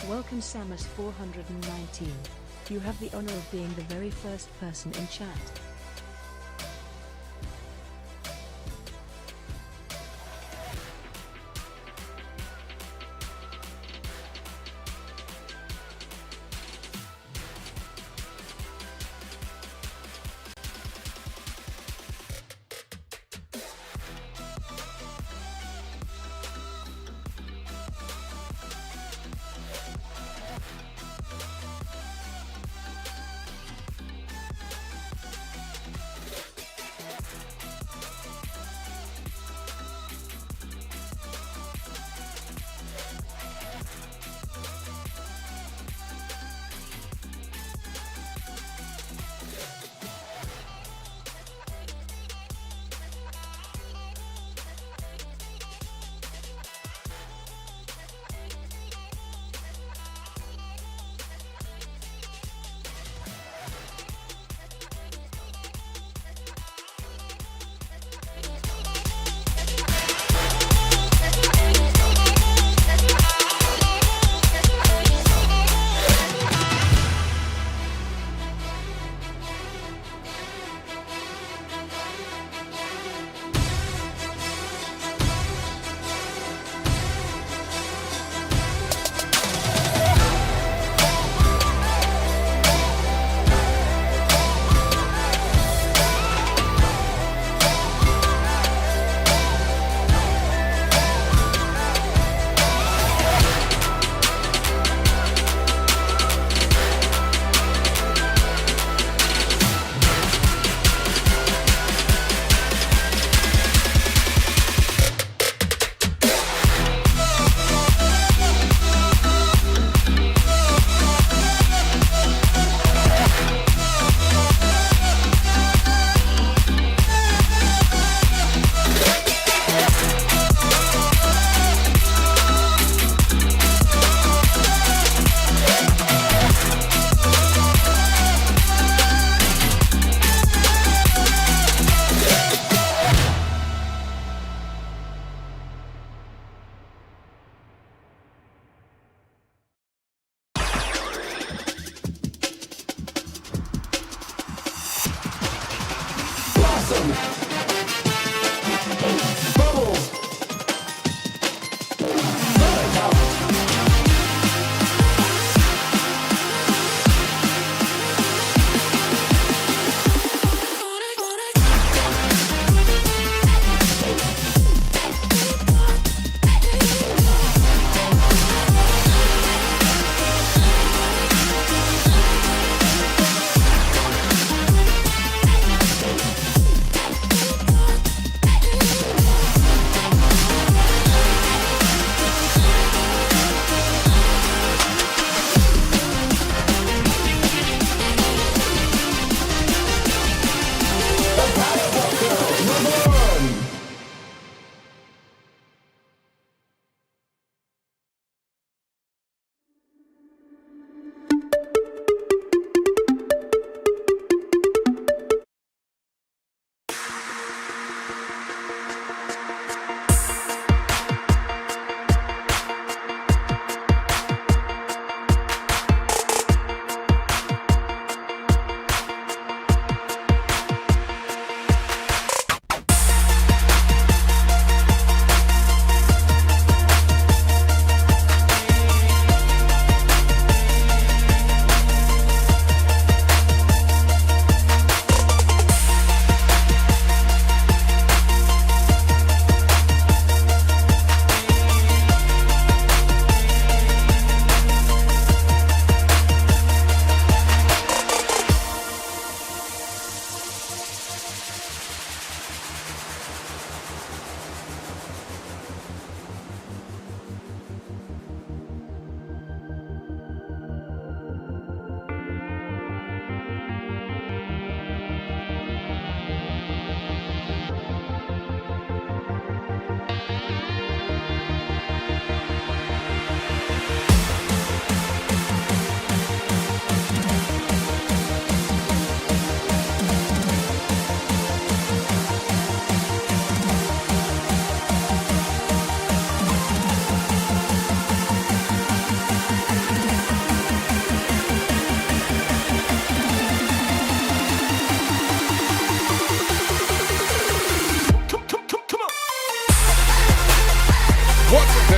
Welcome Samus 419. You have the honor of being the very first person in chat.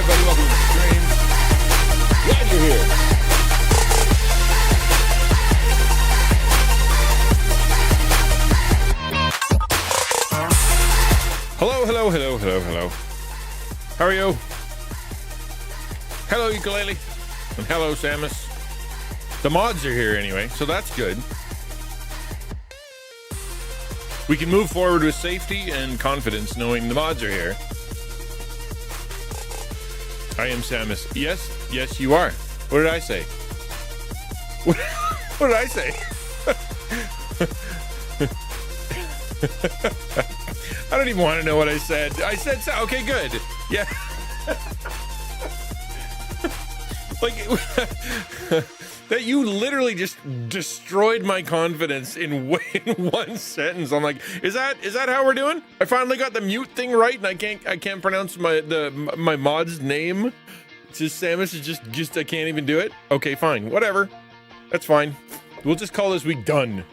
everybody. Welcome to the stream. Glad you're here. Hello. How are you? Hello, ukulele. And hello, Samus. The mods are here anyway, so that's good. We can move forward with safety and confidence knowing the mods are here. I am Samus. Yes, you are. What did I say? What did I say? I don't even want to know what I said. I said, okay, good. Yeah. Like, that you literally just destroyed my confidence in one sentence. I'm like, is that how we're doing? I finally got the mute thing right, and I can't pronounce my mod's name. It's just Samus is just I can't even do it. Okay, fine, whatever. That's fine. We'll just call this week done.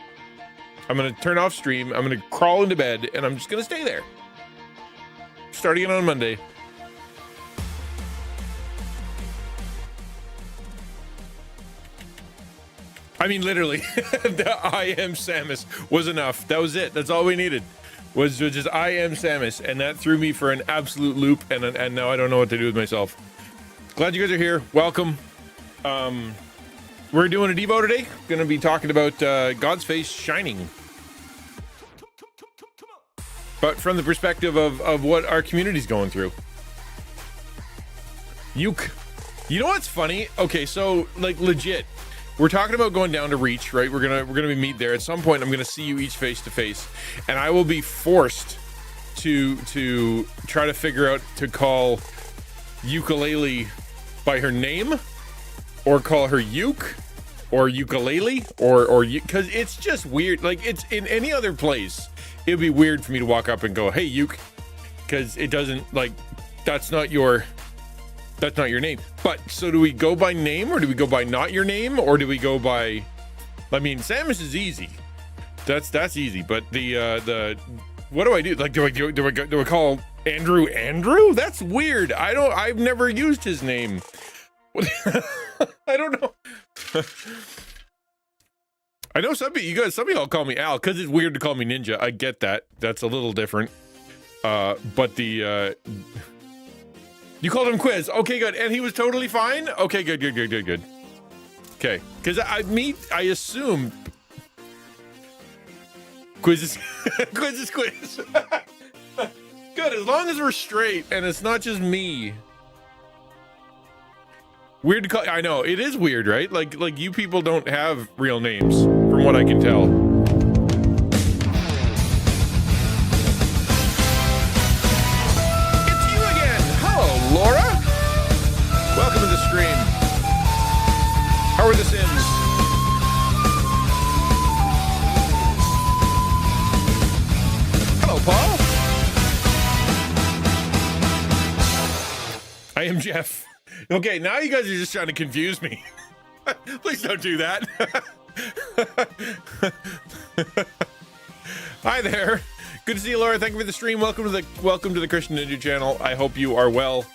I'm gonna turn off stream. I'm gonna crawl into bed, and I'm just gonna stay there. Start again on Monday. I mean, literally, the I am Samus was enough. That was it. That's all we needed. Was just I am Samus, and that threw me for an absolute loop, and now I don't know what to do with myself. Glad you guys are here. Welcome. We're doing a Devo today. Going to be talking about God's face shining, but from the perspective of what our community's going through. You know what's funny? Okay, so like legit. We're talking about going down to Reach, right? We're gonna be meet there at some point. I'm gonna see you each face to face, and I will be forced to try to figure out to call ukulele by her name, or call her uke, or ukulele, or because it's just weird. Like, it's in any other place, it'd be weird for me to walk up and go, "Hey, uke," because it doesn't, like, that's not your name. But so do we go by name, or do we go by not your name, or do we go by, I mean, Samus is easy. That's easy. But the what do I do? Like, do I call Andrew? That's weird. I've never used his name. I don't know. I know some of y'all call me Al because it's weird to call me Ninja. I get that. That's a little different. But you called him Quiz. Okay, good. And he was totally fine? Okay, good. Okay. Because I assume Quiz is Quiz. Good, as long as we're straight and it's not just me. Weird to call. I know, it is weird, right? Like you people don't have real names, from what I can tell. Laura, welcome to the stream. How are the Sims? Hello, Paul. I am Jeff. Okay, now you guys are just trying to confuse me. Please don't do that. Hi there. Good to see you, Laura. Thank you for the stream. Welcome to the XtianNinja channel. I hope you are well.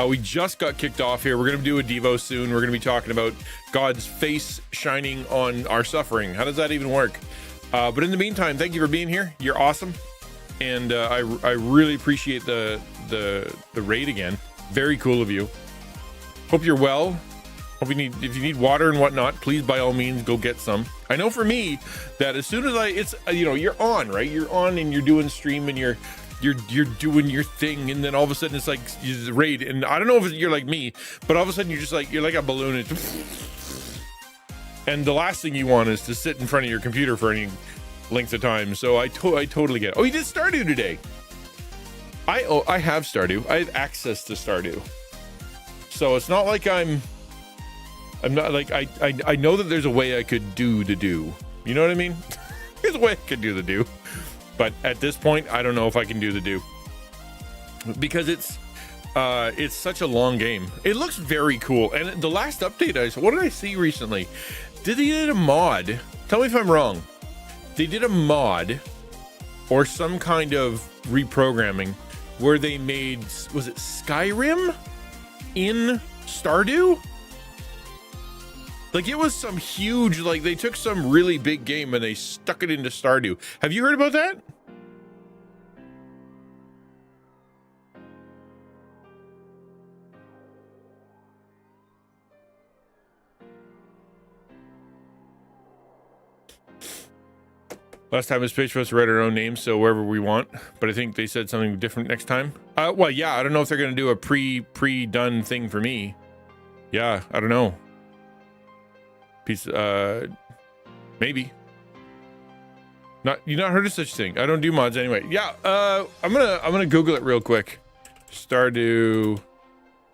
We just got kicked off here. We're going to do a Devo soon. We're going to be talking about God's face shining on our suffering. How does that even work? But in the meantime, thank you for being here. You're awesome, and I really appreciate the raid again. Very cool of you. Hope you're well. If you need water and whatnot, please by all means go get some. I know for me that as soon as you're on, right? You're on and you're doing stream and you're doing your thing, and then all of a sudden it's like you raid, and I don't know if you're like me, but all of a sudden you're like a balloon, and the last thing you want is to sit in front of your computer for any length of time. So I totally get it. Oh, you did Stardew today. I have Stardew. I have access to Stardew, so it's not like I'm not like I know that there's a way I could do the do. You know what I mean? There's a way I could do the do. But at this point, I don't know if I can do the do, because it's such a long game. It looks very cool. And the last update what did I see recently? They did a mod. Tell me if I'm wrong. They did a mod or some kind of reprogramming where they made, was it Skyrim? in Stardew? Like, it was some huge, like, they took some really big game and they stuck it into Stardew. Have you heard about that? Last time was pitched for us to write our own names, so wherever we want. But I think they said something different next time. Well, yeah, I don't know if they're going to do a pre-done thing for me. Yeah, I don't know. Maybe. You not heard of such thing. I don't do mods anyway. Yeah, I'm gonna Google it real quick. Stardew, is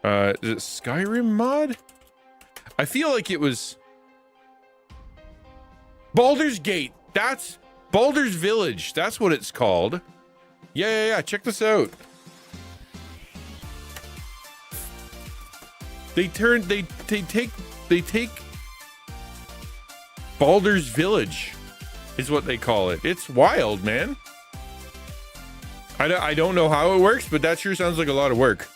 it Skyrim mod? I feel like it was Baldur's Gate. That's Baldur's Village. That's what it's called. Yeah. Check this out. They take Baldur's Village is what they call it. It's wild, man. I don't know how it works, but that sure sounds like a lot of work.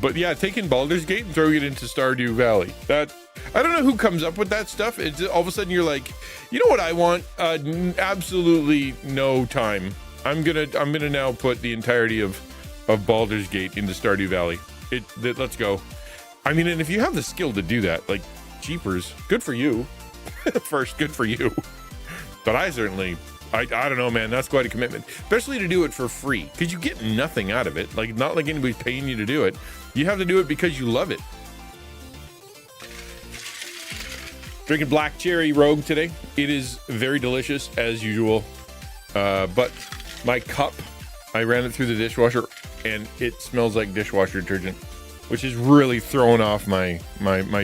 But yeah, taking Baldur's Gate and throwing it into Stardew Valley. That, I don't know who comes up with that stuff. It's all of a sudden you're like, you know what I want? Absolutely no time. I'm gonna now put the entirety of Baldur's Gate into Stardew Valley. Let's go. I mean, and if you have the skill to do that, like, jeepers, good for you. First, good for you. But I don't know, man. That's quite a commitment, especially to do it for free, because you get nothing out of it. Like, not like anybody's paying you to do it. You have to do it because you love it. Drinking Black Cherry Rogue today. It is very delicious as usual. But my cup, I ran it through the dishwasher and it smells like dishwasher detergent, which is really throwing off my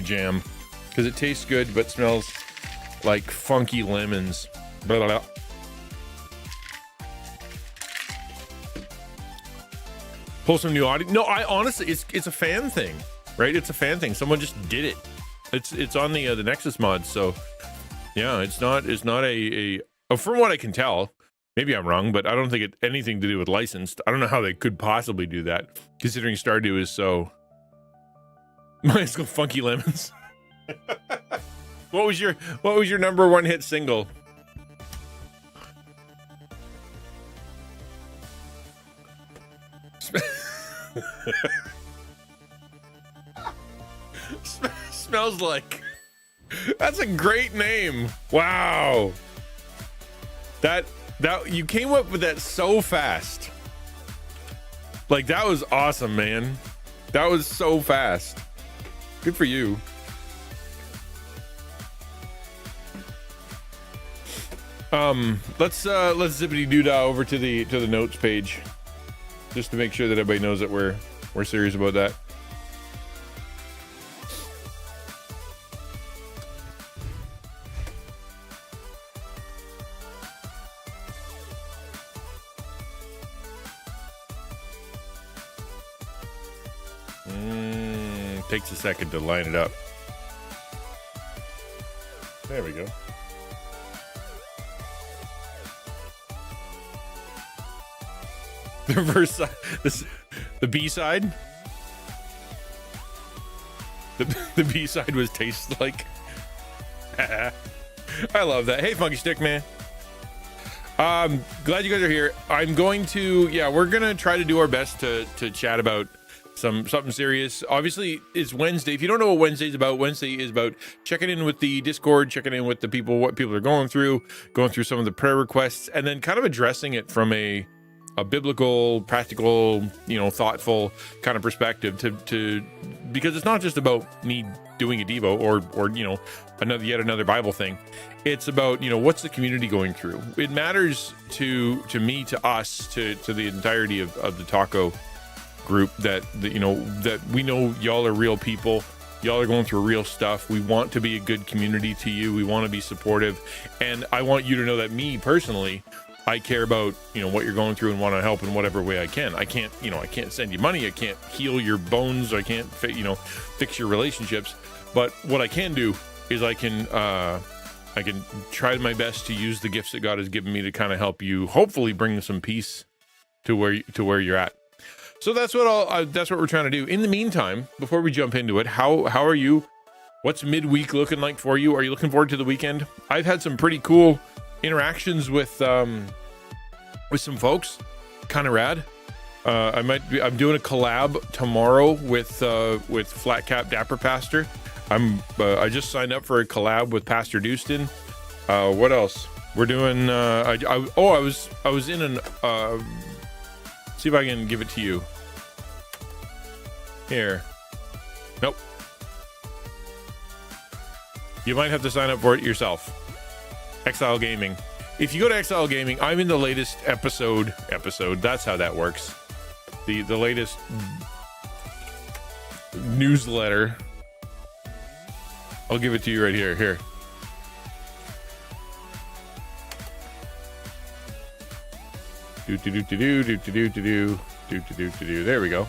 jam, because it tastes good but smells like funky lemons. Blah, blah, blah. Pull some new audio. No, I honestly, it's a fan thing, right? It's a fan thing. Someone just did it. It's on the Nexus mod. So yeah, it's not a from what I can tell, maybe I'm wrong, but I don't think it anything to do with licensed. I don't know how they could possibly do that, considering Stardew is so. Mine's called Funky Lemons. What was your number one hit single? Smells like. That's a great name. Wow. That you came up with that so fast. Like, that was awesome, man. That was so fast. Good for you. Let's zippity doodah over to the notes page, just to make sure that everybody knows that we're serious about that. Takes a second to line it up. There we go. The reverse side, the B side. The B side was tastes like. I love that. Hey, Funky Stick Man. Glad you guys are here. I'm going to, we're gonna try to do our best to chat about something serious. Obviously, it's Wednesday. If you don't know what Wednesday is about checking in with the Discord, checking in with the people, what people are going through some of the prayer requests, and then kind of addressing it from a biblical, practical, thoughtful kind of perspective to because it's not just about me doing a Devo or yet another Bible thing. It's about, what's the community going through. It matters to me, to us, to the entirety of the taco group that we know y'all are real people. Y'all are going through real stuff. We want to be a good community to you. We want to be supportive. And I want you to know that me personally, I care about, what you're going through and want to help in whatever way I can. I can't send you money. I can't heal your bones. I can't, fix your relationships. But what I can do is I can try my best to use the gifts that God has given me to kind of help you, hopefully bring some peace to where you're at. So that's what we're trying to do. In the meantime, before we jump into it, how are you? What's midweek looking like for you? Are you looking forward to the weekend? I've had some pretty cool interactions with some folks, kind of rad. I'm doing a collab tomorrow with Flat Cap Dapper Pastor. I just signed up for a collab with Pastor Dustin. What else? We're doing. I was in an. See if I can give it to you. Here. Nope. You might have to sign up for it yourself. Exile Gaming. If you go to Exile Gaming, I'm in the latest episode. That's how that works. The latest newsletter. I'll give it to you right here. Here. There we go.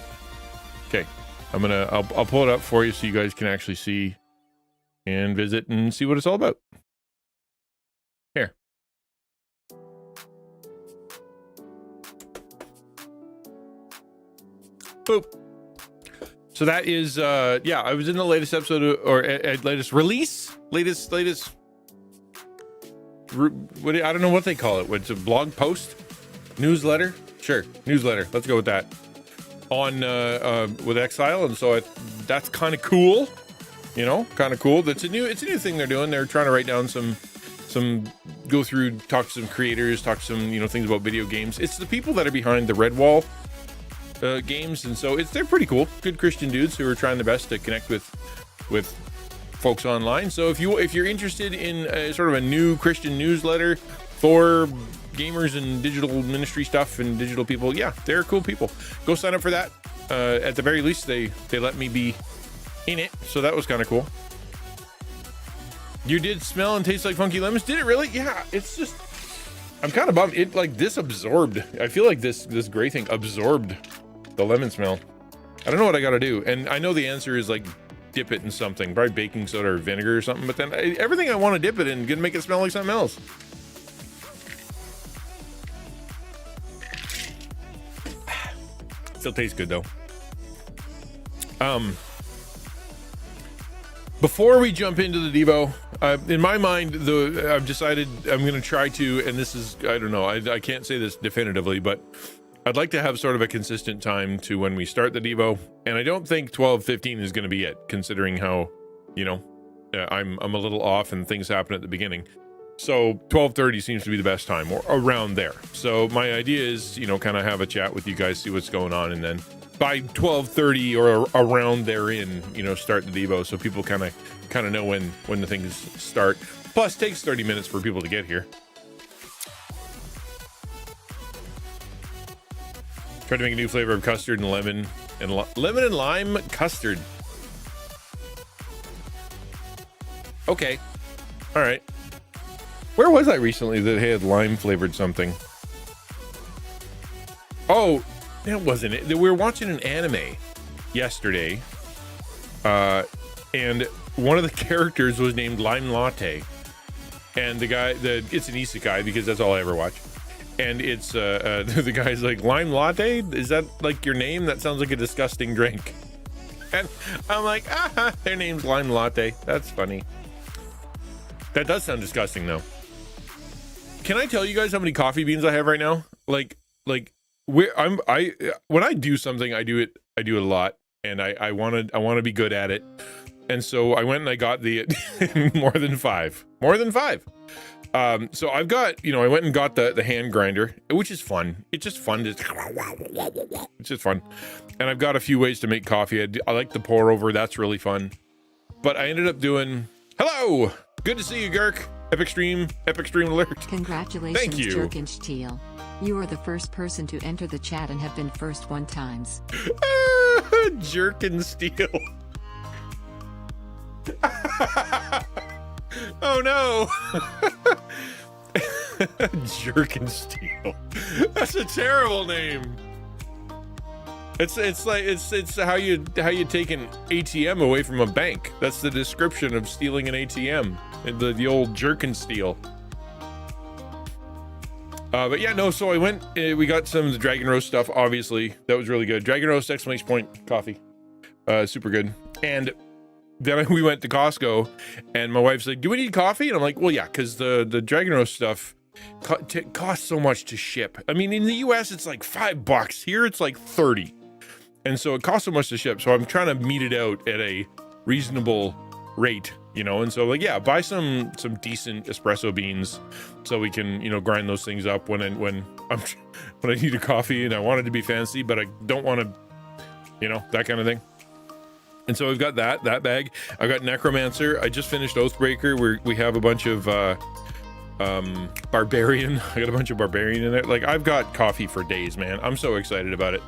Okay. I'll pull it up for you so you guys can actually see and visit and see what it's all about. Here. Boop. So that is I was in the latest episode latest release. I don't know what they call it. What's a blog post? Newsletter? Sure, newsletter. Let's go with that. On with Exile, and so that's kind of cool. You know, kind of cool. It's a new thing they're doing. They're trying to write down some go through, talk to some creators, talk to some things about video games. It's the people that are behind the Redwall games, and so they're pretty cool. Good Christian dudes who are trying their best to connect with folks online. So if you're interested in sort of a new Christian newsletter for gamers and digital ministry stuff and digital people, yeah, they're cool people. Go sign up for that. At the very least, they let me be in it, so that was kind of cool. You did smell and taste like funky lemons? Did it really? Yeah, it's just, I'm kind of bummed. It this absorbed. I feel like this gray thing absorbed the lemon smell. I don't know what I got to do, and I know the answer is dip it in something, probably baking soda or vinegar or something. But then everything I want to dip it in gonna make it smell like something else. Still tastes good though. Before we jump into the Devo, in my mind, I've decided I'm going to try to, and this is, I don't know, I can't say this definitively, but I'd like to have sort of a consistent time to when we start the Devo, and I don't think 12:15 is going to be it, considering how, I'm a little off and things happen at the beginning. So 12:30 seems to be the best time, or around there. So my idea is, kind of have a chat with you guys, see what's going on, and then by 12:30 or around therein, start the Devo, so people kind of know when the things start. Plus, it takes 30 minutes for people to get here. Try to make a new flavor of custard and lemon and lime custard. Okay, all right. Where was I recently that had lime flavored something? Oh, that wasn't it. We were watching an anime yesterday, and one of the characters was named Lime Latte, and it's an isekai because that's all I ever watch. And it's the guy's like, Lime Latte? Is that like your name? That sounds like a disgusting drink. And I'm like, their name's Lime Latte. That's funny. That does sound disgusting though. Can I tell you guys how many coffee beans I have right now? When I do something, I do it a lot, and I want to be good at it. And so I went and I got the more than five. So I've got, I went and got the hand grinder, which is fun. It's just fun. It's just fun. And I've got a few ways to make coffee. I like the pour over. That's really fun. But I ended up doing, hello, good to see you, Girk. Epic stream alert. Congratulations, Thank you. Jerkenstiel. You are the first person to enter the chat and have been first 1 times. Jerkenstiel. Oh no. Jerkenstiel. That's a terrible name. It's how you take an ATM away from a bank. That's the description of stealing an ATM. The old Jerkenstiel. But yeah, no, so I went, we got some of the Dragon Roast stuff, obviously. That was really good. Dragon Roast, exclamation point, coffee. Super good. And then we went to Costco, and my wife's like, do we need coffee? And I'm like, well, yeah, because the Dragon Roast stuff costs so much to ship. I mean, in the US, it's like $5. Here, it's like 30. And so it costs so much to ship. So I'm trying to meet it out at a reasonable rate, you know? And so like, yeah, buy some decent espresso beans so we can, you know, grind those things up when I need a coffee and I want it to be fancy, but I don't want to, you know, that kind of thing. And so we've got that bag. I got Necromancer. I just finished Oathbreaker, where we have a bunch of Barbarian. I got a bunch of Barbarian in there. Like, I've got coffee for days, man. I'm so excited about it.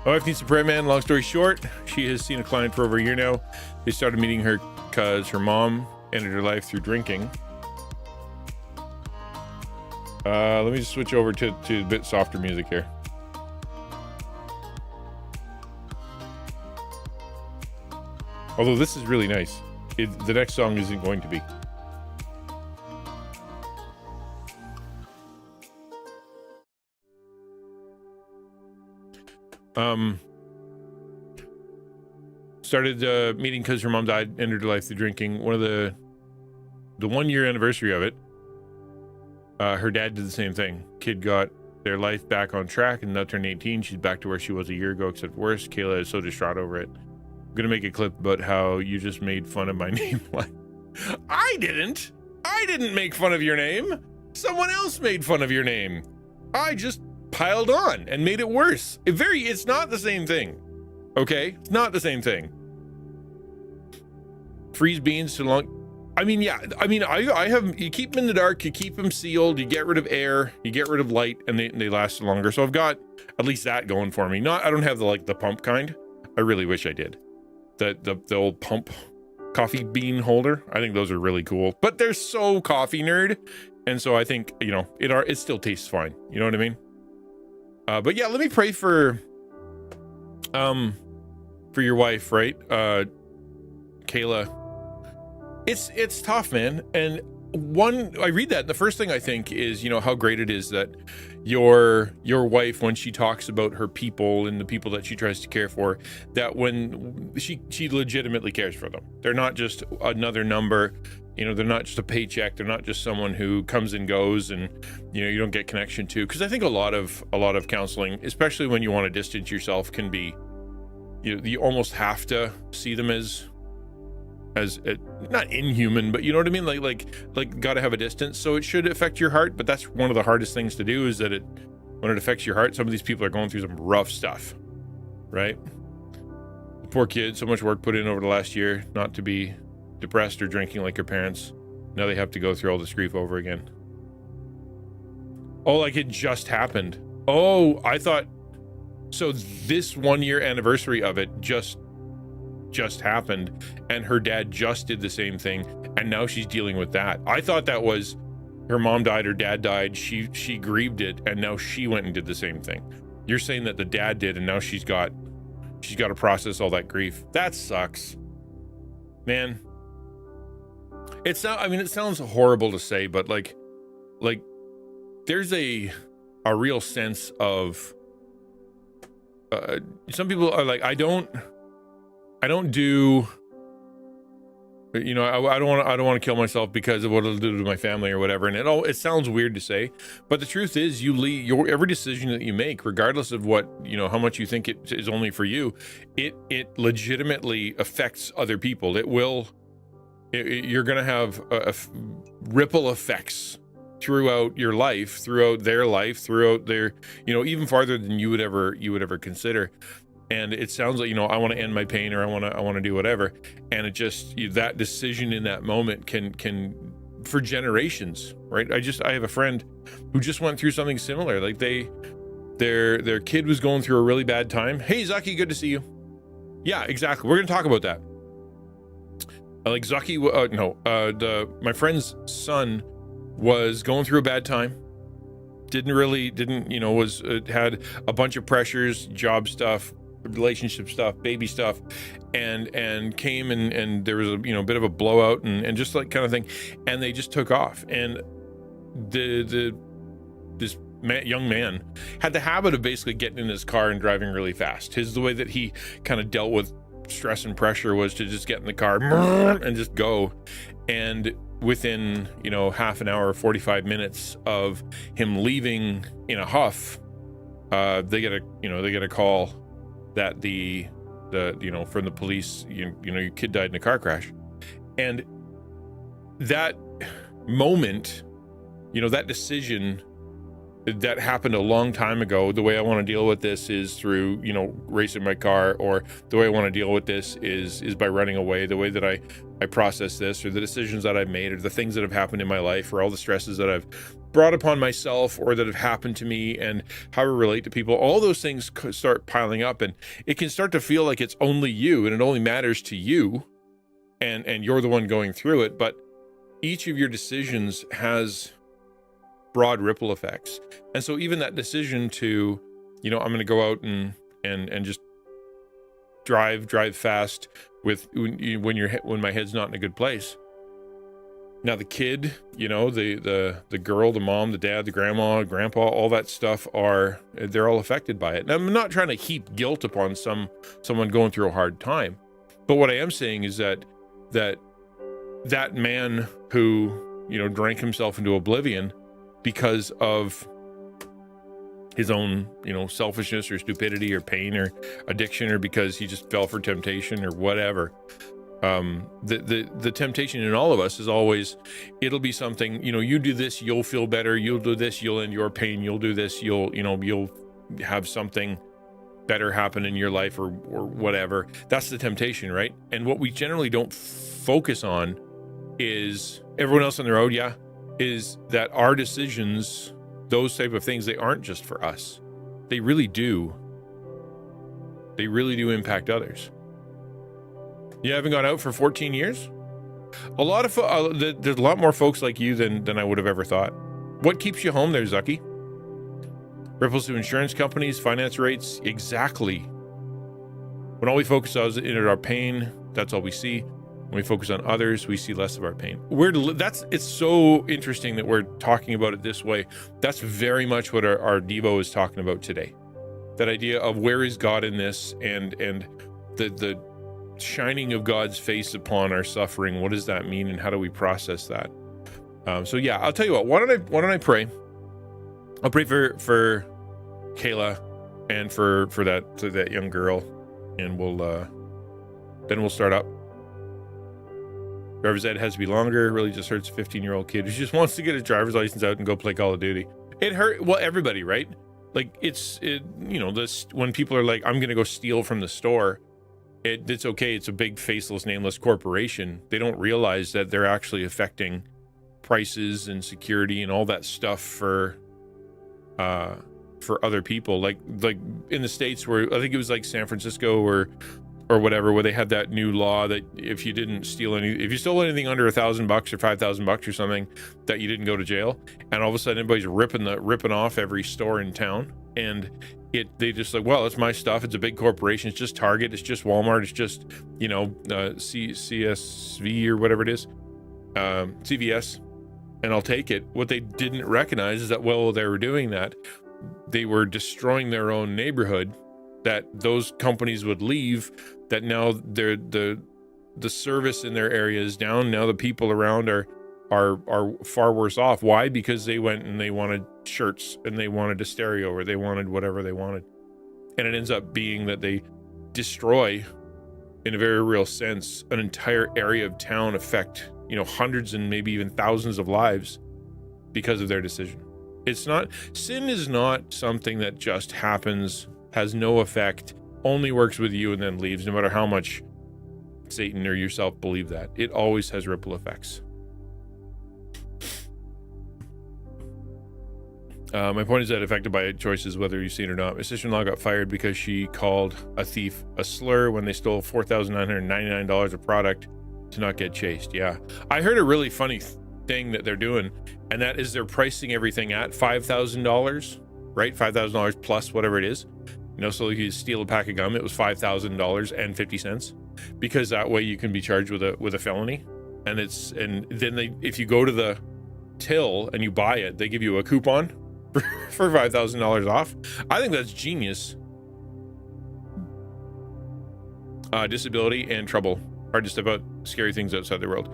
My wife needs a prayer, man. Long story short, she has seen a client for over a year now. They started meeting her because her mom ended her life through drinking. Let me just switch over to a bit softer music here. Although this is really nice. The next song isn't going to be. Started meeting because her mom died, ended her life through drinking. One of the 1 year anniversary of it, her dad did the same thing. Kid got their life back on track and now turned 18. She's back to where she was a year ago, except worse. Kayla is so distraught over it. I'm gonna make a clip about how you just made fun of my name. I didn't make fun of your name. Someone else made fun of your name. I just piled on and made it worse. It's not the same thing. Okay? It's not the same thing. Freeze beans too long. I mean, yeah. I mean, I have, you keep them in the dark, you keep them sealed, you get rid of air, you get rid of light, and they last longer. So I've got at least that going for me. I don't have the pump kind. I really wish I did. The old pump coffee bean holder. I think those are really cool, but they're so coffee nerd. And so I think, you know, it still tastes fine. You know what I mean? But yeah, let me pray for your wife, right? Kayla. It's tough, man. And I read that, and the first thing I think is, you know, how great it is that your wife, when she talks about her people and the people that she tries to care for, that when she legitimately cares for them. They're not just another number, you know, they're not just a paycheck, they're not just someone who comes and goes and, you know, you don't get connection to. Because I think a lot of counseling, especially when you want to distance yourself, can be, you know, you almost have to see them as not inhuman, but you know what I mean? Like gotta have a distance. So it should affect your heart, but that's one of the hardest things to do, is that when it affects your heart, some of these people are going through some rough stuff, right? Poor kid, so much work put in over the last year, not to be depressed or drinking like her parents. Now they have to go through all this grief over again. Oh, like it just happened. Oh, I thought, so this 1 year anniversary of it just happened, and her dad just did the same thing, and now she's dealing with that. I thought that was her mom died, her dad died, she grieved it, and now she went and did the same thing. You're saying that the dad did, and now she's got to process all that grief. That sucks, man. It sounds horrible to say, but like there's a real sense of some people are like, I don't do, you know, I don't want to kill myself because of what it'll do to my family or whatever. And it sounds weird to say, but the truth is, every decision that you make, regardless of what, you know, how much you think it is only for you, it legitimately affects other people. You're going to have ripple effects throughout your life, throughout their life, throughout their, you know, even farther than you would ever consider. And it sounds like, you know, I want to end my pain, or I want to do whatever. And it just, that decision in that moment can for generations, right? I have a friend who just went through something similar. Like their kid was going through a really bad time. Hey, Zucky, good to see you. Yeah, exactly. We're going to talk about that. Like Zucky, my friend's son was going through a bad time. Didn't, you know, had a bunch of pressures, job stuff, relationship stuff, baby stuff, and came and there was a, you know, bit of a blowout and just like kind of thing, and they just took off. And young man had the habit of basically getting in his car and driving really fast. The way that he kind of dealt with stress and pressure was to just get in the car and just go. And within, half an hour, 45 minutes of him leaving in a huff, they get a call that from the police, your kid died in a car crash. And that moment, that decision that happened a long time ago. The way I want to deal with this is through, racing my car, or the way I want to deal with this is by running away. The way that I process this, or the decisions that I've made, or the things that have happened in my life, or all the stresses that I've brought upon myself or that have happened to me, and how I relate to people, all those things start piling up, and it can start to feel like it's only you and it only matters to you, and you're the one going through it. But each of your decisions has broad ripple effects. And so even that decision to, I'm going to go out and just drive fast when my head's not in a good place. Now the kid, the girl, the mom, the dad, the grandma, grandpa, all that stuff they're all affected by it. And I'm not trying to heap guilt upon someone going through a hard time. But what I am saying is that man who, drank himself into oblivion because of his own, selfishness or stupidity or pain or addiction, or because he just fell for temptation or whatever. The temptation in all of us is always, it'll be something, you do this, you'll feel better. You'll do this, you'll end your pain. You'll do this, you'll have something better happen in your life, or whatever. That's the temptation, right? And what we generally don't focus on is everyone else on the road. Yeah. Is that our decisions, those type of things, they aren't just for us. They really do impact others. You haven't gone out for 14 years? There's a lot more folks like you than I would have ever thought. What keeps you home there, Zucky? Ripples to insurance companies, finance rates, exactly. When all we focus on is our pain, that's all we see. When we focus on others, we see less of our pain. It's so interesting that we're talking about it this way. That's very much what our Devo is talking about today. That idea of where is God in this, and the shining of God's face upon our suffering. What does that mean, and how do we process that? So yeah, I'll tell you what. Why don't I pray? I'll pray for Kayla and for that young girl, and then we'll start up. Driver's ed has to be longer. It really just hurts a 15-year-old kid who just wants to get his driver's license out and go play Call of Duty. It hurt, well, everybody, right? Like when people are like, I'm going to go steal from the store, it's okay. It's a big, faceless, nameless corporation. They don't realize that they're actually affecting prices and security and all that stuff for other people. Like in the States, where I think it was like San Francisco or whatever, where they had that new law that if you stole anything under $1,000 or $5,000 or something, that you didn't go to jail. And all of a sudden everybody's ripping off every store in town, and they just like, well, it's my stuff. It's a big corporation. It's just Target. It's just Walmart. It's just, CSV or whatever it is, CVS, and I'll take it. What they didn't recognize is that while they were doing that, they were destroying their own neighborhood, that those companies would leave, that now the service in their area is down. Now the people around are far worse off. Why? Because they went and they wanted shirts, and they wanted a stereo, or they wanted whatever they wanted. And it ends up being that they destroy, in a very real sense, an entire area of town, affect, hundreds and maybe even thousands of lives because of their decision. Sin is not something that just happens, has no effect, only works with you and then leaves, no matter how much Satan or yourself believe that. It always has ripple effects. My point is that affected by choices, whether you've seen it or not. My sister-in-law got fired because she called a thief a slur when they stole $4,999 of product to not get chased. Yeah. I heard a really funny thing that they're doing, and that is they're pricing everything at $5,000, right? $5,000 plus whatever it is. So if you steal a pack of gum, it was $5,000.50, because that way you can be charged with a felony. And then if you go to till and you buy it, they give you a coupon for $5,000 off. I think that's genius. Disability and trouble are just about scary things outside the world.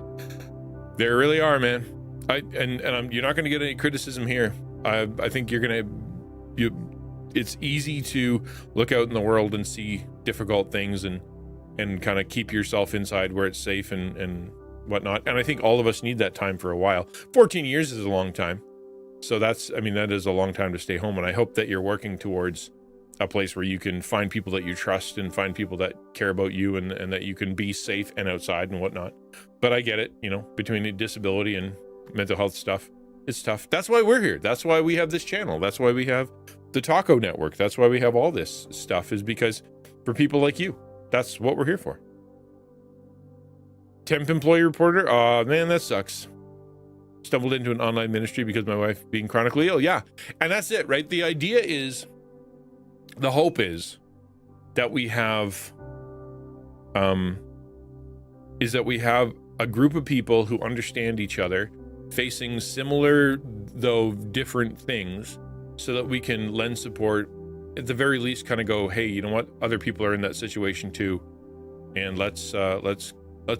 There really are, man. You're not going to get any criticism here. I think it's easy to look out in the world and see difficult things and kind of keep yourself inside where it's safe and whatnot. And I think all of us need that time for a while. 14 years is a long time. So that is a long time to stay home. And I hope that you're working towards a place where you can find people that you trust and find people that care about you and that you can be safe and outside and whatnot. But I get it, between the disability and mental health stuff, it's tough. That's why we're here. That's why we have this channel. That's why we have the Taco Network. That's why we have all this stuff, is because for people like you, that's what we're here for. Temp employee reporter. Oh man, that sucks. Stumbled into an online ministry because my wife being chronically ill. Yeah. And that's it, right? The idea is, the hope is that we have, a group of people who understand each other, facing similar though different things, so that we can lend support, at the very least kind of go, hey, you know what, other people are in that situation too, and let's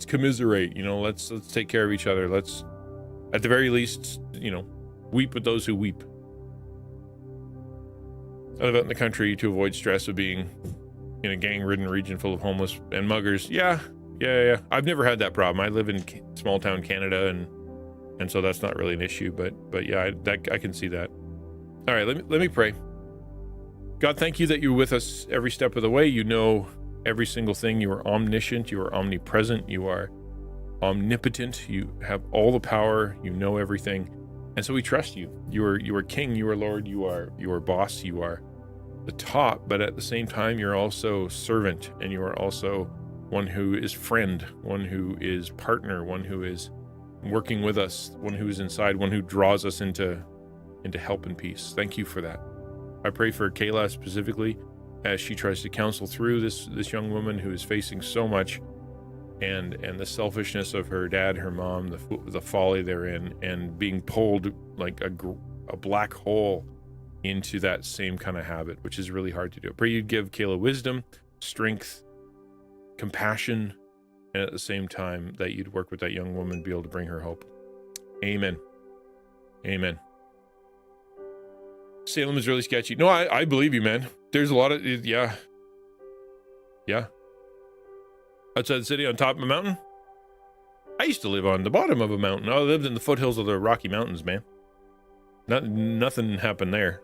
commiserate, let's take care of each other. Let's, at the very least, weep with those who weep. I live out in the country to avoid stress of being in a gang-ridden region full of homeless and muggers. Yeah. I've never had that problem. I live in small town Canada, and so that's not really an issue. But yeah, I can see that. All right, let me pray. God, thank you that you're with us every step of the way. You know every single thing. You are omniscient. You are omnipresent. You are omnipotent. You have all the power. You know everything. And so we trust you. You are King, you are Lord, you are boss, you are the top, but at the same time, you're also servant, and you are also one who is friend, one who is partner, one who is working with us, one who is inside, one who draws us into help and peace. Thank you for that. I pray for Kayla specifically as she tries to counsel through this young woman who is facing so much, and the selfishness of her dad, her mom, the folly they're in, and being pulled like a black hole into that same kind of habit, which is really hard to do. I pray you'd give Kayla wisdom, strength, compassion, and at the same time that you'd work with that young woman, be able to bring her hope. Amen. Amen. Salem is really sketchy. No, I believe you, man. There's a lot of, yeah. Outside the city, on top of a mountain. I used to live on the bottom of a mountain. I lived in the foothills of the Rocky Mountains, man. Nothing happened there.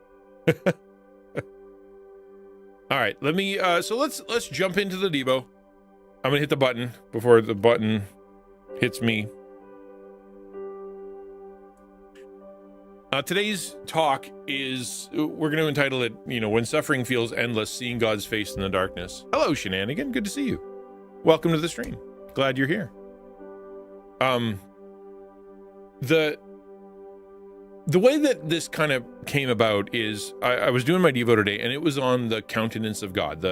All right, let me. So let's jump into the Devo. I'm gonna hit the button before the button hits me. Today's talk is, we're going to entitle it, When Suffering Feels Endless, Seeing God's Face in the Darkness. Hello, Shenanigan. Good to see you. Welcome to the stream. Glad you're here. The way that this kind of came about is I was doing my Devo today, and it was on the countenance of God,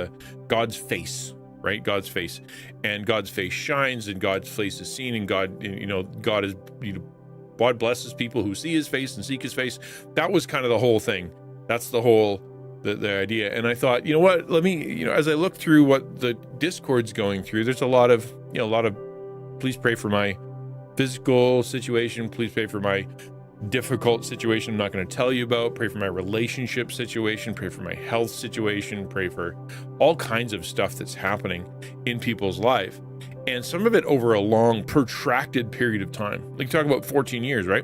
God's face, right? God's face. And God's face shines, and God's face is seen, and God is, God blesses people who see his face and seek his face. That was kind of the whole thing. That's the whole, the idea. And I thought, you know what, let me, as I look through what the Discord's going through, there's a lot of, please pray for my physical situation. Please pray for my difficult situation I'm not going to tell you about. Pray for my relationship situation. Pray for my health situation. Pray for all kinds of stuff that's happening in people's life. And some of it over a long, protracted period of time. Like, talk about 14 years, right?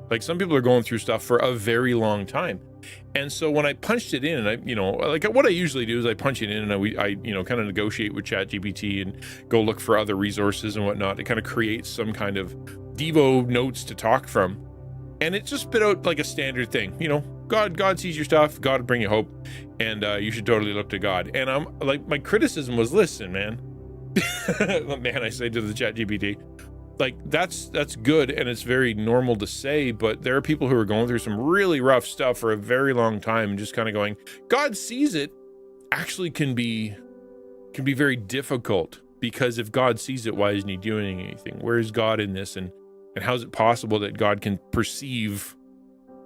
Like, some people are going through stuff for a very long time. And so when I punched it in, and what I usually do is I punch it in, and I kind of negotiate with ChatGPT and go look for other resources and whatnot to kind of create some kind of Devo notes to talk from. And it just spit out like a standard thing, God sees your stuff, God will bring you hope, and you should totally look to God. And I'm like, my criticism was, listen, man, I say to the ChatGPT, like, that's good, and it's very normal to say, but there are people who are going through some really rough stuff for a very long time, and just kind of going, God sees it, actually can be very difficult, because if God sees it, why isn't he doing anything? Where is God in this? And And how is it possible that God can perceive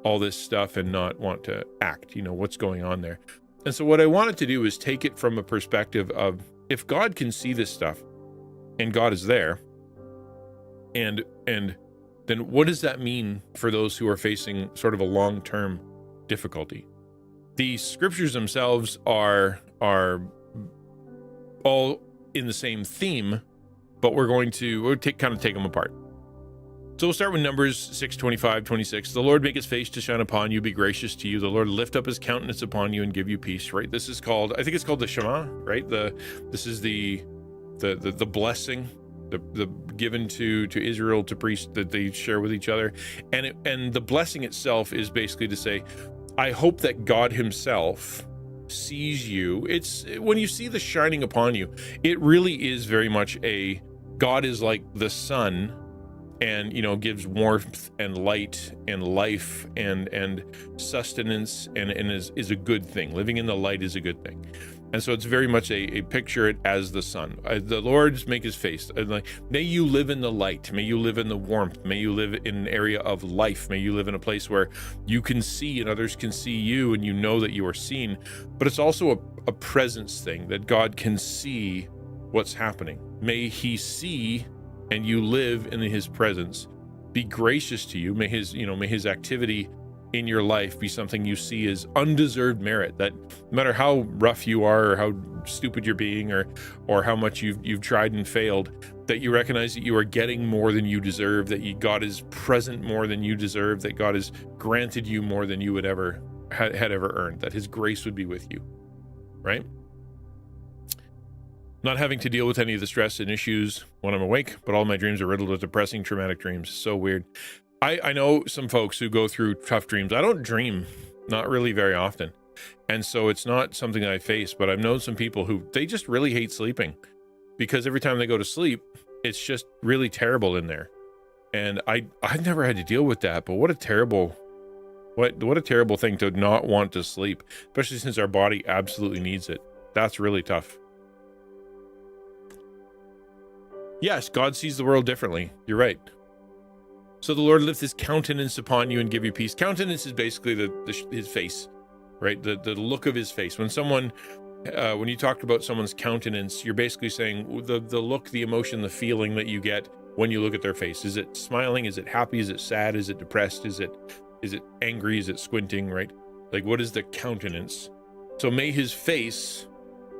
all this stuff and not want to act? What's going on there? And so what I wanted to do is take it from a perspective of, if God can see this stuff and God is there, and then what does that mean for those who are facing sort of a long-term difficulty? The scriptures themselves are all in the same theme, but we'll take them apart. So we'll start with Numbers 6:25-26. The Lord make his face to shine upon you, be gracious to you. The Lord lift up his countenance upon you and give you peace, right? This is called, I think it's called the Shema, right? This is the blessing, the given to Israel, to priests, that they share with each other. And the blessing itself is basically to say, I hope that God himself sees you. It's when you see the shining upon you, it really is very much God is like the sun, and gives warmth and light and life and sustenance, and is a good thing. Living in the light is a good thing. And so it's very much a picture it as the sun. The Lord make his face, may you live in the light, may you live in the warmth, may you live in an area of life, may you live in a place where you can see and others can see you, and that you are seen. But it's also a presence thing, that God can see what's happening. May he see and you live in his presence, be gracious to you. May his activity in your life be something you see as undeserved merit, that no matter how rough you are, or how stupid you're being, or how much you've tried and failed, that you recognize that you are getting more than you deserve, that God is present more than you deserve, that God has granted you more than you would ever had ever earned, that his grace would be with you, right? Not having to deal with any of the stress and issues when I'm awake, but all my dreams are riddled with depressing, traumatic dreams. So weird. I know some folks who go through tough dreams. I don't dream, not really very often. And so it's not something that I face, but I've known some people who, they just really hate sleeping, because every time they go to sleep, it's just really terrible in there. And I've never had to deal with that, but what a terrible thing to not want to sleep, especially since our body absolutely needs it. That's really tough. Yes, God sees the world differently. You're right. So the Lord lift his countenance upon you and give you peace. Countenance is basically his face, right? The look of his face. When you talk about someone's countenance, you're basically saying the look, the emotion, the feeling that you get when you look at their face. Is it smiling? Is it happy? Is it sad? Is it depressed? Is it angry? Is it squinting, right? Like, what is the countenance? So may his face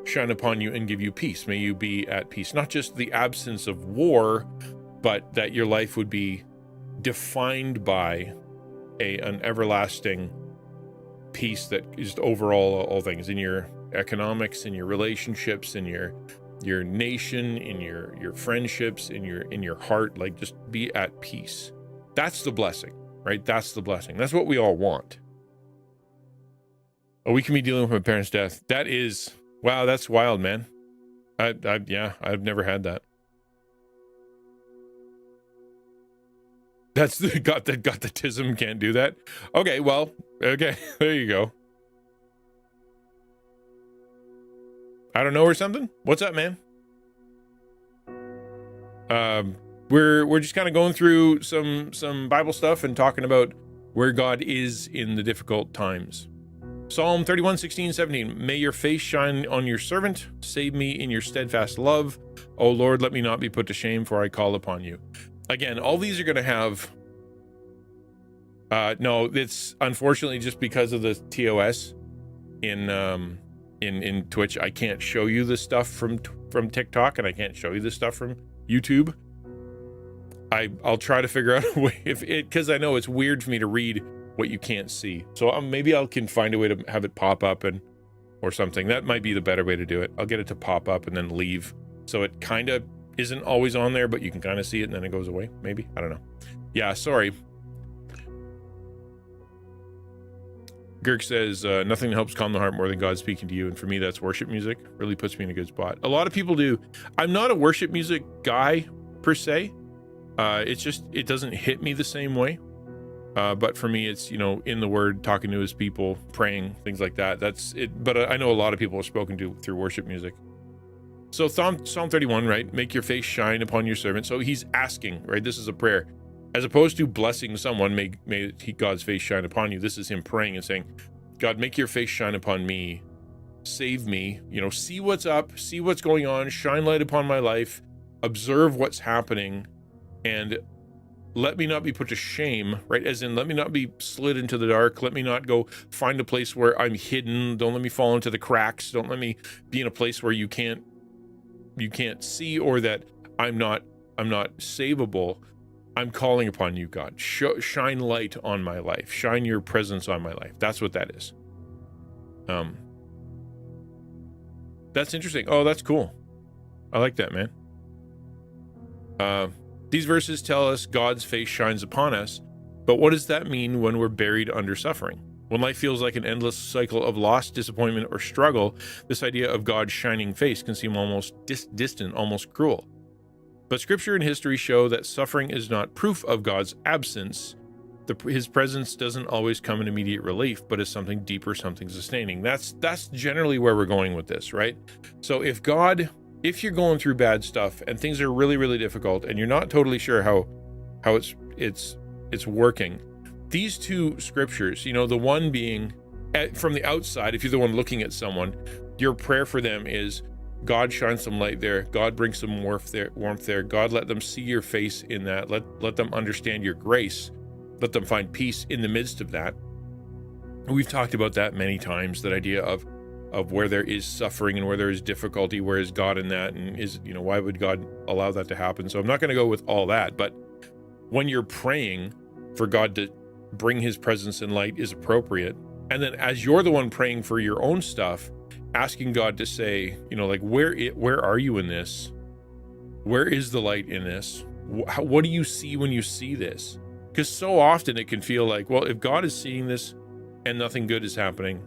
shine upon you and give you peace. May you be at peace. Not just the absence of war, but that your life would be defined by an everlasting peace that is over all things, in your economics, in your relationships, in your nation, in your friendships, in your heart. Like, just be at peace. That's the blessing, right? That's the blessing. That's what we all want. Oh, we can be dealing with my parents' death. That is, wow, that's wild, man. I've never had that. That's the got the tism can't do that. Okay, well, okay, there you go. I don't know, or something. What's up, man? We're just kind of going through some Bible stuff and talking about where God is in the difficult times. Psalm 31:16-17. May your face shine on your servant. Save me in your steadfast love. O Lord, let me not be put to shame, for I call upon you. Again, all these are going to have, no, it's unfortunately just because of the TOS in Twitch, I can't show you the stuff from TikTok, and I can't show you the stuff from YouTube. I'll try to figure out a way, because I know it's weird for me to read what you can't see. So maybe I can find a way to have it pop up or something. That might be the better way to do it. I'll get it to pop up and then leave, so it kind of isn't always on there, but you can kind of see it and then it goes away. Maybe, I don't know. Yeah, sorry. Girk says, nothing helps calm the heart more than God speaking to you. And for me, that's worship music. Really puts me in a good spot. A lot of people do. I'm not a worship music guy per se. It's just, it doesn't hit me the same way. But for me, it's, in the word, talking to his people, praying, things like that. That's it. But I know a lot of people are spoken to through worship music. So Psalm 31, right? Make your face shine upon your servant. So he's asking, right? This is a prayer. As opposed to blessing someone, may God's face shine upon you. This is him praying and saying, God, make your face shine upon me. Save me. See what's up, see what's going on, shine light upon my life, observe what's happening, and let me not be put to shame, right? As in, let me not be slid into the dark. Let me not go find a place where I'm hidden. Don't let me fall into the cracks. Don't let me be in a place where you can't see, or that I'm not savable. I'm calling upon you, God. Shine light on my life. Shine your presence on my life. That's what that is. That's interesting. Oh, that's cool. I like that, man. These verses tell us God's face shines upon us, but what does that mean when we're buried under suffering? When life feels like an endless cycle of loss, disappointment, or struggle, this idea of God's shining face can seem almost distant, almost cruel. But scripture and history show that suffering is not proof of God's absence. His presence doesn't always come in immediate relief, but is something deeper, something sustaining. That's generally where we're going with this, right? So if you're going through bad stuff and things are really, really difficult, and you're not totally sure how it's working, these two scriptures, the one being from the outside, if you're the one looking at someone, your prayer for them is, God, shine some light there. God, bring some warmth there. God, let them see your face in that. Let them understand your grace. Let them find peace in the midst of that. We've talked about that many times, that idea of where there is suffering and where there is difficulty, where is God in that, and why would God allow that to happen? So I'm not going to go with all that, but when you're praying for God to bring his presence and light is appropriate. And then as you're the one praying for your own stuff, asking God to say, where are you in this? Where is the light in this? What do you see when you see this? Because so often it can feel like, well, if God is seeing this and nothing good is happening,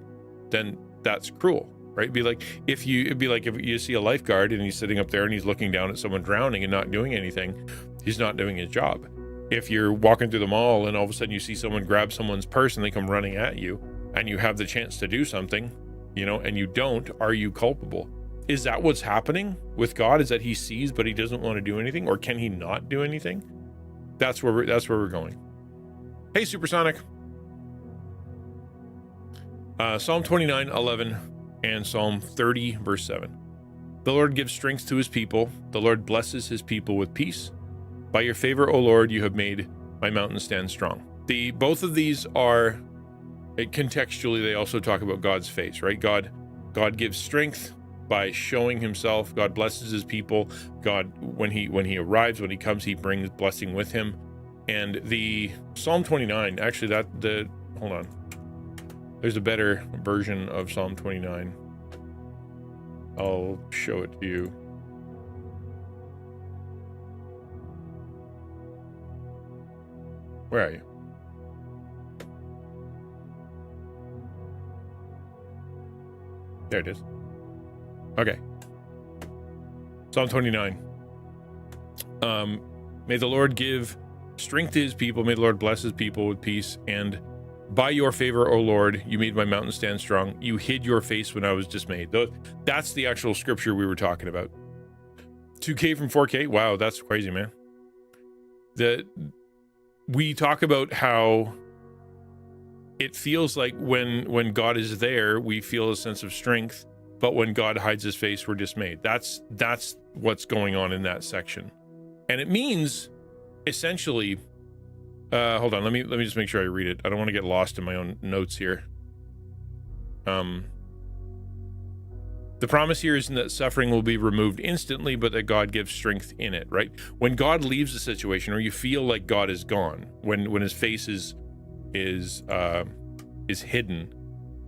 then that's cruel, right? It'd be like if you see a lifeguard and he's sitting up there and he's looking down at someone drowning and not doing anything, he's not doing his job. If you're walking through the mall and all of a sudden you see someone grab someone's purse and they come running at you, and you have the chance to do something, and you don't, are you culpable? Is that what's happening with God? Is that he sees but he doesn't want to do anything, or can he not do anything? That's where we're going. Hey, Supersonic. Psalm 29:11 and Psalm 30 verse 7. The Lord gives strength to his people. The Lord blesses his people with peace. By your favor, O Lord, you have made my mountain stand strong. Both of these are contextually, they also talk about God's face, right? God gives strength by showing himself. God blesses his people. God, when he arrives, when he comes, he brings blessing with him. And the Psalm 29, actually hold on. There's a better version of Psalm 29. I'll show it to you. Where are you? There it is. Okay. Psalm 29. May the Lord give strength to his people. May the Lord bless his people with peace. And by your favor, O Lord, you made my mountain stand strong. You hid your face when I was dismayed. That's the actual scripture we were talking about. 2K from 4K. Wow, that's crazy, man. We talk about how it feels like when God is there, we feel a sense of strength, but when God hides his face, we're dismayed. That's what's going on in that section. And it means essentially, hold on, let me just make sure I read it. I don't want to get lost in my own notes here. The promise here isn't that suffering will be removed instantly, but that God gives strength in it, right? When God leaves a situation, or you feel like God is gone, when his face is hidden,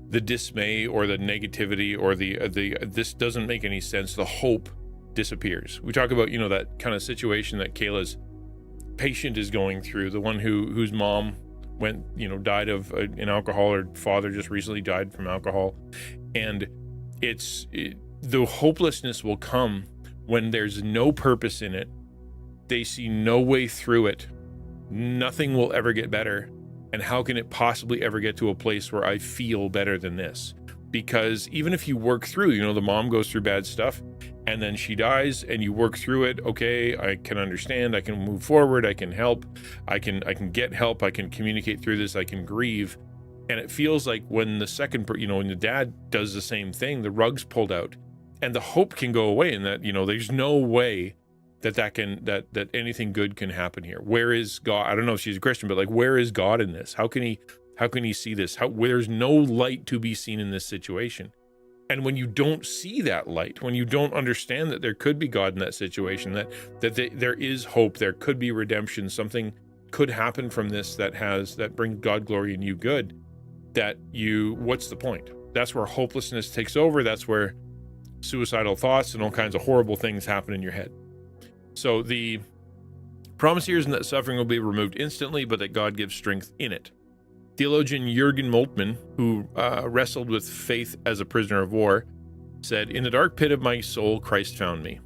the dismay or the negativity or the this doesn't make any sense, the hope disappears. We talk about, that kind of situation that Kayla's patient is going through, the one whose mom died of an alcohol, or father just recently died from alcohol. And the hopelessness will come when there's no purpose in it. They see no way through it. Nothing will ever get better. And how can it possibly ever get to a place where I feel better than this? Because even if you work through, the mom goes through bad stuff, and then she dies, and you work through it. Okay, I can understand, I can move forward, I can help, I can get help, I can communicate through this, I can grieve. And it feels like when the second, when the dad does the same thing, the rug's pulled out, and the hope can go away, and that, there's no way that anything good can happen here. Where is God? I don't know if she's a Christian, but like, where is God in this? How can he see this? There's no light to be seen in this situation. And when you don't see that light, when you don't understand that there could be God in that situation, that there is hope, there could be redemption, something could happen from this that brings God glory and you good, what's the point? That's where hopelessness takes over. That's where suicidal thoughts and all kinds of horrible things happen in your head. So the promise here isn't that suffering will be removed instantly, but that God gives strength in it. Theologian Jürgen Moltmann, who wrestled with faith as a prisoner of war, said, "In the dark pit of my soul, Christ found me."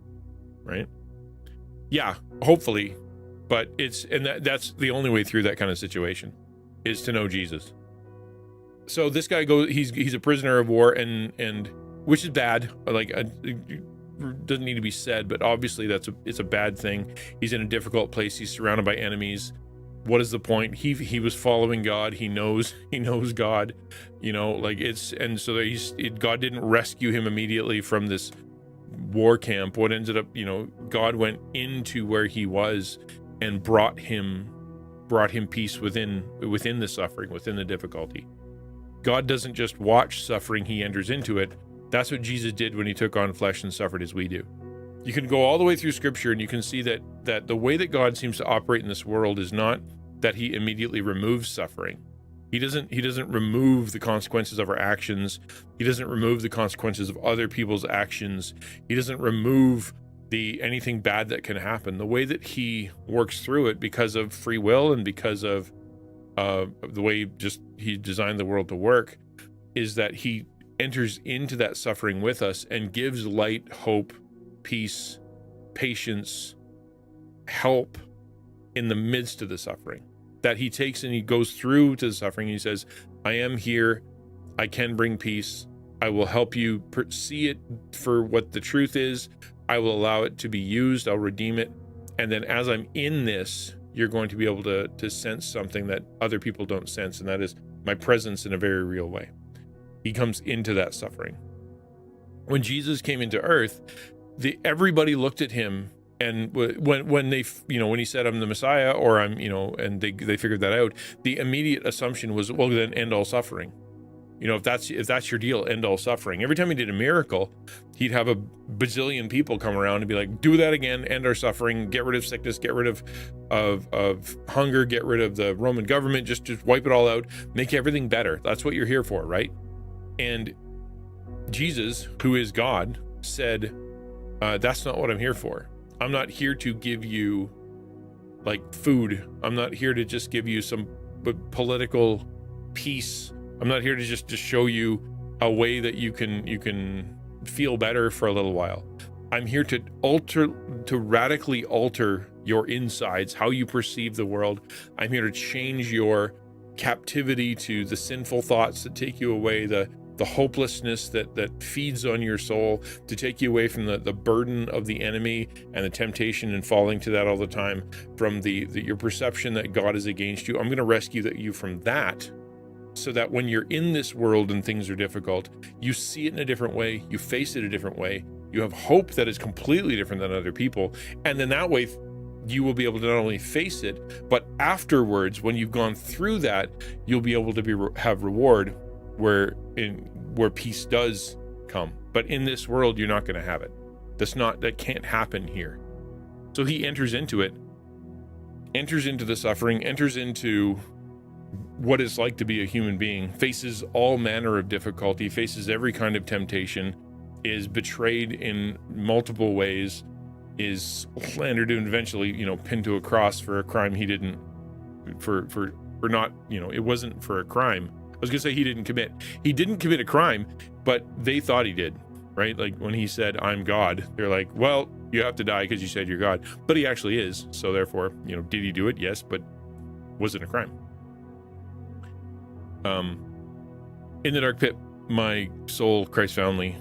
Right? Yeah, hopefully, but that's the only way through that kind of situation, is to know Jesus. So this guy he's a prisoner of war, and which is bad. Like, doesn't need to be said, but obviously it's a bad thing. He's in a difficult place. He's surrounded by enemies. What is the point? He was following God. He knows God, God didn't rescue him immediately from this war camp. What ended up, God went into where he was and brought him peace within the suffering, within the difficulty. God doesn't just watch suffering, he enters into it. That's what Jesus did when he took on flesh and suffered as we do. You can go all the way through scripture and you can see that the way that God seems to operate in this world is not that he immediately removes suffering. He doesn't remove the consequences of our actions. He doesn't remove the consequences of other people's actions. He doesn't remove anything bad that can happen. The way that he works through it, because of free will and because of the way he designed the world to work, is that he enters into that suffering with us and gives light, hope, peace, patience, help in the midst of the suffering. That he takes and he goes through to the suffering and he says, I am here, I can bring peace, I will help you see it for what the truth is, I will allow it to be used, I'll redeem it, and then as I'm in this, you're going to be able to sense something that other people don't sense, and that is my presence in a very real way. He comes into that suffering. When Jesus came into earth, everybody looked at him, and when he said, I'm the Messiah, or I'm, and they figured that out, the immediate assumption was, well, then end all suffering. If that's your deal, end all suffering. Every time he did a miracle, he'd have a bazillion people come around and be like, do that again, end our suffering, get rid of sickness, get rid of hunger, get rid of the Roman government, just wipe it all out, make everything better. That's what you're here for, right? And Jesus, who is God, said, that's not what I'm here for. I'm not here to give you like food. I'm not here to just give you some political peace. I'm not here to just show you a way that you can feel better for a little while. I'm here to radically alter your insides, how you perceive the world. I'm here to change your captivity to the sinful thoughts that take you away, the hopelessness that feeds on your soul, to take you away from the burden of the enemy and the temptation and falling to that all the time, from your perception that God is against you. I'm going to rescue you from that, so that when you're in this world and things are difficult, you see it in a different way, you face it a different way, you have hope that is completely different than other people, and then that way you will be able to not only face it, but afterwards, when you've gone through that, you'll be able to have reward where peace does come. But in this world, you're not going to have it. That can't happen here. So he enters into it, enters into the suffering, enters into what it's like to be a human being, faces all manner of difficulty, faces every kind of temptation, is betrayed in multiple ways, is slandered and eventually, pinned to a cross for a crime he didn't, for not, it wasn't for a crime. I was going to say he didn't commit. He didn't commit a crime, but they thought he did, right? Like when he said, I'm God, they're like, well, you have to die because you said you're God. But he actually is. So therefore, did he do it? Yes, but was it a crime? In the dark pit, my soul, Christ found me.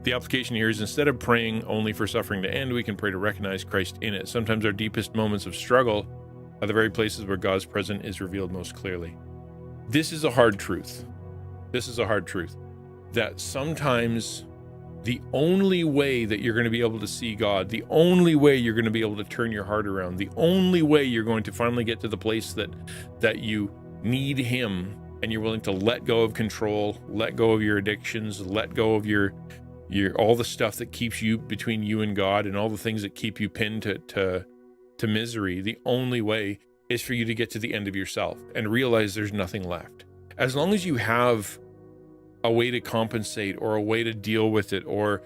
The application here is, instead of praying only for suffering to end, we can pray to recognize Christ in it. Sometimes our deepest moments of struggle are the very places where God's presence is revealed most clearly. This is a hard truth. This is a hard truth. That sometimes the only way that you're going to be able to see God, the only way you're going to be able to turn your heart around, the only way you're going to finally get to the place that you need Him, and you're willing to let go of control, let go of your addictions, let go of your all the stuff that keeps you between you and God, and all the things that keep you pinned to misery. The only way is for you to get to the end of yourself and realize there's nothing left. As long as you have a way to compensate, or a way to deal with it, or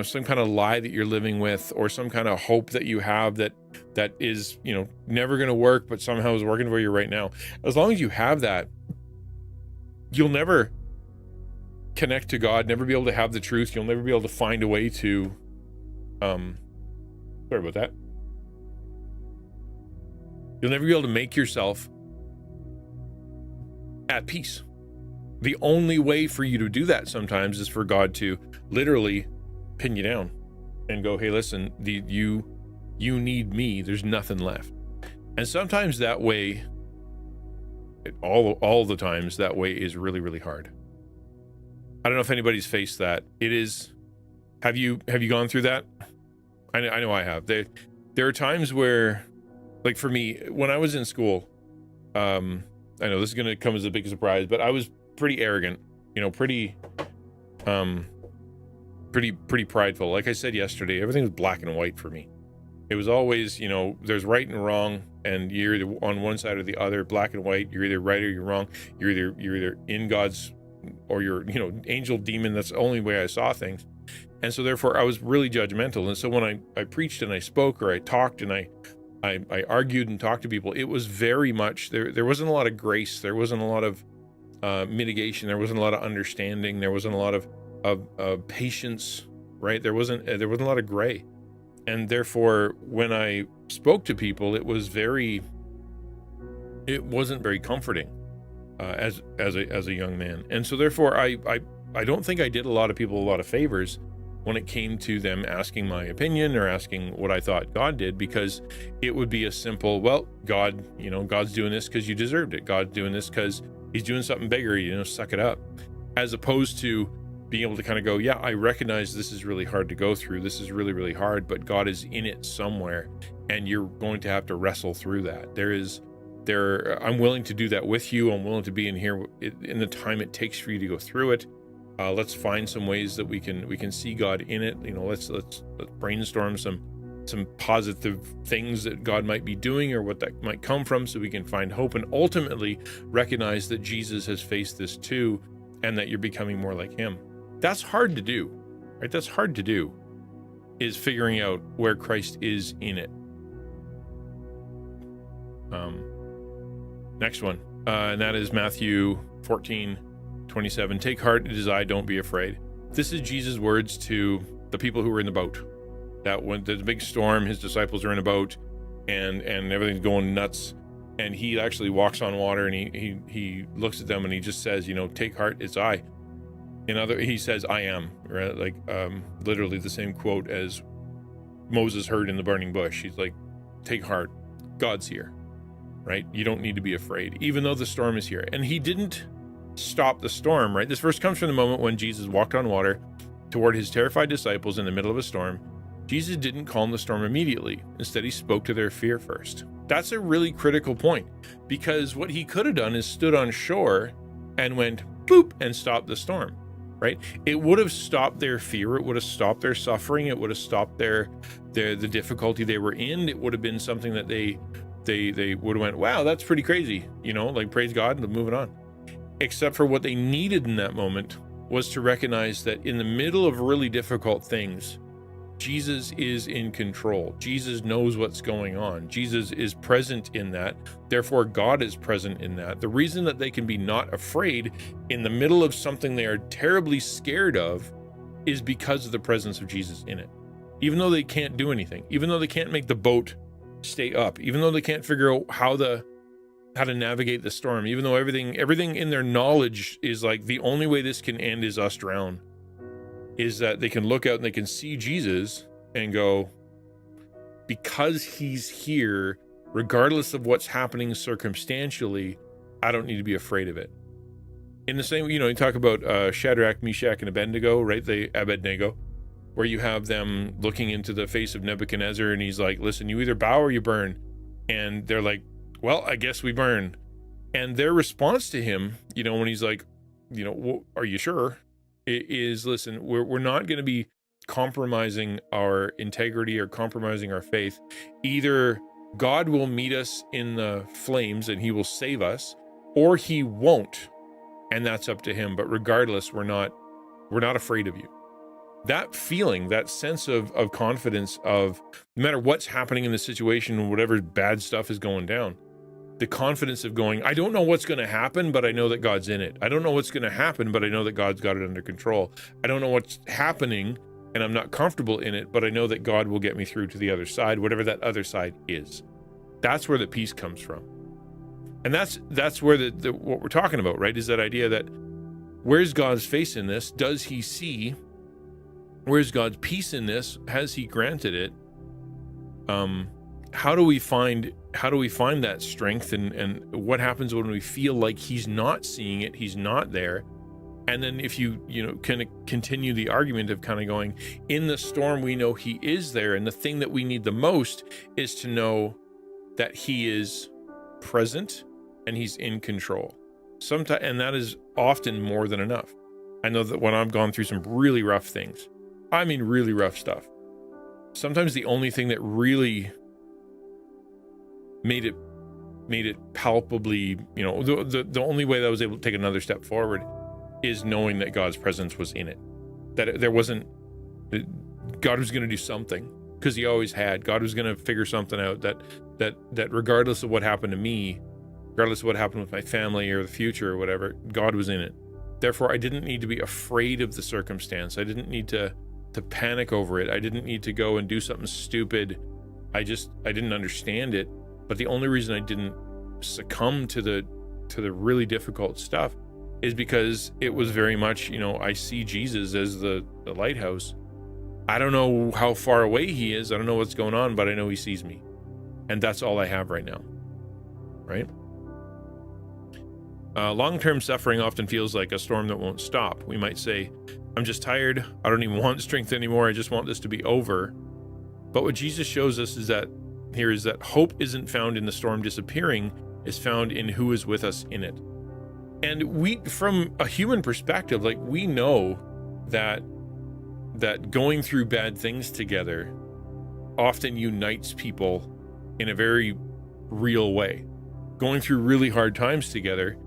some kind of lie that you're living with, or some kind of hope that you have that is never going to work but somehow is working for you right now, as long as you have that, you'll never connect to God, never be able to have the truth. You'll never be able to find a way to sorry about that. You'll never be able to make yourself at peace. The only way for you to do that sometimes is for God to literally pin you down and go, hey, listen, you need me. There's nothing left. And sometimes that way, all the times, that way is really, really hard. I don't know if anybody's faced that. It is. Have you gone through that? I know I have. There are times where, like for me, when I was in school, I know this is going to come as a big surprise, but I was pretty arrogant, pretty prideful. Like I said yesterday, everything was black and white for me. It was always, there's right and wrong, and you're either on one side or the other, black and white. You're either right or you're wrong. You're either in God's, or you're, angel, demon. That's the only way I saw things. And so therefore I was really judgmental. And so when I preached and I spoke, or I talked and I argued and talked to people, it was very much, there wasn't a lot of grace. There wasn't a lot of mitigation. There wasn't a lot of understanding. There wasn't a lot of patience, right? There wasn't a lot of gray. And therefore, when I spoke to people, it wasn't very comforting as a young man. And so therefore, I don't think I did a lot of people a lot of favors when it came to them asking my opinion or asking what I thought God did, because it would be a simple, well, God, God's doing this because you deserved it. God's doing this because He's doing something bigger, suck it up. As opposed to being able to kind of go, yeah, I recognize this is really hard to go through. This is really, really hard, but God is in it somewhere, and you're going to have to wrestle through that. I'm willing to do that with you. I'm willing to be in here in the time it takes for you to go through it. Let's find some ways that we can see God in it. Let's brainstorm some positive things that God might be doing, or what that might come from, so we can find hope and ultimately recognize that Jesus has faced this too, and that you're becoming more like Him. That's hard to do, right? That's hard to do, is figuring out where Christ is in it. Next one, and that is Matthew 14:27. Take heart, it is I, don't be afraid. This is Jesus' words to the people who were in the boat. That when there's a big storm, His disciples are in a boat, and everything's going nuts, and He actually walks on water, and he looks at them and He just says, take heart, it's I. He says, I am, right? Like literally the same quote as Moses heard in the burning bush. He's like, take heart, God's here, right? You don't need to be afraid, even though the storm is here. And He didn't stop the storm, right? This verse comes from the moment when Jesus walked on water toward His terrified disciples in the middle of a storm. Jesus didn't calm the storm immediately. Instead, He spoke to their fear first. That's a really critical point, because what He could have done is stood on shore and went boop and stopped the storm, right? It would have stopped their fear. It would have stopped their suffering. It would have stopped the difficulty they were in. It would have been something that they would have went, wow, that's pretty crazy, praise God and moving on. Except for what they needed in that moment was to recognize that in the middle of really difficult things, Jesus is in control. Jesus knows what's going on. Jesus is present in that. Therefore, God is present in that. The reason that they can be not afraid in the middle of something they are terribly scared of is because of the presence of Jesus in it. Even though they can't do anything, even though they can't make the boat stay up, even though they can't figure out how to navigate the storm, even though everything in their knowledge is like, the only way this can end is us drown. is that they can look out and they can see Jesus and go, because he's here, regardless of what's happening circumstantially, I don't need to be afraid of it. In the same, you talk about Shadrach, Meshach, and Abednego, right? Abednego, where you have them looking into the face of Nebuchadnezzar, and he's like, listen, you either bow or you burn. And they're like, well, I guess we burn. And their response to him, when he's like, are you sure? It is, listen, we're not going to be compromising our integrity or compromising our faith. Either God will meet us in the flames and he will save us, or he won't. And that's up to him. But regardless, we're not afraid of you. That feeling, that sense of confidence of no matter what's happening in the situation, whatever bad stuff is going down, the confidence of going, I don't know what's going to happen, but I know that God's in it. I don't know what's going to happen, but I know that God's got it under control. I don't know what's happening and I'm not comfortable in it, but I know that God will get me through to the other side, whatever that other side is. That's where the peace comes from. And that's where what we're talking about, right? Is that idea that where's God's face in this? Does he see? Where's God's peace in this? Has he granted it? How do we find that strength, and what happens when we feel like he's not seeing it, he's not there? And then if you kind of continue the argument of kind of going, in the storm we know he is there, and the thing that we need the most is to know that he is present and he's in control. Sometimes, and that is often more than enough. I know that when I've gone through some really rough things, I mean really rough stuff, sometimes the only thing that really made it palpably, the only way that I was able to take another step forward is knowing that God's presence was in it. That there wasn't, God was going to do something, because he always had. God was going to figure something out, that regardless of what happened to me, regardless of what happened with my family or the future or whatever, God was in it. Therefore, I didn't need to be afraid of the circumstance. I didn't need to panic over it. I didn't need to go and do something stupid. I didn't understand it. But the only reason I didn't succumb to the really difficult stuff is because it was very much, I see Jesus as the lighthouse. I don't know how far away he is. I don't know what's going on, but I know he sees me. And that's all I have right now. Right? Long-term suffering often feels like a storm that won't stop. We might say, I'm just tired. I don't even want strength anymore. I just want this to be over. But what Jesus shows us is that hope isn't found in the storm disappearing, is found in who is with us in it. And we, from a human perspective, we know that going through bad things together often unites people in a very real way. Going through really hard times together,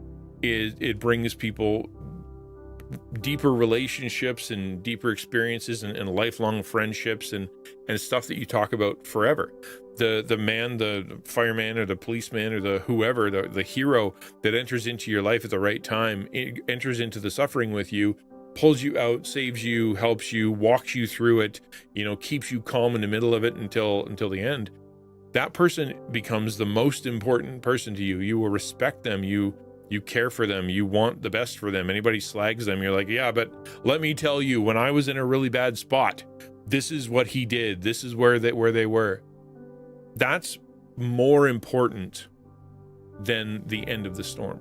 it brings people deeper relationships and deeper experiences and lifelong friendships and stuff that you talk about forever. The man, the fireman or the policeman or the whoever, the hero that enters into your life at the right time, enters into the suffering with you, pulls you out, saves you, helps you, walks you through it, keeps you calm in the middle of it until the end. That person becomes the most important person to you. You will respect them. You care for them. You want the best for them. Anybody slags them, you're like, yeah, but let me tell you, when I was in a really bad spot, this is what he did. This is where they were. That's more important than the end of the storm.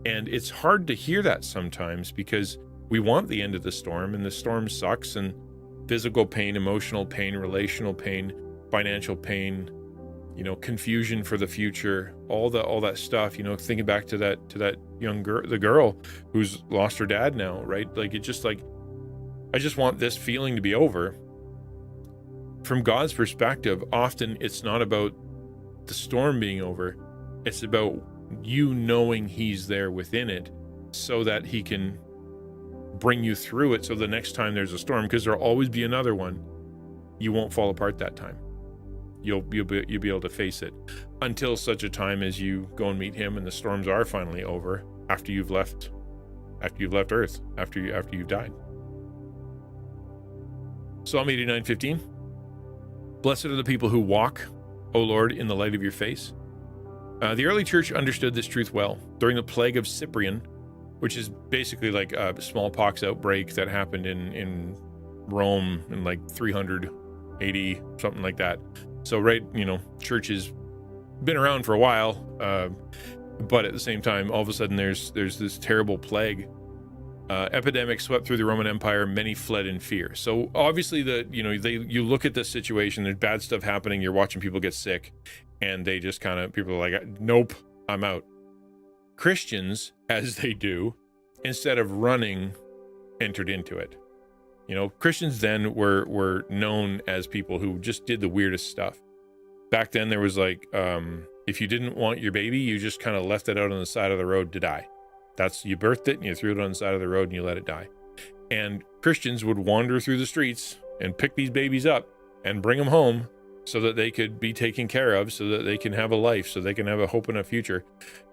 And it's hard to hear that sometimes, because we want the end of the storm, and the storm sucks, and physical pain, emotional pain, relational pain, financial pain, confusion for the future, all that stuff, thinking back to that young girl, the girl who's lost her dad now, right? It's just I just want this feeling to be over. From God's perspective, often it's not about the storm being over. It's about you knowing he's there within it, so that he can bring you through it. So the next time there's a storm, because there'll always be another one, you won't fall apart that time. You'll be able to face it until such a time as you go and meet him and the storms are finally over, after you've left Earth, after you've died. Psalm 89:15. Blessed are the people who walk, O Lord, in the light of your face. The early church understood this truth well. During the plague of Cyprian, which is basically like a smallpox outbreak that happened in Rome in like 380, something like that. So, right, church has been around for a while, but at the same time, all of a sudden there's this terrible plague. Epidemic swept through the Roman Empire. Many fled in fear. So obviously you look at this situation, there's bad stuff happening. You're watching people get sick, and they just people are like, nope, I'm out. Christians, as they do, instead of running, entered into it. Christians then were known as people who just did the weirdest stuff. Back then there was like, if you didn't want your baby, you just kind of left it out on the side of the road to die. You birthed it and you threw it on the side of the road and you let it die. And Christians would wander through the streets and pick these babies up and bring them home so that they could be taken care of, so that they can have a life, so they can have a hope and a future.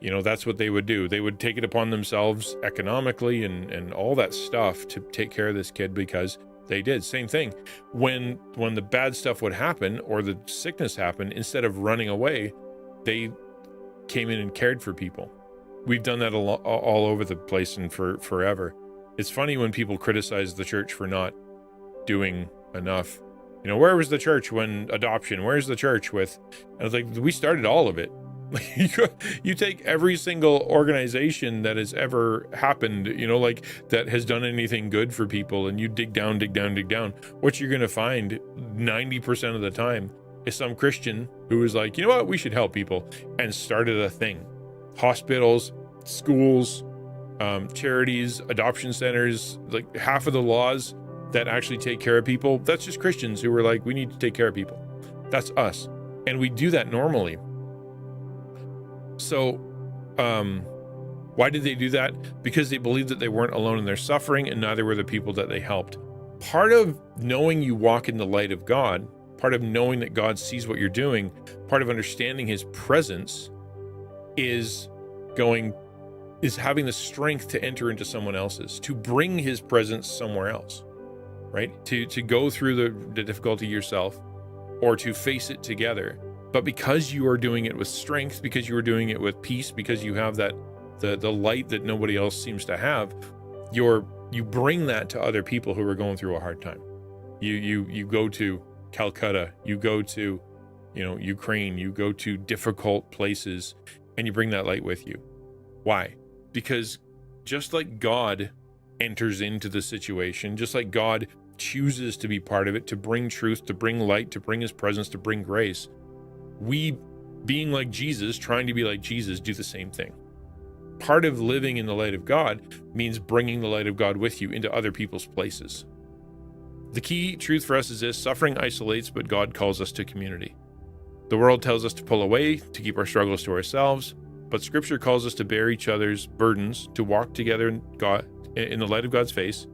That's what they would do. They would take it upon themselves economically and all that stuff to take care of this kid, because they did. Same thing. When the bad stuff would happen or the sickness happened, instead of running away, they came in and cared for people. We've done that all over the place and for forever. It's funny when people criticize the church for not doing enough. Where was the church when adoption? Where's the church with? I was like, we started all of it. You take every single organization that has ever happened, that has done anything good for people, and you dig down. What you're going to find 90% of the time is some Christian who was like, you know what, we should help people, and started a thing. Hospitals, schools, charities, adoption centers, like half of the laws that actually take care of people, that's just Christians who were like, we need to take care of people. That's us. And we do that normally. So, why did they do that? Because they believed that they weren't alone in their suffering, and neither were the people that they helped. Part of knowing you walk in the light of God, part of knowing that God sees what you're doing, part of understanding his presence is having the strength to enter into someone else's, to bring his presence somewhere else, right? To go through the difficulty yourself, or to face it together. But because you are doing it with strength, because you are doing it with peace, because you have that the light that nobody else seems to have, you bring that to other people who are going through a hard time. You go to Calcutta, you go to Ukraine, you go to difficult places, and you bring that light with you. Why? Because just like God enters into the situation, just like God chooses to be part of it, to bring truth, to bring light, to bring his presence, to bring grace, we, being like Jesus, trying to be like Jesus, do the same thing. Part of living in the light of God means bringing the light of God with you into other people's places. The key truth for us is this: suffering isolates, but God calls us to community. The world tells us to pull away, to keep our struggles to ourselves, but Scripture calls us to bear each other's burdens, to walk together in the light of God's face.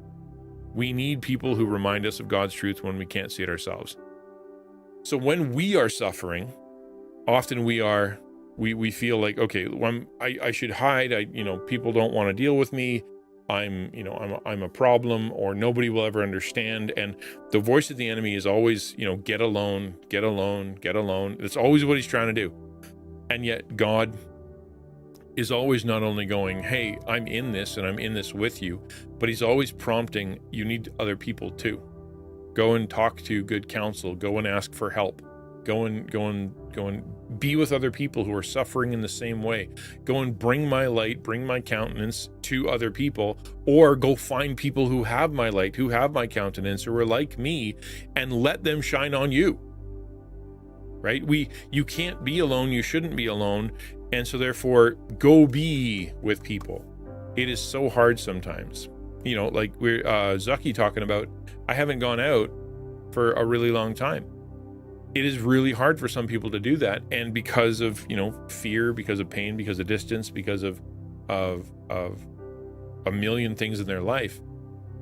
We need people who remind us of God's truth when we can't see it ourselves. So when we are suffering, often we feel like, okay, I should hide. People don't want to deal with me. I'm a problem, or nobody will ever understand. And the voice of the enemy is always, get alone. It's always what he's trying to do. And yet God is always not only going, hey, I'm in this and I'm in this with you, but he's always prompting, you need other people too. Go and talk to good counsel. Go and ask for help. Go and be with other people who are suffering in the same way. Go and bring my light, bring my countenance to other people, or go find people who have my light, who have my countenance, who are like me, and let them shine on you. Right? You can't be alone. You shouldn't be alone. And so therefore, go be with people. It is so hard sometimes. Like we're Zucky talking about, I haven't gone out for a really long time. It is really hard for some people to do that, and because of fear, because of pain, because of distance, because of a million things in their life,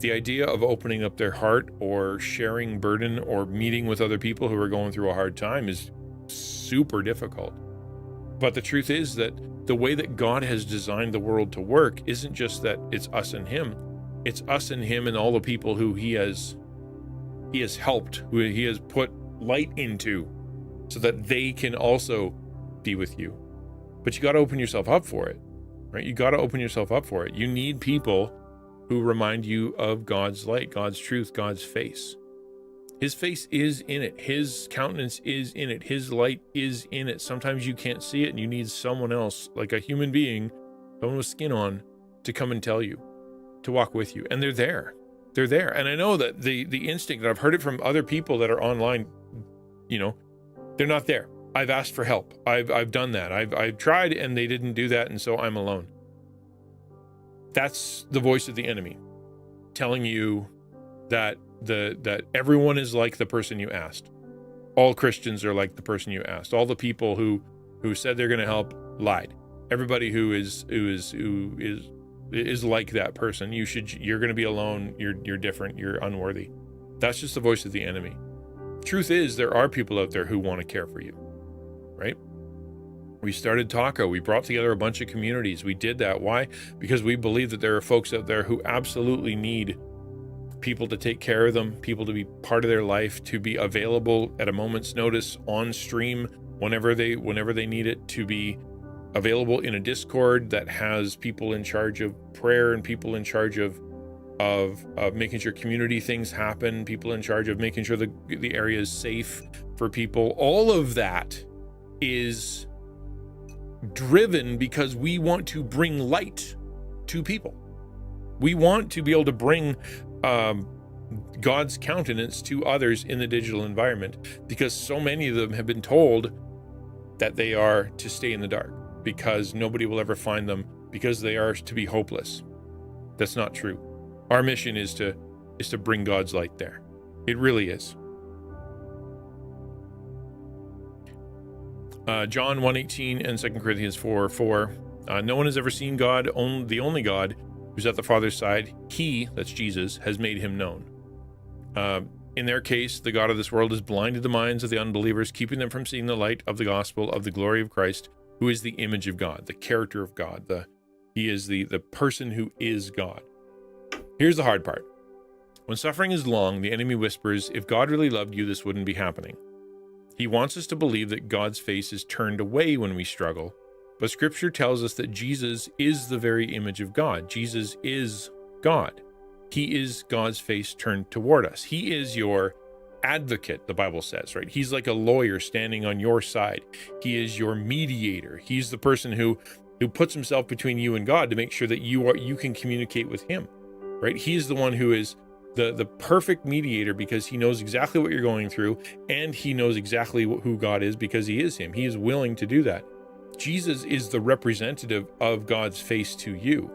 the idea of opening up their heart or sharing burden or meeting with other people who are going through a hard time is super difficult. But the truth is that the way that God has designed the world to work isn't just that it's us and him. It's us and him and all the people who he has helped, who he has put light into, so that they can also be with you. But you got to open yourself up for it, right? You got to open yourself up for it. You need people who remind you of God's light, God's truth, God's face. His face is in it. His countenance is in it. His light is in it. Sometimes you can't see it and you need someone else, like a human being, someone with skin on, to come and tell you, to walk with you. And they're there. They're there. And I know that the instinct, and I've heard it from other people that are online, they're not there. I've asked for help. I've done that. I've tried and they didn't do that. And so I'm alone. That's the voice of the enemy telling you that everyone is like the person you asked. All Christians are like the person you asked. All the people who said they're going to help lied. Everybody who is like that person. You're going to be alone. You're different. You're unworthy. That's just the voice of the enemy. Truth is, there are people out there who want to care for you, right? We started Taco. We brought together a bunch of communities. We did that. Why? Because we believe that there are folks out there who absolutely need people to take care of them, people to be part of their life, to be available at a moment's notice on stream whenever they need it, to be available in a Discord that has people in charge of prayer and people in charge of making sure community things happen, people in charge of making sure the area is safe for people. All of that is driven because we want to bring light to people. We want to be able to bring God's countenance to others in the digital environment, because so many of them have been told that they are to stay in the dark because nobody will ever find them, because they are to be hopeless. That's not true. Our mission is to bring God's light there. It really is. John 1:18 and 2 Corinthians 4:4. No one has ever seen God, the only God who's at the Father's side. He, that's Jesus, has made him known. In their case, the God of this world has blinded the minds of the unbelievers, keeping them from seeing the light of the gospel of the glory of Christ, who is the image of God, the character of God. He is the person who is God. Here's the hard part. When suffering is long, the enemy whispers, if God really loved you, this wouldn't be happening. He wants us to believe that God's face is turned away when we struggle, but Scripture tells us that Jesus is the very image of God. Jesus is God. He is God's face turned toward us. He is your advocate, the Bible says, right? He's like a lawyer standing on your side. He is your mediator. He's the person who puts himself between you and God to make sure that you can communicate with him, right? He's the one who is the perfect mediator, because he knows exactly what you're going through, and he knows exactly who God is because he is him. He is willing to do that. Jesus is the representative of God's face to you,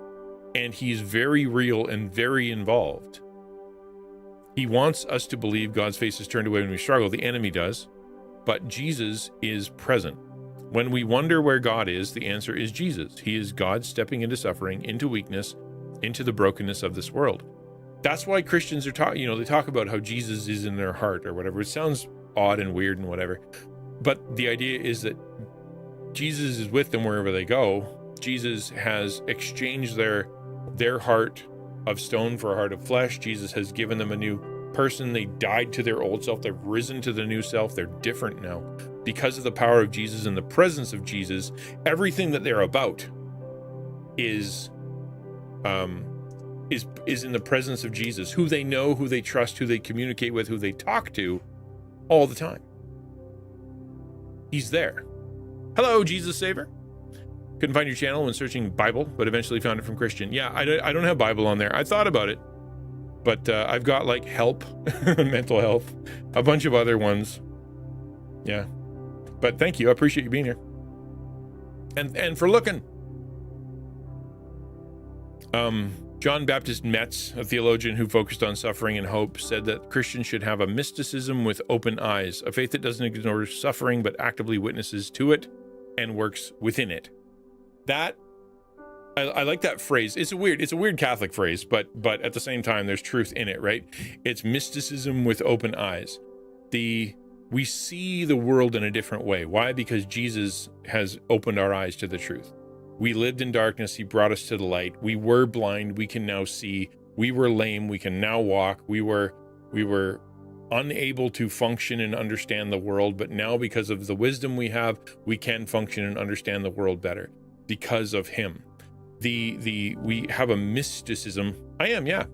and he's very real and very involved. He wants us to believe God's face is turned away when we struggle. The enemy does, but Jesus is present. When we wonder where God is, the answer is Jesus. He is God stepping into suffering, into weakness, into the brokenness of this world. That's why Christians are they talk about how Jesus is in their heart or whatever. It sounds odd and weird and whatever, but the idea is that Jesus is with them wherever they go. Jesus has exchanged their heart of stone for a heart of flesh. Jesus has given them a new person. They died to their old self. They've risen to the new self. They're different now. Because of the power of Jesus and the presence of Jesus, everything that they're about is in the presence of Jesus, who they know, who they trust, who they communicate with, who they talk to all the time. He's there. Hello, Jesus Saver. Couldn't find your channel when searching Bible, but eventually found it from Christian. Yeah, I don't have Bible on there. I thought about it, but I've got like help, mental health, a bunch of other ones. Yeah, but thank you. I appreciate you being here. And for looking. John Baptist Metz, a theologian who focused on suffering and hope, said that Christians should have a mysticism with open eyes, a faith that doesn't ignore suffering but actively witnesses to it and works within it. That I like that phrase. It's a weird Catholic phrase, but at the same time, there's truth in it, right? It's mysticism with open eyes. We see the world in a different way. Why? Because Jesus has opened our eyes to the truth. We lived in darkness. He brought us to the light. We were blind. We can now see. We were lame. We can now walk. We were unable to function and understand the world, but now because of the wisdom we have, we can function and understand the world better because of him. we have a mysticism. I am, yeah.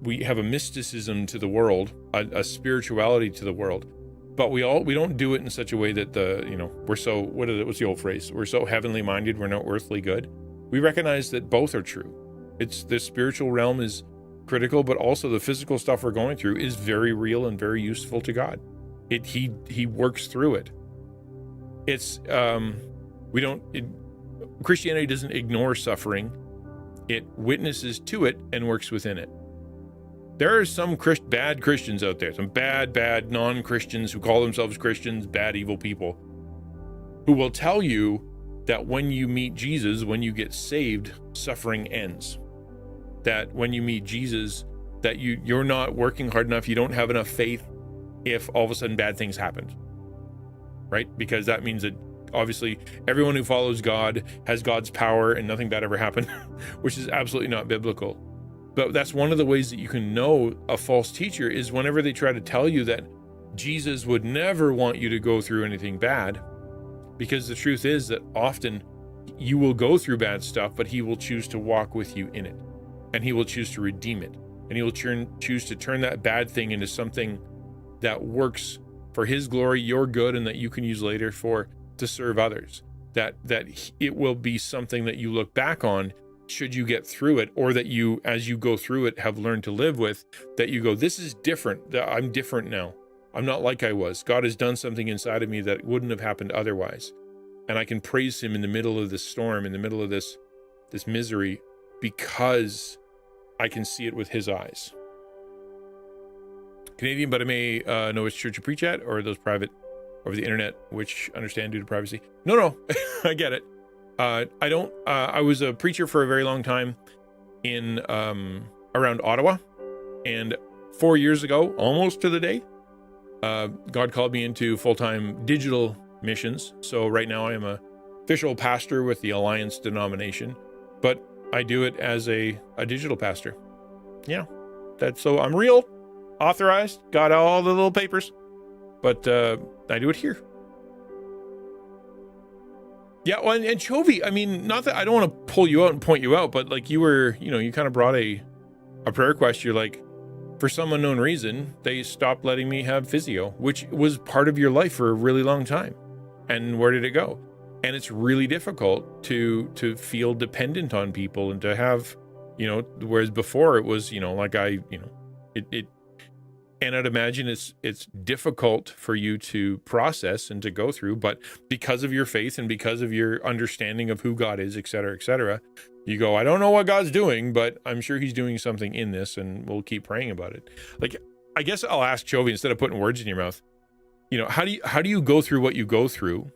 We have a mysticism to the world, a spirituality to the world, but we don't do it in such a way that we're so, what's the old phrase? We're so heavenly minded, we're not earthly good. We recognize that both are true. It's the spiritual realm is critical, but also the physical stuff we're going through is very real and very useful to God. He works through it. It's Christianity doesn't ignore suffering. It witnesses to it and works within it. There are some bad Christians out there, some bad non-Christians who call themselves Christians, bad, evil people, who will tell you that when you meet Jesus, when you get saved, suffering ends. That when you meet Jesus, that you're not working hard enough, you don't have enough faith if all of a sudden bad things happen, right? Because that means that obviously everyone who follows God has God's power and nothing bad ever happened, which is absolutely not biblical. But that's one of the ways that you can know a false teacher is whenever they try to tell you that Jesus would never want you to go through anything bad, because the truth is that often you will go through bad stuff, but he will choose to walk with you in it, and he will choose to redeem it, and he will choose to turn that bad thing into something that works for his glory, your good, and that you can use later to serve others. That it will be something that you look back on should you get through it, or that you, as you go through it, have learned to live with, that you go, this is different. I'm different now. I'm not like I was. God has done something inside of me that wouldn't have happened otherwise. And I can praise him in the middle of this storm, in the middle of this misery, because I can see it with his eyes. Canadian, but I may know which church you preach at, or those private over the internet, which understand due to privacy. No, I get it. I was a preacher for a very long time in around Ottawa, and 4 years ago, almost to the day, God called me into full-time digital missions. So right now I am a official pastor with the Alliance denomination, but I do it as a digital pastor. Yeah, so I'm real, authorized, got all the little papers, but I do it here. Yeah, well, and Chovy, I mean, not that I don't want to pull you out and point you out, but like you kind of brought a prayer request. You're like, for some unknown reason, they stopped letting me have physio, which was part of your life for a really long time. And where did it go? And it's really difficult to feel dependent on people and to have, whereas before it was, and I'd imagine it's difficult for you to process and to go through, but because of your faith and because of your understanding of who God is, et cetera, you go, I don't know what God's doing, but I'm sure he's doing something in this, and we'll keep praying about it. Like, I guess I'll ask Chovy, instead of putting words in your mouth, how do you go through what you go through?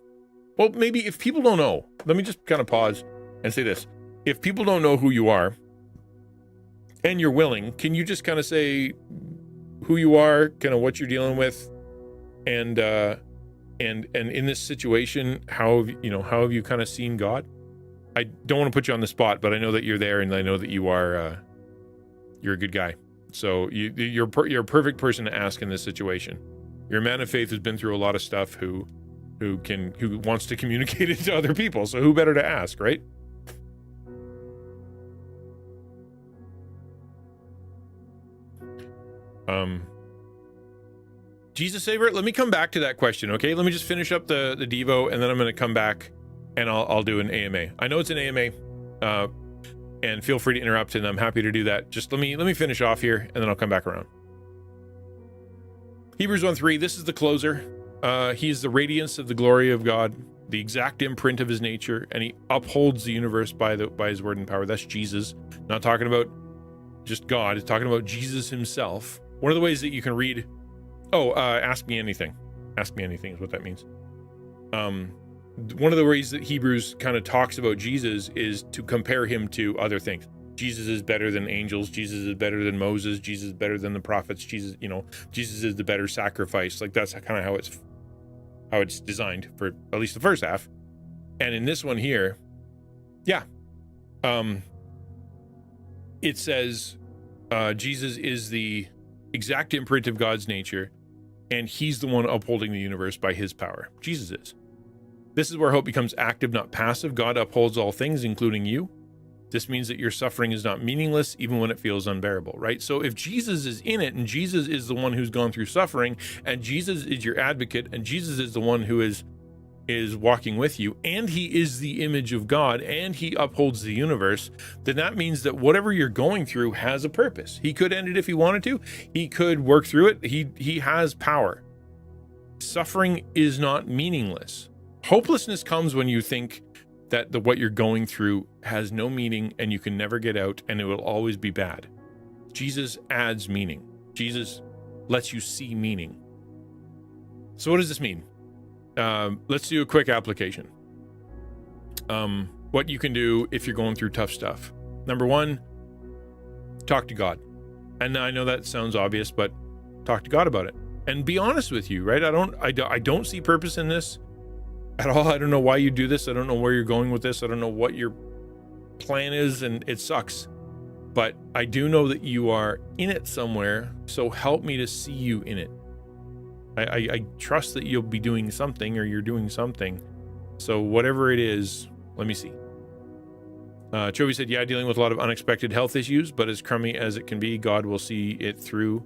Well, maybe if people don't know, let me just kind of pause and say this. If people don't know who you are and you're willing, can you just kind of say who you are, kind of what you're dealing with, and in this situation, how have you kind of seen God? I don't want to put you on the spot, but I know that you're there, and I know that you are you're a good guy. So you're a perfect person to ask in this situation. You're a man of faith who's been through a lot of stuff, who wants to communicate it to other people. So who better to ask, right? Jesus Saver, let me come back to that question, okay? Let me just finish up the Devo, and then I'm going to come back and I'll do an AMA. I know it's an AMA, and feel free to interrupt, and I'm happy to do that. Just let me finish off here, and then I'll come back around. Hebrews 1:3, this is the closer. He is the radiance of the glory of God, the exact imprint of his nature, and he upholds the universe by his word and power. That's Jesus. Not talking about just God. It's talking about Jesus himself. One of the ways that you can read, ask me anything. Ask me anything is what that means. One of the ways that Hebrews kind of talks about Jesus is to compare him to other things. Jesus is better than angels. Jesus is better than Moses. Jesus is better than the prophets. Jesus is the better sacrifice. Like, that's kind of how it's designed for at least the first half. And in this one here, it says Jesus is the exact imprint of God's nature, and he's the one upholding the universe by his power. Jesus is. This is where hope becomes active, not passive. God upholds all things, including you. This means that your suffering is not meaningless, even when it feels unbearable, right? So if Jesus is in it, and Jesus is the one who's gone through suffering, and Jesus is your advocate, and Jesus is the one who is walking with you, and he is the image of God, and he upholds the universe, then that means that whatever you're going through has a purpose. He could end it if he wanted to. He could work through it. He has power. Suffering is not meaningless. Hopelessness comes when you think that what you're going through has no meaning and you can never get out and it will always be bad. Jesus adds meaning. Jesus lets you see meaning. So what does this mean? Let's do a quick application. What you can do if you're going through tough stuff. Number one, talk to God. And I know that sounds obvious, but talk to God about it and be honest with you, right? I don't see purpose in this at all. I don't know why you do this. I don't know where you're going with this. I don't know what your plan is, and it sucks. But I do know that you are in it somewhere, so help me to see you in it. I trust that you'll be doing something, or you're doing something. So whatever it is, let me see. Chovy said, yeah, dealing with a lot of unexpected health issues, but as crummy as it can be, God will see it through,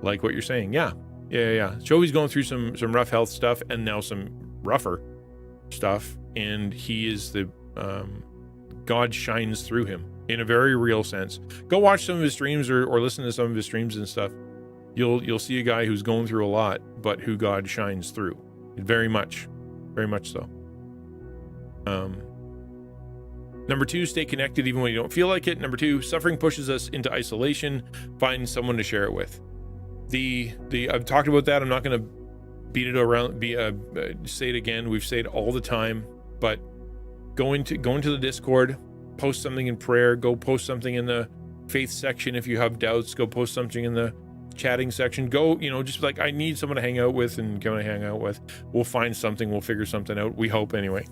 like what you're saying. Yeah. Chovy's going through some rough health stuff, and now some rougher stuff, and he is the God shines through him in a very real sense. Go watch some of his streams or listen to some of his streams and stuff. You'll see a guy who's going through a lot, but who God shines through. Very much so. Number two, stay connected even when you don't feel like it. Number two, suffering pushes us into isolation. Find someone to share it with. I've talked about that. I'm not going to beat it around, say it again. We've said it all the time, but go into the Discord, post something in prayer, go post something in the faith section. If you have doubts, go post something in the chatting section. Go, just like, I need someone to hang out with, and go and hang out with. We'll find something. We'll figure something out. We hope anyway.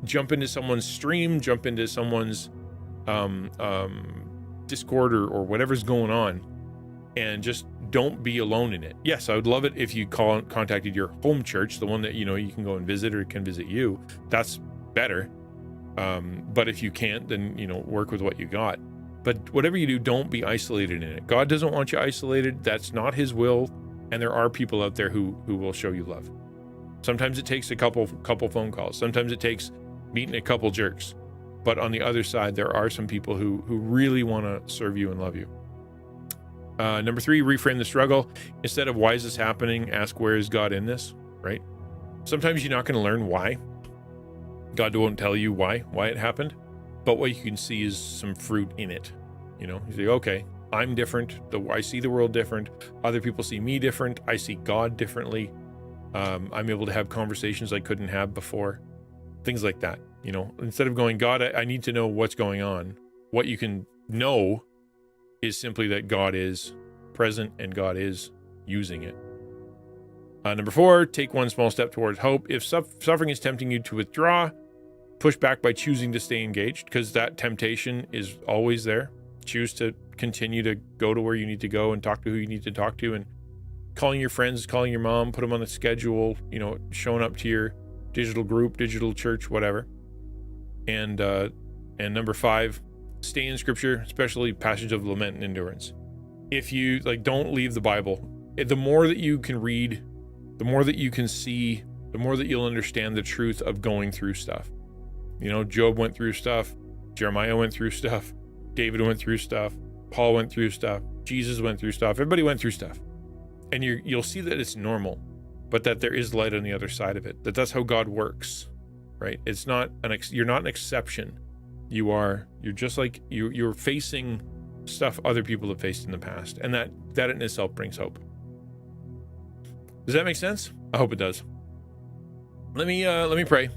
Jump into someone's stream, jump into someone's Discord or whatever's going on, and just don't be alone in it. Yes, I would love it if you contacted your home church, the one that you can go and visit or can visit you. That's better. But if you can't, then work with what you got. But whatever you do, don't be isolated in it. God doesn't want you isolated. That's not his will. And there are people out there who will show you love. Sometimes it takes a couple phone calls. Sometimes it takes meeting a couple jerks. But on the other side, there are some people who really want to serve you and love you. Number three, reframe the struggle. Instead of why is this happening, ask where is God in this, right? Sometimes you're not going to learn why. God won't tell you why it happened. But what you can see is some fruit in it. You say, okay, I'm different. I see the world different. Other people see me different. I see God differently. I'm able to have conversations I couldn't have before. Things like that. Instead of going, God, I need to know what's going on. What you can know is simply that God is present and God is using it. Number four, take one small step towards hope. If suffering is tempting you to withdraw, push back by choosing to stay engaged, because that temptation is always there. Choose to continue to go to where you need to go and talk to who you need to talk to, and calling your friends, calling your mom, put them on a schedule, showing up to your digital group, digital church, whatever. And number five, stay in scripture, especially passages of lament and endurance. If you don't leave the Bible. The more that you can read, the more that you can see, the more that you'll understand the truth of going through stuff. Job went through stuff. Jeremiah went through stuff. David went through stuff. Paul went through stuff. Jesus went through stuff. Everybody went through stuff. And you'll see that it's normal, but that there is light on the other side of it. That's how God works, right? It's not you're not an exception. You're just like you're facing stuff other people have faced in the past, and that in itself brings hope. Does that make sense? I hope it does. Let me pray.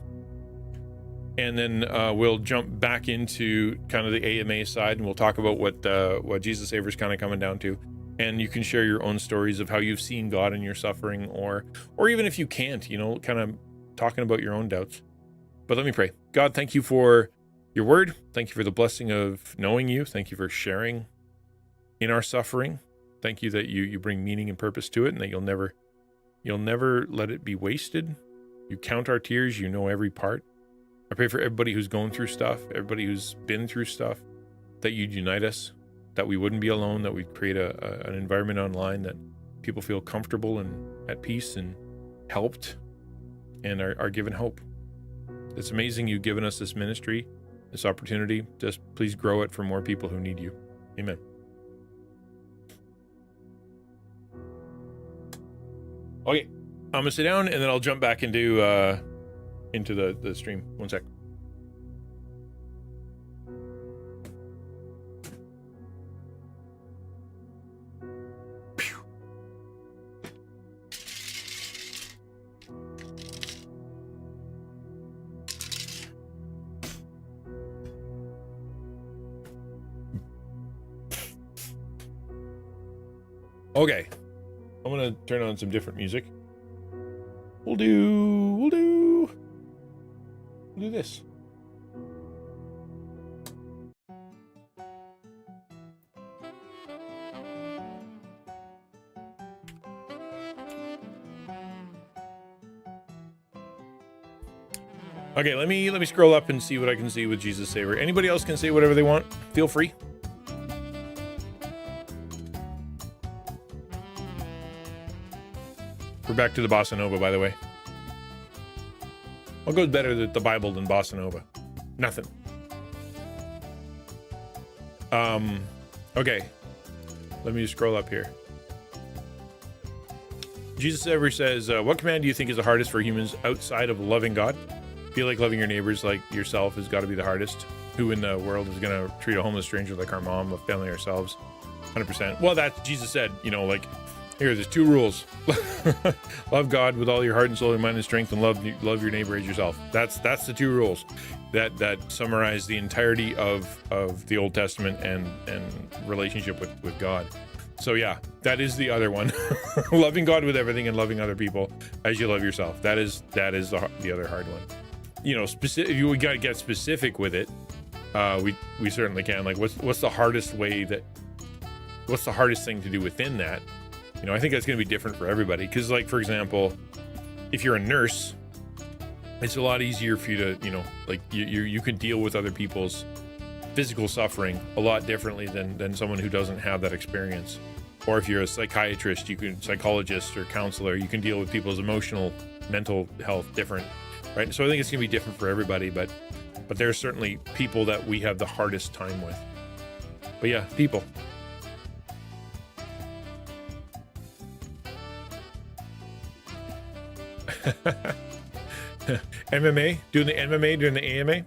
And then we'll jump back into kind of the AMA side, and we'll talk about what Jesus Saver is kind of coming down to. And you can share your own stories of how you've seen God in your suffering, or even if you can't, kind of talking about your own doubts. But let me pray. God, thank you for your word. Thank you for the blessing of knowing you. Thank you for sharing in our suffering. Thank you that you bring meaning and purpose to it, and that you'll never let it be wasted. You count our tears. You know every part. I pray for everybody who's going through stuff, everybody who's been through stuff, that you'd unite us, that we wouldn't be alone, that we'd create an environment online that people feel comfortable and at peace and helped and are given hope. It's amazing you've given us this ministry, this opportunity. Just please grow it for more people who need you. Amen. Okay, I'm gonna sit down and then I'll jump back into the stream. One sec. Okay, I'm gonna turn on some different music. We'll do this. Okay, let me scroll up and see what I can see with Jesus Saver. Anybody else can say whatever they want. Feel free. We're back to the Bossa Nova, by the way. What goes better than the Bible than Bossa Nova? Nothing. Okay. Let me just scroll up here. Jesus ever says, what command do you think is the hardest for humans outside of loving God? I feel like loving your neighbors like yourself has got to be the hardest. Who in the world is going to treat a homeless stranger like our mom, a family, ourselves? 100%. Well, that's Jesus said, like, here, there's 2 rules. Love God with all your heart and soul and mind and strength, and love your neighbor as yourself. That's the 2 rules that summarize the entirety of the Old Testament and relationship with God. So yeah, that is the other one. Loving God with everything and loving other people as you love yourself. That is the other hard one. Specific. If you got to get specific with it, we certainly can. Like, what's the hardest thing to do within that? I think that's going to be different for everybody. Because, like, for example, if you're a nurse, it's a lot easier for you to, you can deal with other people's physical suffering a lot differently than someone who doesn't have that experience. Or if you're a psychiatrist, psychologist or counselor, you can deal with people's mental health different, right? So I think it's going to be different for everybody, but there's certainly people that we have the hardest time with. But yeah, people. MMA, doing the AMA.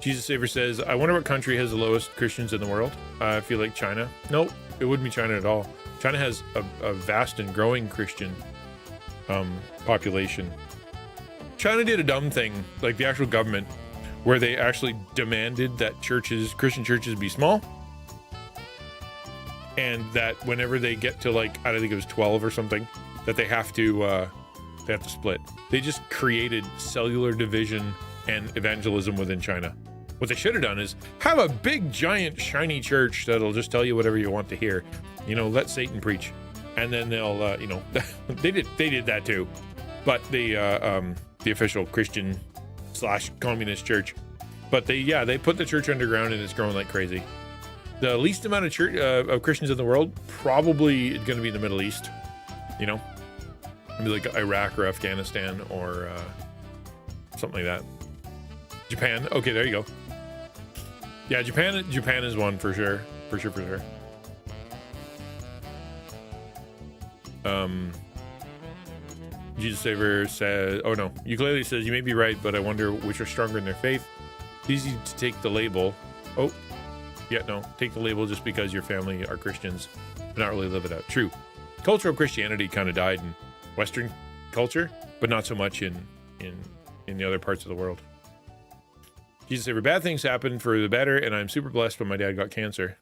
Jesus Saver says, I wonder what country has the lowest Christians in the world. I feel like China. Nope, it wouldn't be China at all. China has a vast and growing Christian population. China did a dumb thing, like the actual government, where they actually demanded that Christian churches be small, and that whenever they get to, like, I don't think it was 12 or something, that they have to split. They just created cellular division and evangelism within China. What they should have done is have a big, giant, shiny church that'll just tell you whatever you want to hear. Let Satan preach, and then they'll, they did that too. But the official Christian / communist church, but they put the church underground and it's growing like crazy. The least amount of church of Christians in the world probably is going to be in the Middle East. Maybe like Iraq or Afghanistan or something like that. Japan. Okay, there you go. Yeah, Japan is one for sure. For sure. Jesus Saver says, oh no, Ukulele says, you may be right, but I wonder which are stronger in their faith. It's easy to take the label. Oh, yeah, no, take the label just because your family are Christians, but not really live it out. True. Cultural Christianity kind of died in Western culture, but not so much in the other parts of the world. Jesus Saver, bad things happen for the better, and I'm super blessed when my dad got cancer.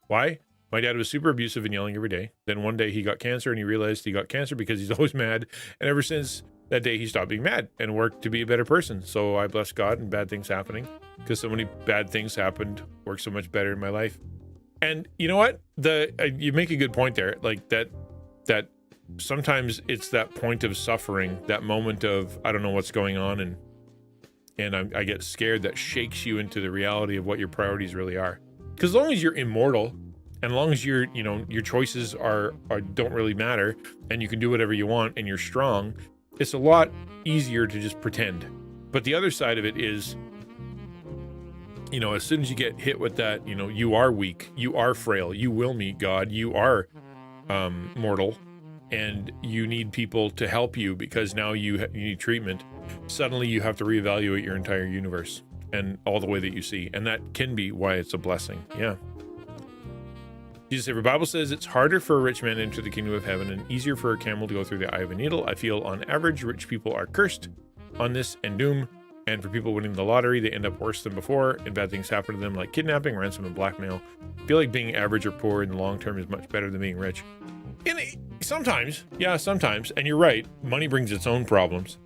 Why? My dad was super abusive and yelling every day. Then one day he got cancer, and he realized he got cancer because he's always mad. And ever since that day, he stopped being mad and worked to be a better person. So I bless God and bad things happening, because so many bad things happened, worked so much better in my life. And you know what? You make a good point there. Like that sometimes it's that point of suffering, that moment of, I don't know what's going on, and I get scared, that shakes you into the reality of what your priorities really are. Because as long as you're immortal, and as long as your choices are don't really matter, and you can do whatever you want, and you're strong, it's a lot easier to just pretend. But the other side of it is, as soon as you get hit with that, you are weak, you are frail, you will meet God, you are mortal, and you need people to help you because now you need treatment. Suddenly you have to reevaluate your entire universe and all the way that you see, and that can be why it's a blessing. Yeah. Jesus said, the Bible says it's harder for a rich man to enter the kingdom of heaven and easier for a camel to go through the eye of a needle. I feel on average rich people are cursed on this and doom. And for people winning the lottery, they end up worse than before, and bad things happen to them like kidnapping, ransom, and blackmail. I feel like being average or poor in the long term is much better than being rich. Sometimes, and you're right, money brings its own problems.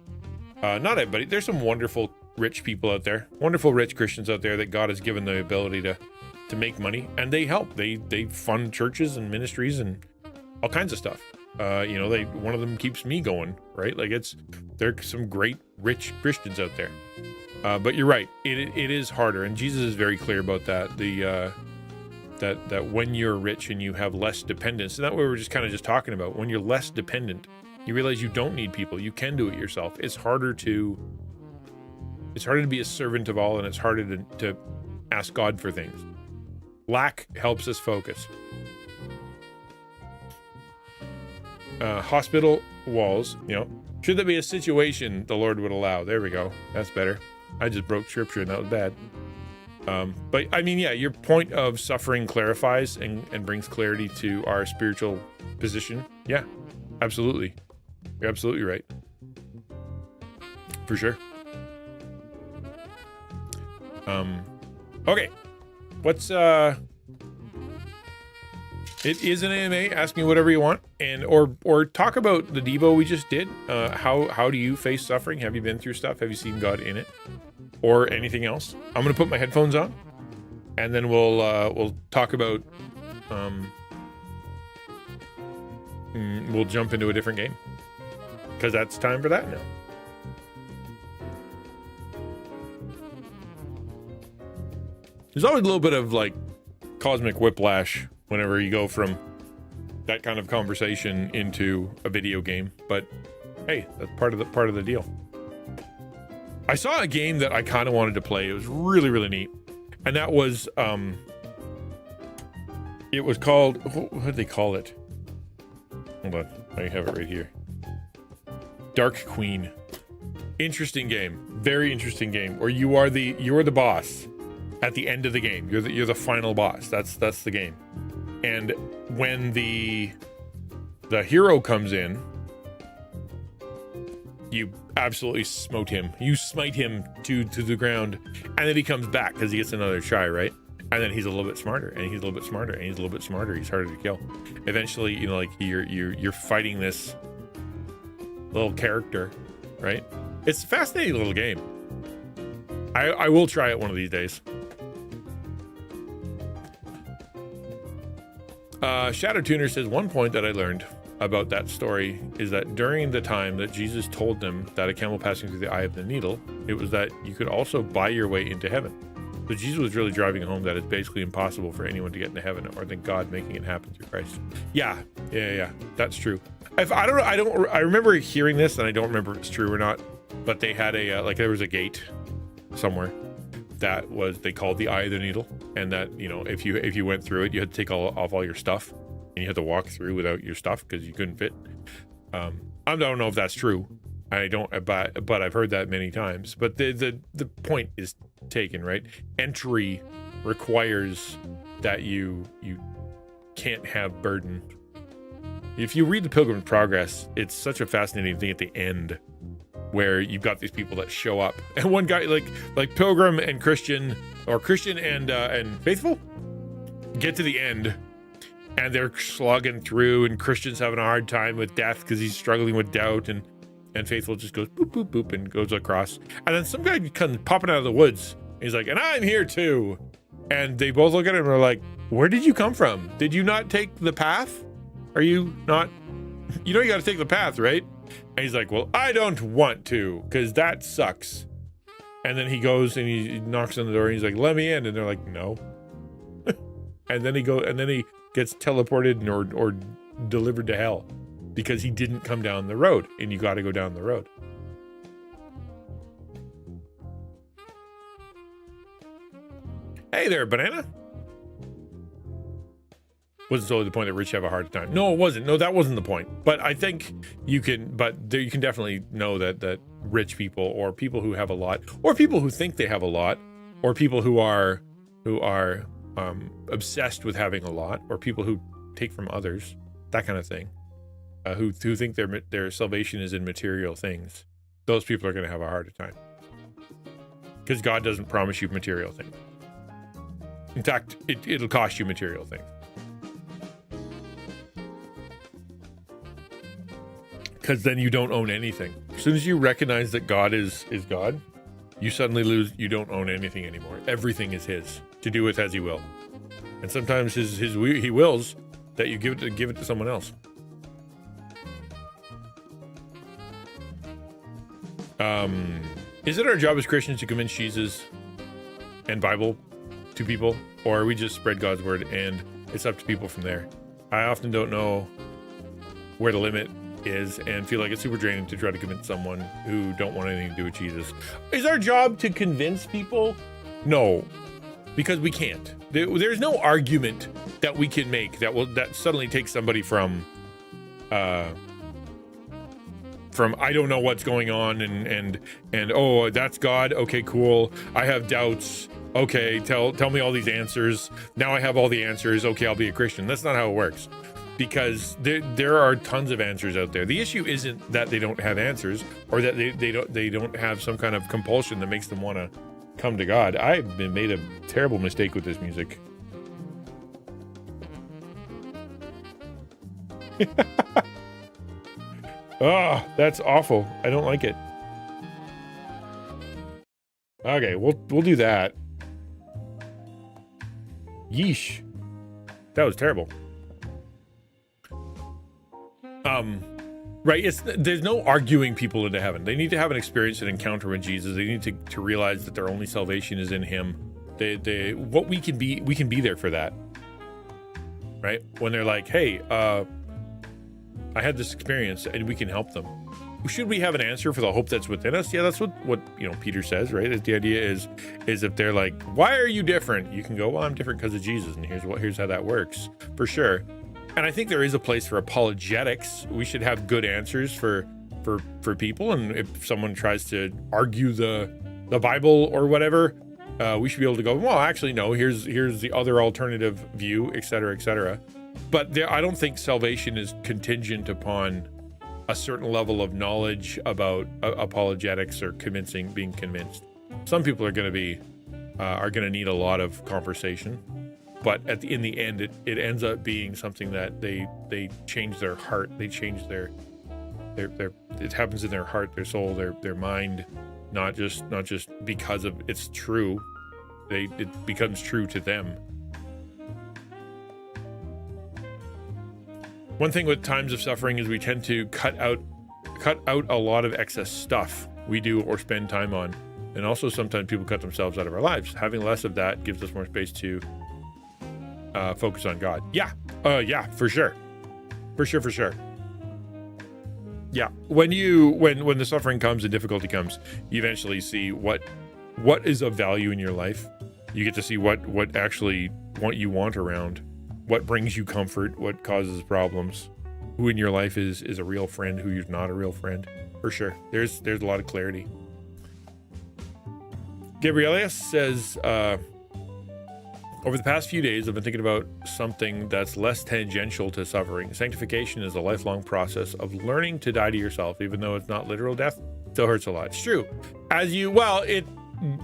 Not everybody. There's some wonderful rich people out there, wonderful rich Christians out there that God has given the ability to make money, and they help. They fund churches and ministries and all kinds of stuff. One of them keeps me going, right? Like there's some great rich Christians out there. But you're right. It is harder. And Jesus is very clear about that. That when you're rich and you have less dependence, and that's what we were just talking about. When you're less dependent, you realize you don't need people. You can do it yourself. It's harder to be a servant of all, and it's harder to ask God for things. Lack helps us focus. Hospital walls, should there be a situation the Lord would allow? There we go. That's better. I just broke scripture and that was bad. But I mean, yeah, your point of suffering clarifies and brings clarity to our spiritual position. Yeah, absolutely. You're absolutely right. For sure. Okay. What's, it is an AMA. Ask me whatever you want, and or talk about the Devo we just did. How do you face suffering? Have you been through stuff? Have you seen God in it, or anything else? I'm gonna put my headphones on, and then we'll talk about. We'll jump into a different game because that's time for that now. There's always a little bit of like cosmic whiplash whenever you go from that kind of conversation into a video game, but hey, that's part of the deal. I saw a game that I kind of wanted to play. It was really, really neat, and that was it was called, what did they call it? Hold on, I have it right here. Dark Queen. Interesting game, very interesting game. Where you are the boss at the end of the game. You're the final boss. That's the game. And when the hero comes in, you absolutely smote him. You smite him to the ground, and then he comes back because he gets another try, right? And then he's a little bit smarter, and he's a little bit smarter, and he's a little bit smarter. He's harder to kill. Eventually, you're fighting this little character, right? It's a fascinating little game. I will try it one of these days. Shadow Tuner says, one point that I learned about that story is that during the time that Jesus told them that a camel passing through the eye of the needle, it was that you could also buy your way into heaven. So Jesus was really driving home that it's basically impossible for anyone to get into heaven, or than God making it happen through Christ. Yeah, that's true. I remember hearing this, and I don't remember if it's true or not, but they had there was a gate somewhere that they called the eye of the needle, and that if you went through it, you had to take off all your stuff, and you had to walk through without your stuff because you couldn't fit. I don't know if that's true. I don't, but I've heard that many times. But the point is taken, right? Entry requires that you can't have burden. If you read the Pilgrim's Progress, it's such a fascinating thing at the end, where you've got these people that show up, and one guy like Pilgrim and Christian, or Christian and Faithful, get to the end, and they're slogging through, and Christian's having a hard time with death because he's struggling with doubt, and Faithful just goes boop boop boop and goes across, and then some guy comes popping out of the woods. He's like, and I'm here too, and they both look at him and are like, where did you come from? Did you not take the path? Are you not you got to take the path, right? And he's like, well, I don't want to, because that sucks. And then he goes and he knocks on the door and he's like, let me in. And they're like, no. And then he gets teleported or delivered to hell because he didn't come down the road, and you got to go down the road. Hey there, banana. Wasn't solely the point that rich have a hard time. No, it wasn't. No, that wasn't the point. But I think you can definitely know that rich people, or people who have a lot, or people who think they have a lot, or people who are obsessed with having a lot, or people who take from others, that kind of thing, who think their salvation is in material things. Those people are going to have a harder time, because God doesn't promise you material things. In fact, it'll cost you material things. Because then you don't own anything. As soon as you recognize that God is God, you suddenly you don't own anything anymore. Everything is his, to do with as he will. And sometimes he wills that you give it to someone else. Is it our job as Christians to convince Jesus and Bible to people, or we just spread God's word and it's up to people from there? I often don't know where the limit is and feel like it's super draining to try to convince someone who don't want anything to do with Jesus. Is our job to convince people? No, because we can't. There's no argument that we can make that suddenly takes somebody from I don't know what's going on and oh, that's God. Okay, cool. I have doubts. Okay, tell me all these answers. Now I have all the answers. Okay, I'll be a Christian. That's not how it works. Because there are tons of answers out there. The issue isn't that they don't have answers, or that they don't have some kind of compulsion that makes them want to come to God. I've made a terrible mistake with this music. Oh, that's awful. I don't like it. Okay, we'll do that. Yeesh. That was terrible. Right, there's no arguing people into heaven. They need to have an experience, an encounter with Jesus. They need to realize that their only salvation is in him. What we can be there for that. Right? When they're like, hey, I had this experience, and we can help them. Should we have an answer for the hope that's within us? Yeah, that's what Peter says, right? The idea is if they're like, why are you different? You can go, well, I'm different because of Jesus, and here's how that works, for sure. And I think there is a place for apologetics. We should have good answers for people, and if someone tries to argue the Bible or whatever, we should be able to go, well, actually, no, here's the other alternative view, et cetera, et cetera. But I don't think salvation is contingent upon a certain level of knowledge about apologetics or being convinced. Some people are going to need a lot of conversation. But in the end, it ends up being something that they change their heart. They change their it happens in their heart, their soul, their mind, not just because of it's true. It becomes true to them. One thing with times of suffering is we tend to cut out a lot of excess stuff we do or spend time on, and also sometimes people cut themselves out of our lives. Having less of that gives us more space to focus on God. Yeah, for sure. Yeah, when the suffering comes and difficulty comes, you eventually see what is of value in your life. You get to see what you want around, what brings you comfort, what causes problems, who in your life is a real friend, who you're not a real friend. For sure, there's a lot of clarity. Gabriela says, over the past few days, I've been thinking about something that's less tangential to suffering. Sanctification is a lifelong process of learning to die to yourself, even though it's not literal death. It still hurts a lot. It's true.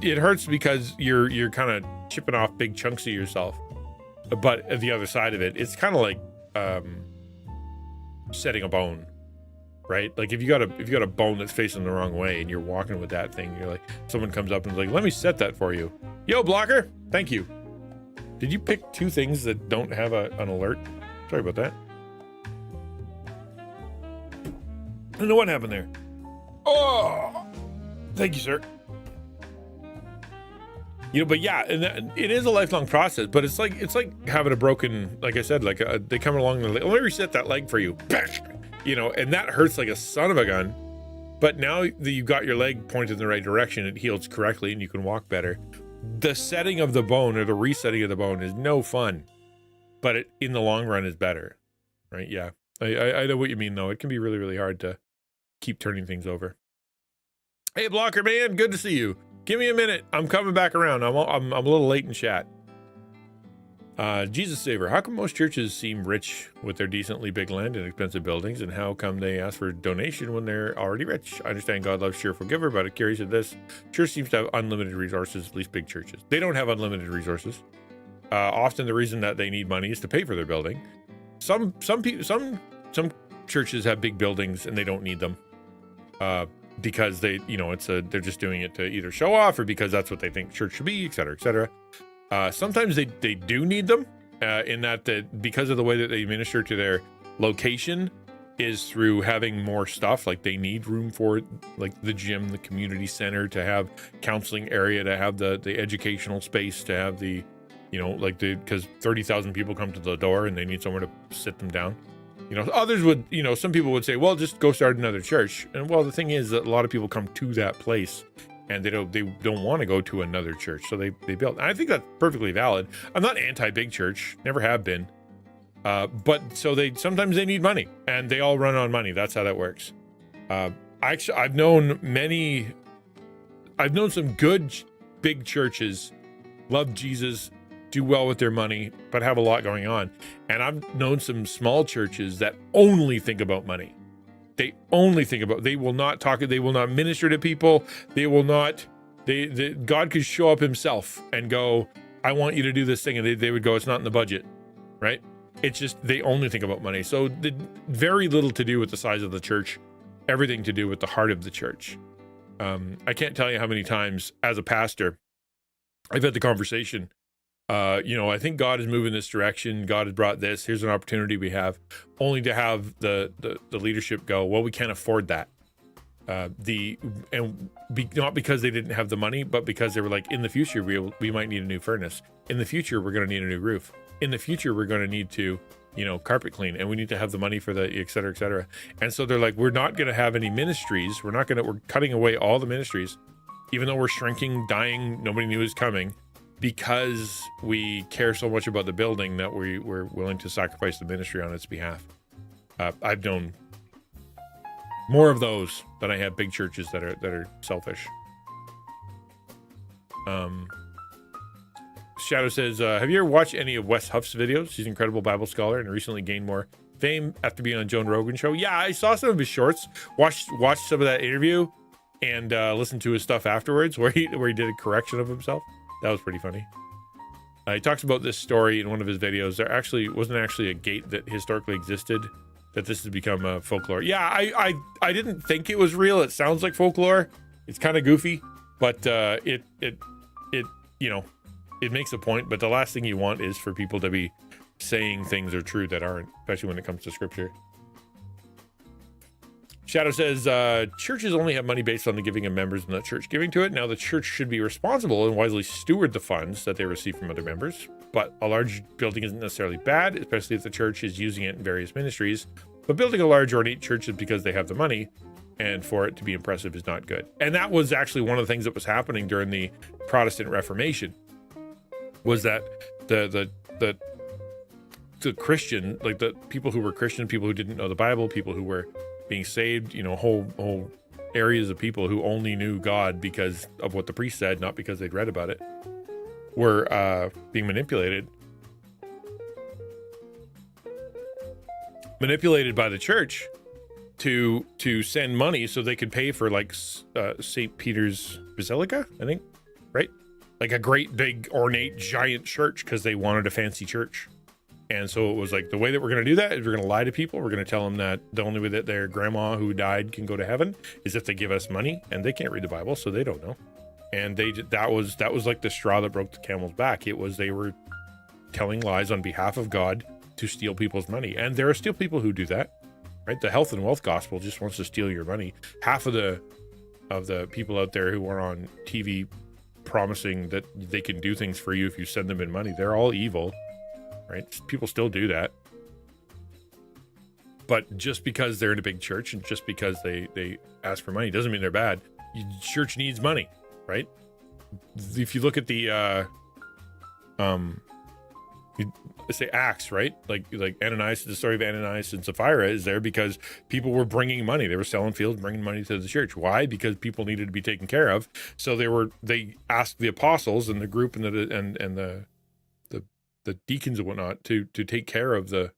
It hurts because you're kind of chipping off big chunks of yourself. But at the other side of it, it's kind of like setting a bone, right? Like if you got a bone that's facing the wrong way and you're walking with that thing, you're like, someone comes up and is like, let me set that for you. Yo, blocker, thank you. Did you pick two things that don't have an alert? Sorry about that. I don't know what happened there. Oh, thank you, sir. But yeah, and it is a lifelong process, but it's like having a broken, like I said, they come along and let me reset that leg for you, and that hurts like a son of a gun. But now that you've got your leg pointed in the right direction, it heals correctly and you can walk better. The setting of the bone or the resetting of the bone is no fun, but it in the long run is better, right? Yeah, I know what you mean though. It can be really, really hard to keep turning things over. Hey, Blocker Man, good to see you. Give me a minute. I'm coming back around. I'm a little late in chat. Jesus Saver, how come most churches seem rich with their decently big land and expensive buildings, and how come they ask for a donation when they're already rich? I understand God loves cheerful giver, but I'm curious if this church seems to have unlimited resources, at least big churches. They don't have unlimited resources. Often the reason that they need money is to pay for their building. Some churches have big buildings and they don't need them. Because they're just doing it to either show off or because that's what they think church should be, et cetera, et cetera. Sometimes they do need them in that because of the way that they minister to their location is through having more stuff. Like they need room for like the gym, the community center, to have counseling area, to have the educational space, to have because 30,000 people come to the door and they need somewhere to sit them down. Others would, some people would say, well, just go start another church. And well, the thing is that a lot of people come to that place and they don't want to go to another church. So they build. And I think that's perfectly valid. I'm not anti-big church, never have been. But so sometimes they need money and they all run on money. That's how that works. I've known some good big churches love Jesus, do well with their money, but have a lot going on. And I've known some small churches that only think about money. They will not talk, they will not minister to people. God could show up himself and go, I want you to do this thing. And they would go, it's not in the budget, right? It's just, they only think about money. So very little to do with the size of the church, everything to do with the heart of the church. I can't tell you how many times as a pastor, I've had the conversation, I think God is moving this direction. God has brought this. Here's an opportunity we have, only to have the leadership go, well, we can't afford that. Not because they didn't have the money, but because they were like, in the future, we might need a new furnace. In the future, we're going to need a new roof. In the future, we're going to need to, carpet clean, and we need to have the money for the et cetera, et cetera. And so they're like, we're not going to have any ministries. We're cutting away all the ministries, even though we're shrinking, dying, nobody knew it was coming, because we care so much about the building that we're willing to sacrifice the ministry on its behalf. I've known more of those than I have big churches that are selfish. Shadow says, have you ever watched any of Wes Huff's videos? He's an incredible Bible scholar and recently gained more fame after being on Joe Rogan's show. Yeah, I saw some of his shorts, watched some of that interview, and listened to his stuff afterwards where he did a correction of himself. That was pretty funny. He talks about this story in one of his videos. There actually wasn't a gate that historically existed, that this has become a folklore. Yeah, I didn't think it was real. It sounds like folklore. It's kind of goofy, but it makes a point. But the last thing you want is for people to be saying things are true that aren't, especially when it comes to scripture. Shadow says, churches only have money based on the giving of members and the church giving to it. Now the church should be responsible and wisely steward the funds that they receive from other members. But a large building isn't necessarily bad, especially if the church is using it in various ministries. But building a large ornate church is because they have the money, and for it to be impressive is not good. And that was actually one of the things that was happening during the Protestant Reformation, was that the Christian, like the people who were Christian, people who didn't know the Bible, people who were being saved, whole areas of people who only knew God because of what the priest said, not because they'd read about it, were being manipulated by the church to send money so they could pay for like St. Peter's Basilica, I think, right? Like a great big ornate giant church because they wanted a fancy church. And so it was like, the way that we're going to do that is we're going to lie to people. We're going to tell them that the only way that their grandma who died can go to heaven is if they give us money, and they can't read the Bible, so they don't know. And that was like the straw that broke the camel's back. It was, they were telling lies on behalf of God to steal people's money. And there are still people who do that. right? The health and wealth gospel just wants to steal your money. Half of the people out there who are on TV promising that they can do things for you if you send them in money, they're all evil, right? People still do that. But just because they're in a big church and just because they ask for money doesn't mean they're bad. Church needs money, right? If you look at the say Acts, right? Like Ananias, the story of Ananias and Sapphira is there because people were bringing money. They were selling fields, bringing money to the church. Why? Because people needed to be taken care of. So they asked the apostles and the group and the deacons and whatnot to take care of the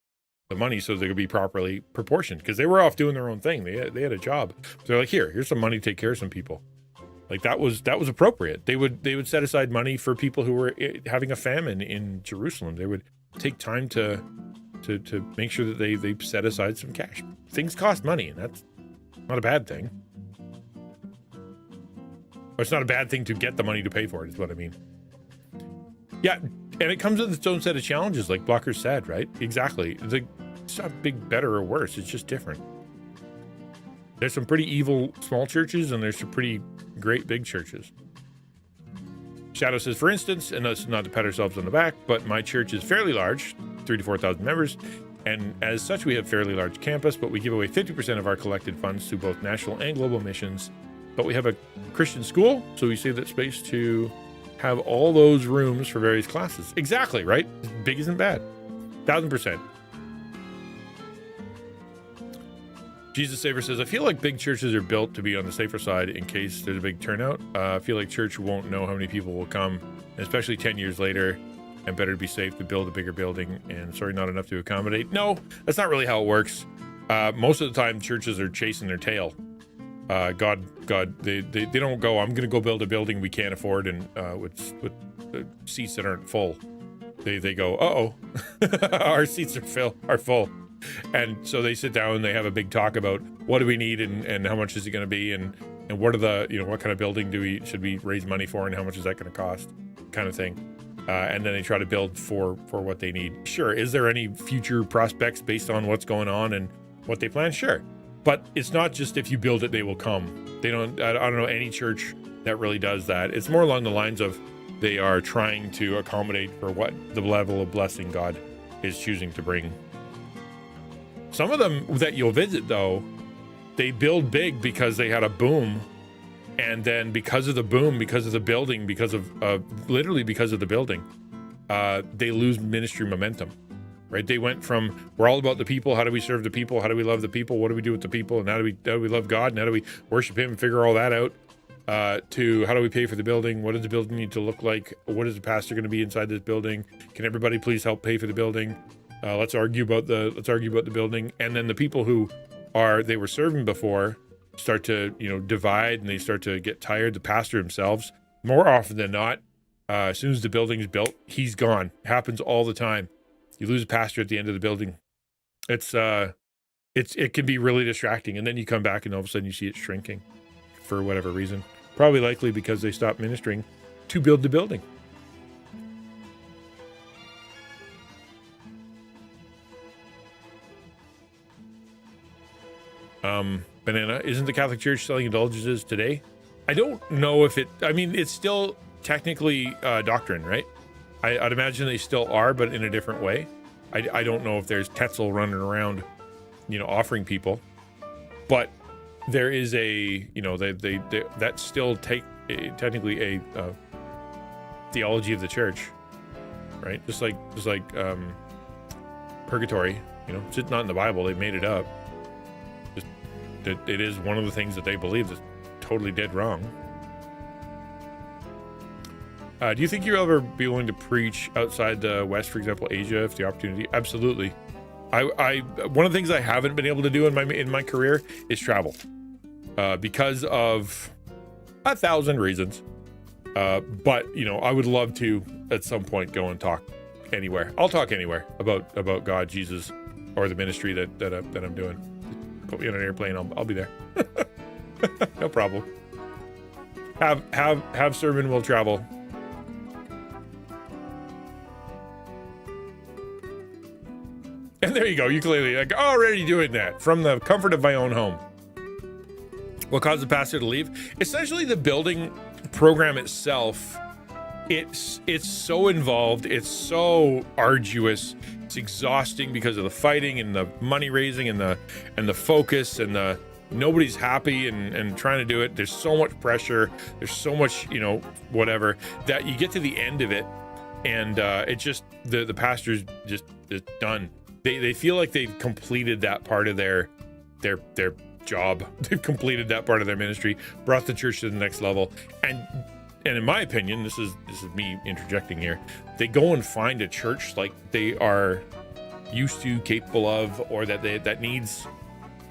money so they could be properly proportioned, because they were off doing their own thing. They had a job. They're like, here's some money to take care of some people. Like that was appropriate. They would set aside money for people who were having a famine in Jerusalem. They would take time to make sure that they set aside some cash. Things cost money, and that's not a bad thing. Or it's not a bad thing to get the money to pay for it, is what I mean. Yeah, and it comes with its own set of challenges, like Blocker said, right? Exactly. It's not big, better, or worse. It's just different. There's some pretty evil small churches, and there's some pretty great big churches. Shadow says, for instance, and that's not to pat ourselves on the back, but my church is fairly large, 3,000 to 4,000 members, and as such, we have fairly large campus, but we give away 50% of our collected funds to both national and global missions. But we have a Christian school, so we save that space to have all those rooms for various classes. Exactly, right? Big isn't bad. 1,000%. Jesus Saver says, I feel like big churches are built to be on the safer side in case there's a big turnout. I feel like church won't know how many people will come, especially 10 years later, and better to be safe to build a bigger building and not enough to accommodate. No, that's not really how it works. Most of the time, churches are chasing their tail. God, they don't go, I'm going to go build a building we can't afford and with seats that aren't full. They go, uh-oh, our seats are full. And so they sit down and they have a big talk about what do we need and how much is it going to be and what are the, what kind of building should we raise money for and how much is that going to cost, kind of thing. And then they try to build for what they need. Sure. Is there any future prospects based on what's going on and what they plan? Sure. But it's not just if you build it, they will come. I don't know any church that really does that. It's more along the lines of they are trying to accommodate for what the level of blessing God is choosing to bring. Some of them that you'll visit, though, they build big because they had a boom. And then because of the boom, because of the building, literally because of the building, they lose ministry momentum, right? They went from, we're all about the people. How do we serve the people? How do we love the people? What do we do with the people? And how do we love God? And how do we worship him and figure all that out? To how do we pay for the building? What does the building need to look like? What is the pastor going to be inside this building? Can everybody please help pay for the building? Let's argue about the building. And then the people who they were serving before start to, divide, and they start to get tired. The pastor himself, more often than not, as soon as the building is built, he's gone. It happens all the time. You lose a pastor at the end of the building. It can be really distracting. And then you come back and all of a sudden you see it shrinking for whatever reason. Probably likely because they stopped ministering to build the building. Banana, isn't the Catholic Church selling indulgences today? I don't know if it's still technically doctrine, right? I'd imagine they still are, but in a different way. I don't know if there's Tetzel running around, offering people, but there is that's still technically a theology of the church, right? Just like purgatory, it's not in the Bible. They made it up. It is one of the things that they believe that's totally dead wrong. Do you think you'll ever be willing to preach outside the West, for example, Asia, if the opportunity? Absolutely. I one of the things I haven't been able to do in my career is travel, because of 1,000 reasons. But I would love to at some point go and talk anywhere. I'll talk anywhere about God, Jesus, or the ministry that I'm doing. Put me on an airplane, I'll be there. No problem. Have sermon will travel. And There you go. Ukulele, like already doing that from the comfort of my own home. What caused the pastor to leave? Essentially, the building program itself. It's so involved. It's so arduous. It's exhausting because of the fighting and the money raising and the focus and the nobody's happy and trying to do it. There's so much pressure. There's so much, whatever, that you get to the end of it and it just the pastor's just done. They feel like they've completed that part of their job. They've completed that part of their ministry, brought the church to the next level, and in my opinion, this is me interjecting here, they go and find a church like they are used to, capable of, or that needs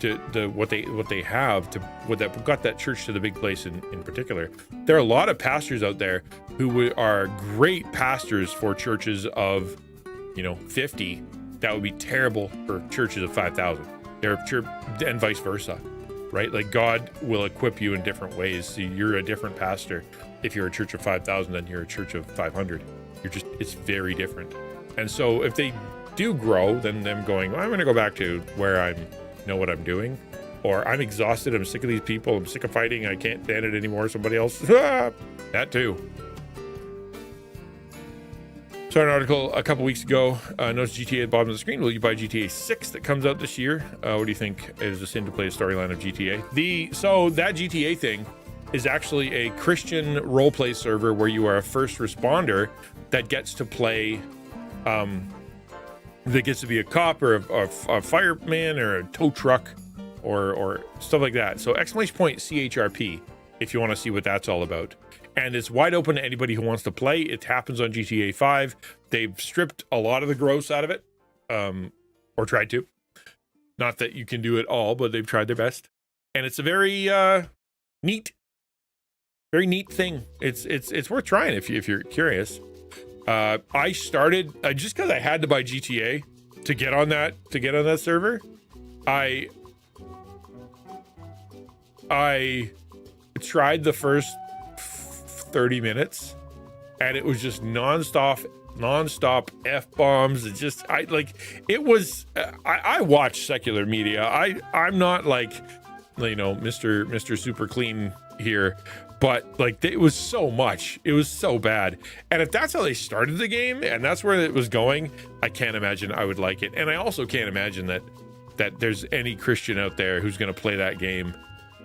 to what they have to what that got that church to the big place in particular. There are a lot of pastors out there who are great pastors for churches of 50 that would be terrible for churches of 5,000. And vice versa, right? Like God will equip you in different ways. So you're a different pastor if you're a church of 5,000 than you're a church of 500. It's very different. And so if they do grow, then them going, well, I'm going to go back to where I know what I'm doing, or I'm exhausted, I'm sick of these people, I'm sick of fighting, I can't stand it anymore, somebody else, that too. Saw an article a couple weeks ago, notice GTA at the bottom of the screen. Will you buy GTA 6 that comes out this year? What do you think is a sin to play a storyline of GTA? So that GTA thing is actually a Christian roleplay server where you are a first responder that gets to play, that gets to be a cop or a fireman or a tow truck or stuff like that. So ! CHRP if you want to see what that's all about. And it's wide open to anybody who wants to play. It happens on GTA 5. They've stripped a lot of the gross out of it, or tried to. Not that you can do it all, but they've tried their best. And it's a very neat thing. It's worth trying if you're curious. I started just because I had to buy GTA to get on that server. I tried the first 30 minutes and it was just nonstop F-bombs. I watch secular media. I'm not like, Mr. Super Clean here, but like it was so much. It was so bad. And if that's how they started the game and that's where it was going, I can't imagine I would like it. And I also can't imagine that there's any Christian out there who's going to play that game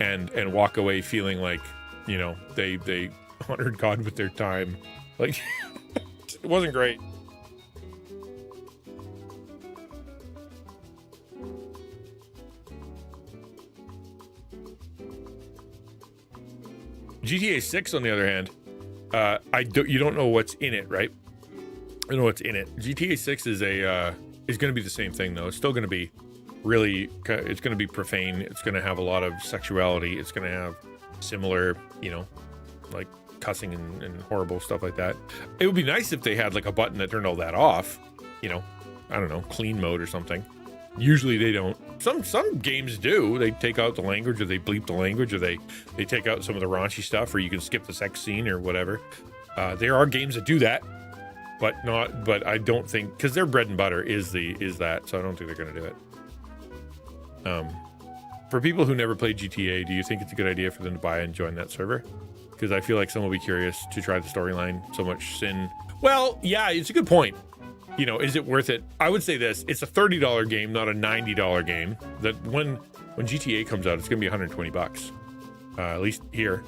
and walk away feeling like, they honored God with their time. Like, it wasn't great. GTA 6, on the other hand, you don't know what's in it, right? I don't know what's in it. GTA 6 is going to be the same thing, though. It's still going to be it's going to be profane. It's going to have a lot of sexuality. It's going to have similar, like cussing and horrible stuff like that. It would be nice if they had like a button that turned all that off, I don't know, clean mode or something. Usually they don't. Some games do. They take out the language, or they bleep the language, or they take out some of the raunchy stuff, or you can skip the sex scene or whatever. There are games that do that, but I don't think, because their bread and butter is that, so I don't think they're going to do it. For people who never played GTA, do you think it's a good idea for them to buy and join that server? Because I feel like someone will be curious to try the storyline. So much sin. Well, yeah, it's a good point. Is it worth it? I would say this: it's a $30 game, not a $90 game. That when GTA comes out, it's going to be $120, at least here.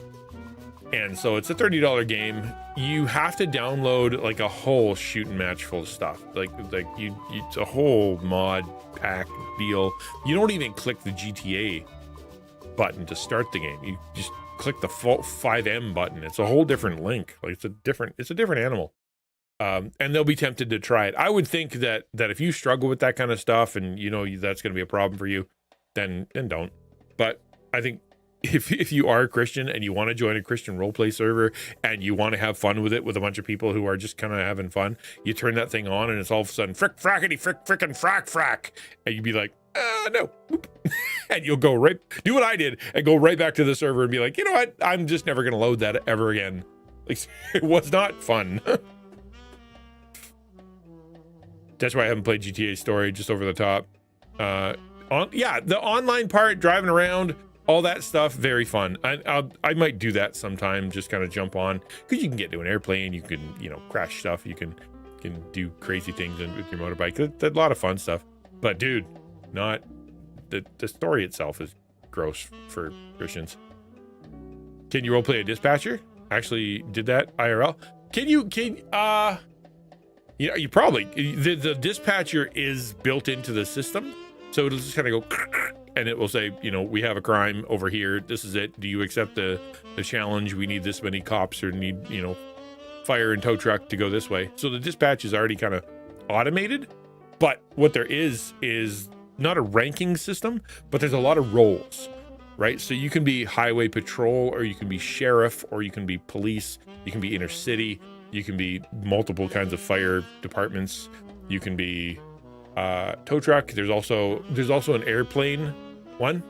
And so it's a $30 game. You have to download like a whole shooting match full of stuff. It's a whole mod pack deal. You don't even click the GTA button to start the game. You just click the 5M button. It's a whole different link. Like it's a different animal. And they'll be tempted to try it. I would think that if you struggle with that kind of stuff and that's going to be a problem for you, then don't. But I think if you are a Christian and you want to join a Christian roleplay server and you want to have fun with it with a bunch of people who are just kind of having fun, you turn that thing on and it's all of a sudden frick frackety frick frickin' frack, and you'd be like, no. And you'll go do what I did and go right back to the server and be like, you know what? I'm just never going to load that ever again. Like, it was not fun. That's why I haven't played GTA Story, just over the top. The online part, driving around, all that stuff, very fun. I might do that sometime, just kind of jump on, because you can get to an airplane, you can, crash stuff, you can do crazy things with your motorbike. That's a lot of fun stuff. But dude, not the story itself is gross for Christians. Can you roleplay a dispatcher? Actually did that IRL. You probably, the dispatcher is built into the system, so it'll just kind of go, and it will say, we have a crime over here. This is it. Do you accept the challenge? We need this many cops, or need, fire and tow truck to go this way. So the dispatch is already kind of automated, but what there is not a ranking system, but there's a lot of roles, right? So you can be highway patrol, or you can be sheriff, or you can be police, you can be inner city, you can be multiple kinds of fire departments, you can be tow truck. There's also an airplane one,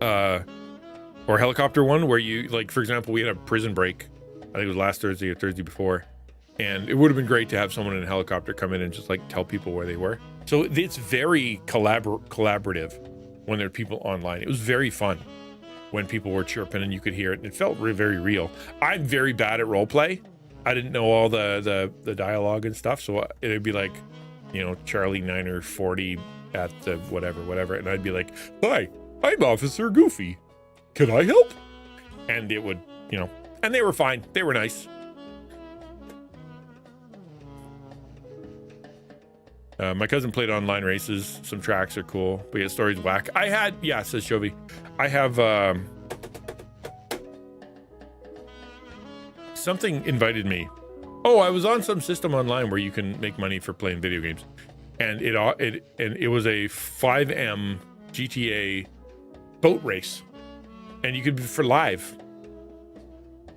or helicopter one, where you, like, for example, we had a prison break, I think it was last Thursday or Thursday before, and it would have been great to have someone in a helicopter come in and just like tell people where they were. So it's very collaborative when there are people online. It was very fun when people were chirping and you could hear it, and it felt very real. I'm very bad at role play. I didn't know all the dialogue and stuff, so it'd be like, Charlie 940 at the whatever, and I'd be like, "Hi, I'm Officer Goofy. Can I help?" And it would, and they were fine. They were nice. My cousin played online races. Some tracks are cool, but yeah, story's whack. Says Shovey, I have something invited me. Oh, I was on some system online where you can make money for playing video games, and it was a 5M GTA boat race, and you could be for live.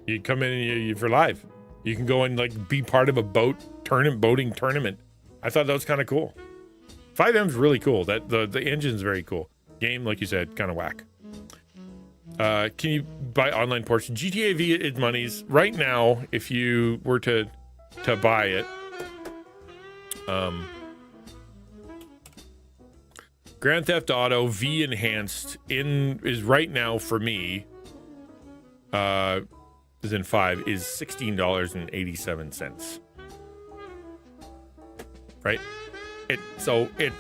You come in and you for live. You can go and like be part of a boating tournament. I thought that was kind of cool. 5M's really cool. That the engine's very cool. Game, like you said, kind of whack. Can you buy online ports? GTA V is monies right now. If you were to buy it, Grand Theft Auto V Enhanced is right now for me. Is in 5 is $16.87. Right?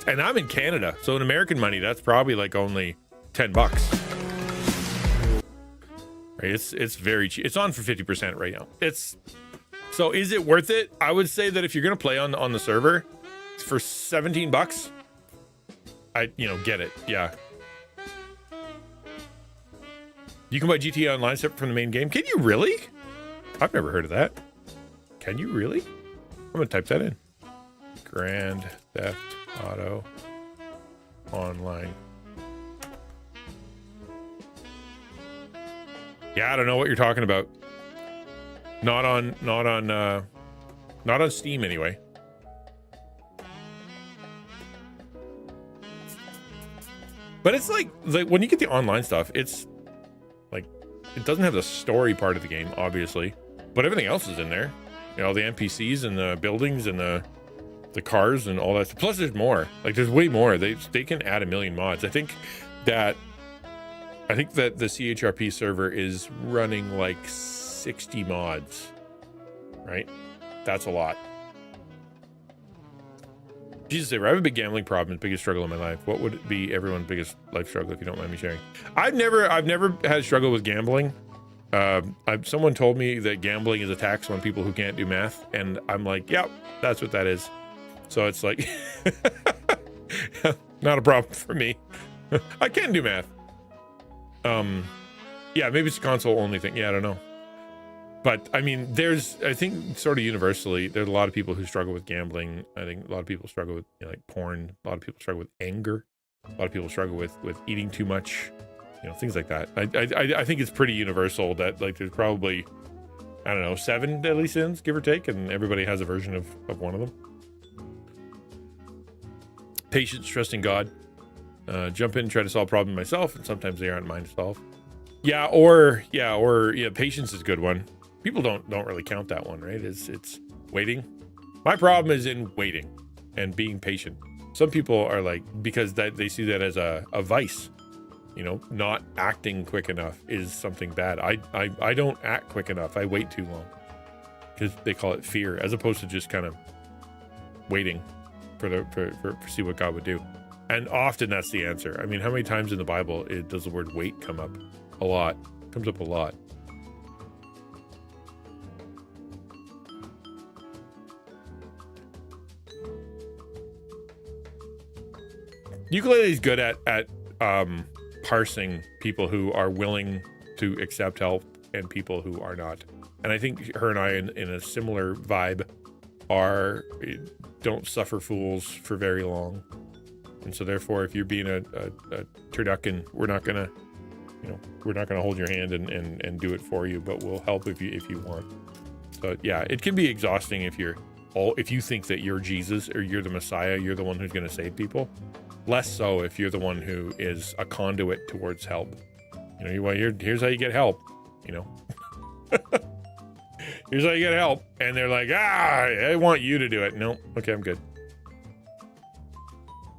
And I'm in Canada, so in American money, that's probably like only $10. Right? It's very cheap. It's on for 50% right now. So is it worth it? I would say that if you're gonna play on the server for $17, get it. Yeah. You can buy GTA Online separate from the main game. Can you really? I've never heard of that. Can you really? I'm gonna type that in. Grand Theft Auto Online. Yeah, I don't know what you're talking about. Not on Steam anyway. But it's like when you get the online stuff, it's like it doesn't have the story part of the game, obviously, but everything else is in there. The NPCs and the buildings and the cars and all that. Plus, there's more. Like, there's way more. They can add a million mods. I think that the CHRP server is running like 60 mods. Right? That's a lot. Jesus, I have a big gambling problem. Biggest struggle in my life. What would be everyone's biggest life struggle, if you don't mind me sharing? I've never had a struggle with gambling. Someone told me that gambling is a tax on people who can't do math, and I'm like, yep, that's what that is. So it's like, not a problem for me. I can do math. Yeah, maybe it's a console only thing. Yeah, I don't know. But I mean, I think sort of universally, there's a lot of people who struggle with gambling. I think a lot of people struggle with like porn. A lot of people struggle with anger. A lot of people struggle with eating too much. Things like that. I think it's pretty universal that like there's probably, I don't know, 7 deadly sins, give or take, and everybody has a version of one of them. Patience, trusting God. Jump in and try to solve a problem myself, and sometimes they aren't mine to solve. Patience is a good one. People don't really count that one, right? It's waiting. My problem is in waiting. and being patient. Some people are like, because that they see that as a vice, not acting quick enough is something bad. I don't act quick enough. I wait too long because they call it fear, as opposed to just kind of waiting for see what God would do. And often that's the answer. I mean, how many times in the Bible does the word wait come up? A lot. It comes up a lot. Ukulele's good at parsing people who are willing to accept help and people who are not. And I think her and I in a similar vibe are don't suffer fools for very long. And so therefore, if you're being a turducken, we're not gonna hold your hand and do it for you, but we'll help if you want. So yeah, it can be exhausting if you think that you're Jesus or you're the Messiah, you're the one who's going to save people. Less so if you're the one who is a conduit towards help. Here's how you get help. Here's how you get help, and they're like, I want you to do it. No, okay, I'm good.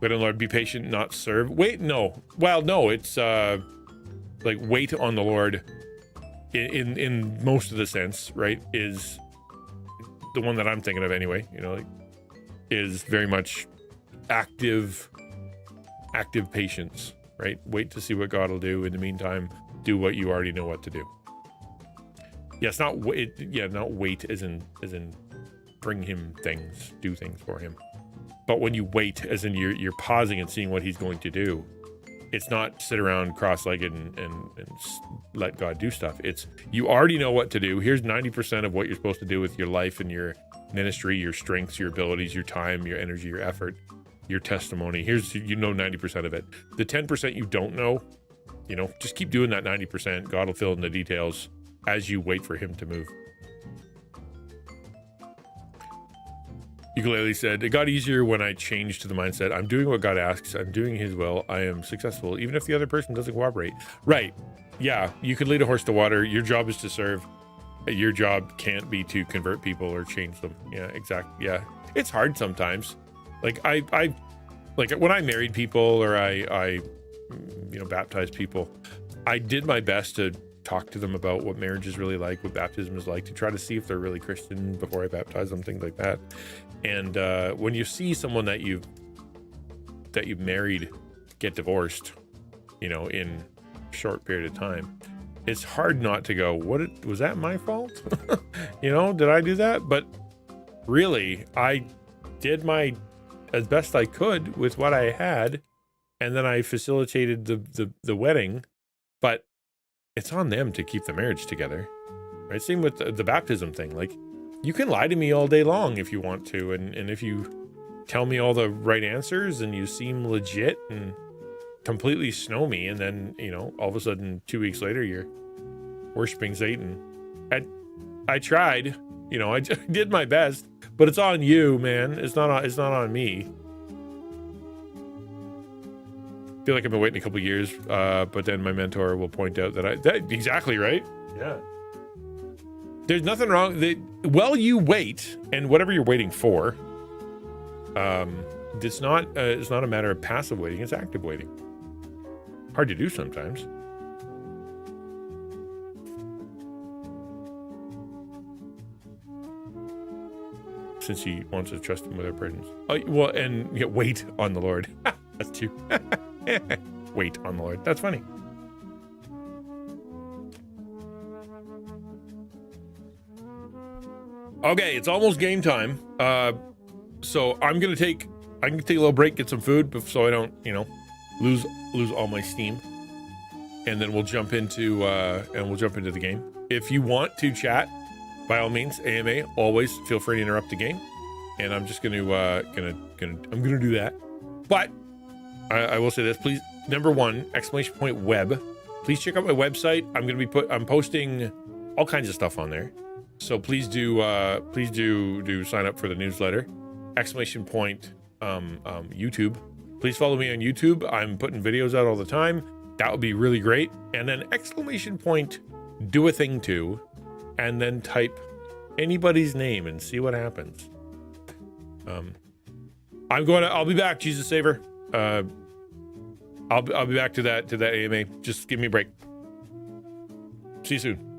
Wait on the Lord, be patient, not serve. Wait, no. Well, no, it's like wait on the Lord in most of the sense, right? Is the one that I'm thinking of anyway, is very much active patience, right? Wait to see what God will do. In the meantime, do what you already know what to do. Yes, not wait. Yeah, not wait as in bring him things, do things for him. But when you wait, as in you're pausing and seeing what he's going to do, it's not sit around cross-legged and let God do stuff. It's you already know what to do. Here's 90% of what you're supposed to do with your life and your ministry, your strengths, your abilities, your time, your energy, your effort, your testimony. Here's 90% of it. The 10% you don't know, just keep doing that 90%. God will fill in the details as you wait for him to move. Ukulele said, it got easier when I changed to the mindset, I'm doing what God asks, I'm doing his will, I am successful, even if the other person doesn't cooperate. Right. Yeah, you could lead a horse to water. Your job is to serve. Your job can't be to convert people or change them. Yeah, exactly. Yeah. It's hard sometimes. Like I like when I married people or I baptized people, I did my best to talk to them about what marriage is really like, what baptism is like, to try to see if they're really Christian before I baptize them, things like that. And when you see someone that you've married get divorced, in a short period of time, it's hard not to go, was that my fault? Did I do that? But really, I did as best I could with what I had, and then I facilitated the wedding, but it's on them to keep the marriage together, right? Same with the baptism thing. Like, you can lie to me all day long if you want to, and if you tell me all the right answers and you seem legit and completely snow me, and then all of a sudden 2 weeks later you're worshiping Satan. I tried, I did my best, but it's on you, man. It's not on me. I feel like I've been waiting a couple years, but then my mentor will point out that exactly right. Yeah. There's nothing wrong. You wait, and whatever you're waiting for, it's not a matter of passive waiting. It's active waiting. Hard to do sometimes. Since he wants to trust him with our burdens. Wait on the Lord. That's true. Wait on the Lord. That's funny. Okay, it's almost game time. So I'm gonna take a little break, get some food, so I don't, lose all my steam, and then we'll jump into the game. If you want to chat, by all means, AMA, always feel free to interrupt the game, and I'm just gonna do that. But I will say this, please. Number one, !web. Please check out my website. I'm posting all kinds of stuff on there. So please do sign up for the newsletter. ! YouTube. Please follow me on YouTube. I'm putting videos out all the time. That would be really great. And then ! Do a thing too, and then type anybody's name and see what happens. I'll be back, Jesus Saver. I'll be back to that AMA. Just give me a break. See you soon.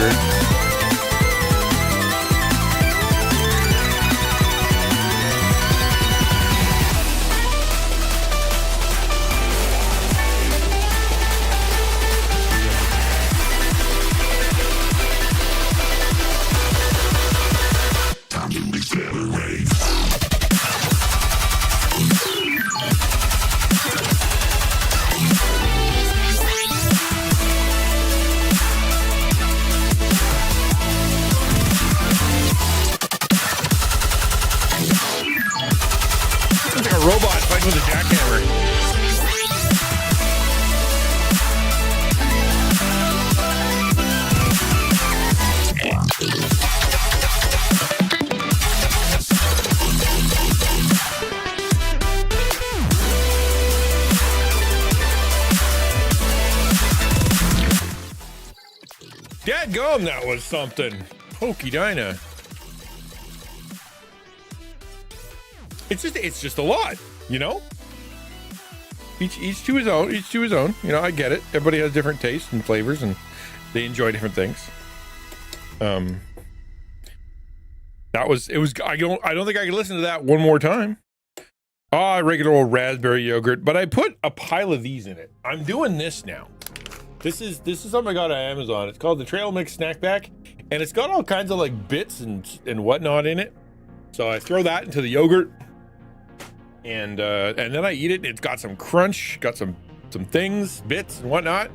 yogurt. It's like a robot fighting with a jackhammer. Dadgum, that was something. Pokey Dinah. It's just a lot, you know? Each to his own, each to his own. You know, I get it. Everybody has different tastes and flavors and they enjoy different things. I don't think I can listen to that one more time. Regular old raspberry yogurt, but I put a pile of these in it. I'm doing this now. This is something I got on Amazon. It's called the Trail Mix Snack Pack, and it's got all kinds of like bits and whatnot in it. So I throw that into the yogurt, and then I eat it. It's got some crunch, got some things, bits and whatnot.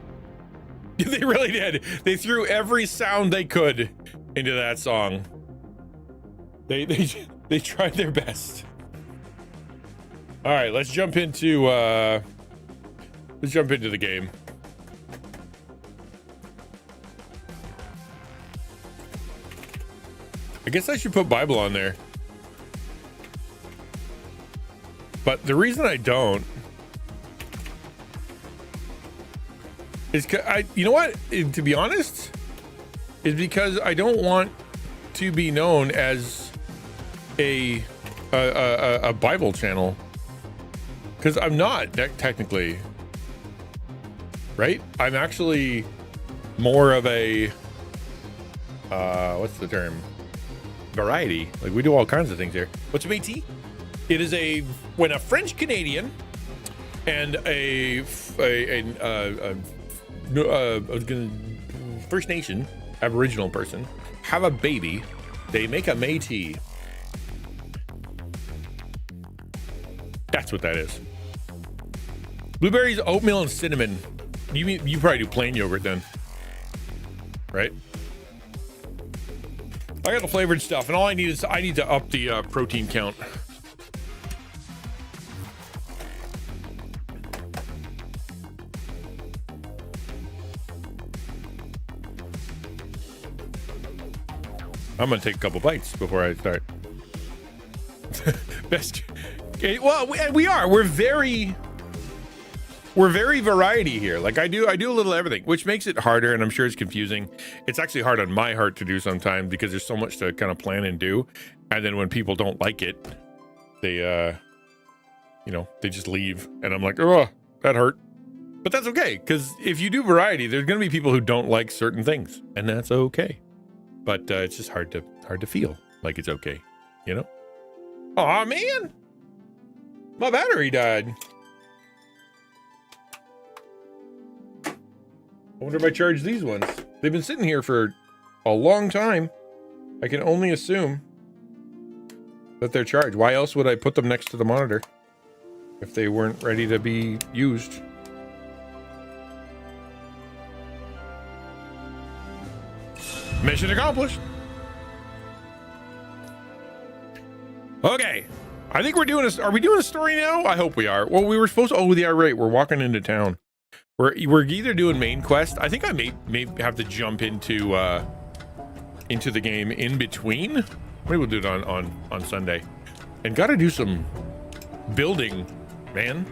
They really did. They threw every sound they could into that song. They tried their best. All right, let's jump into the game. I guess I should put Bible on there. But the reason I don't is you know what? To be honest, is because I don't want to be known as a Bible channel. Because I'm not technically, right? I'm actually more of a what's the term? Variety. Like we do all kinds of things here. What's métis? It is when a French Canadian and a First Nation Aboriginal person have a baby, they make a métis. That's what that is. Blueberries, oatmeal, and cinnamon. You probably do plain yogurt then, right? I got the flavored stuff, and all I need to up the protein count. I'm gonna take a couple bites before I start. Best. Okay, well, we are. We're very variety here. Like I do a little everything, which makes it harder, and I'm sure it's confusing. It's actually hard on my heart to do sometimes because there's so much to kind of plan and do, and then when people don't like it, they they just leave, and I'm like, oh, that hurt. But that's okay, because if you do variety, there's gonna be people who don't like certain things, and that's okay. But it's just hard to feel like it's okay, you know? Aw, man, my battery died. I wonder if I charge these ones. They've been sitting here for a long time. I can only assume that they're charged. Why else would I put them next to the monitor if they weren't ready to be used? Mission accomplished. Okay. I think are we doing a story now? I hope we are. Well, we were supposed to, oh, we are right. We're walking into town. We're either doing main quest. I think I may have to jump into the game in between. Maybe we'll do it on Sunday. And gotta do some building, man.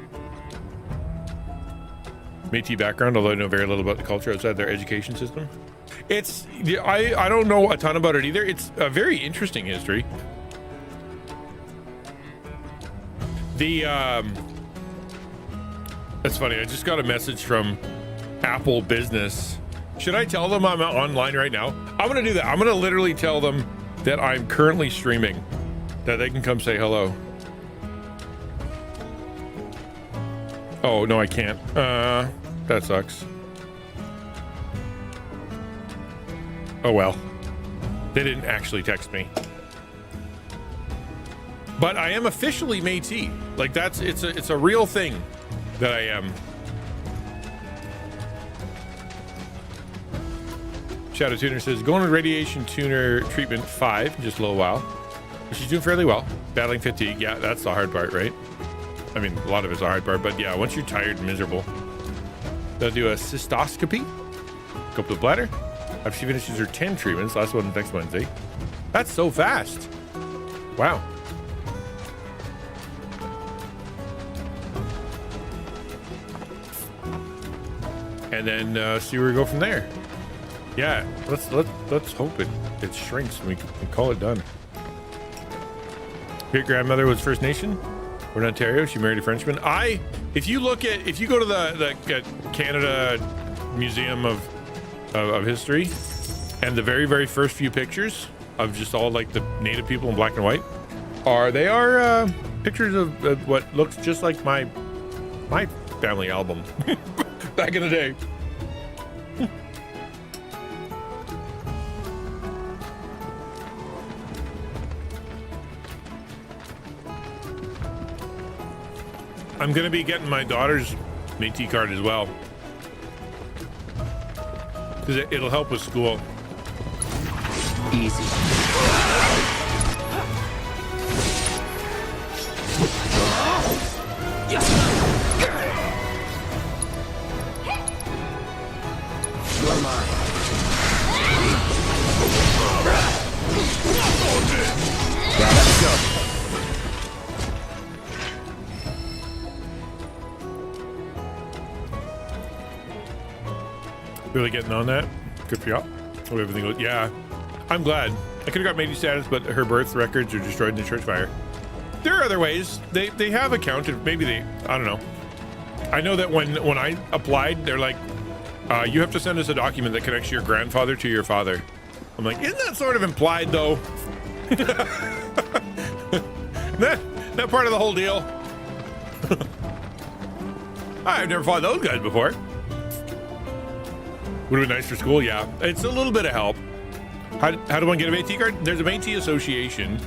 Métis background, although I know very little about the culture outside their education system. I don't know a ton about it either. It's a very interesting history. That's funny. I just got a message from Apple Business Should I tell them I'm online right now? I'm gonna do that. I'm gonna literally tell them that I'm currently streaming, that they can come say hello. Oh, no, I can't. That sucks. Oh, well. They didn't actually text me. But I am officially Métis. Like, it's a real thing that I am. Shadow Tuner says, going to radiation tuner treatment 5 in just a little while. She's doing fairly well. Battling fatigue. Yeah, that's the hard part, right? I mean, a lot of it's the hard part, but yeah, once you're tired and miserable. They'll do a cystoscopy. Go up the bladder. After she finishes her 10 treatments, last one next Wednesday. That's so fast. Wow. And then see where we go from there. Yeah, let's hope it shrinks and we can call it done. Great grandmother was First Nation. We're in Ontario. She married a Frenchman. If you go to the Canada Museum of History, and the very, very first few pictures of just all like the native people in black and white are pictures of what looks just like my family album back in the day. I'm gonna be getting my daughter's Métis card as well, because it'll help with school. Easy. You're mine. Let's go. Really getting on that. Good for y'all. Hope everything goes. Yeah, I'm glad. I could have got Métis status, but her birth records are destroyed in the church fire. There are other ways. They have accounted. Maybe I don't know. I know that when I applied, they're like, you have to send us a document that connects your grandfather to your father. I'm like, isn't that sort of implied though? Not part of the whole deal. I've never fought those guys before. Would have been nice for school, yeah. It's a little bit of help. How do one get a Métis card? There's a Métis association,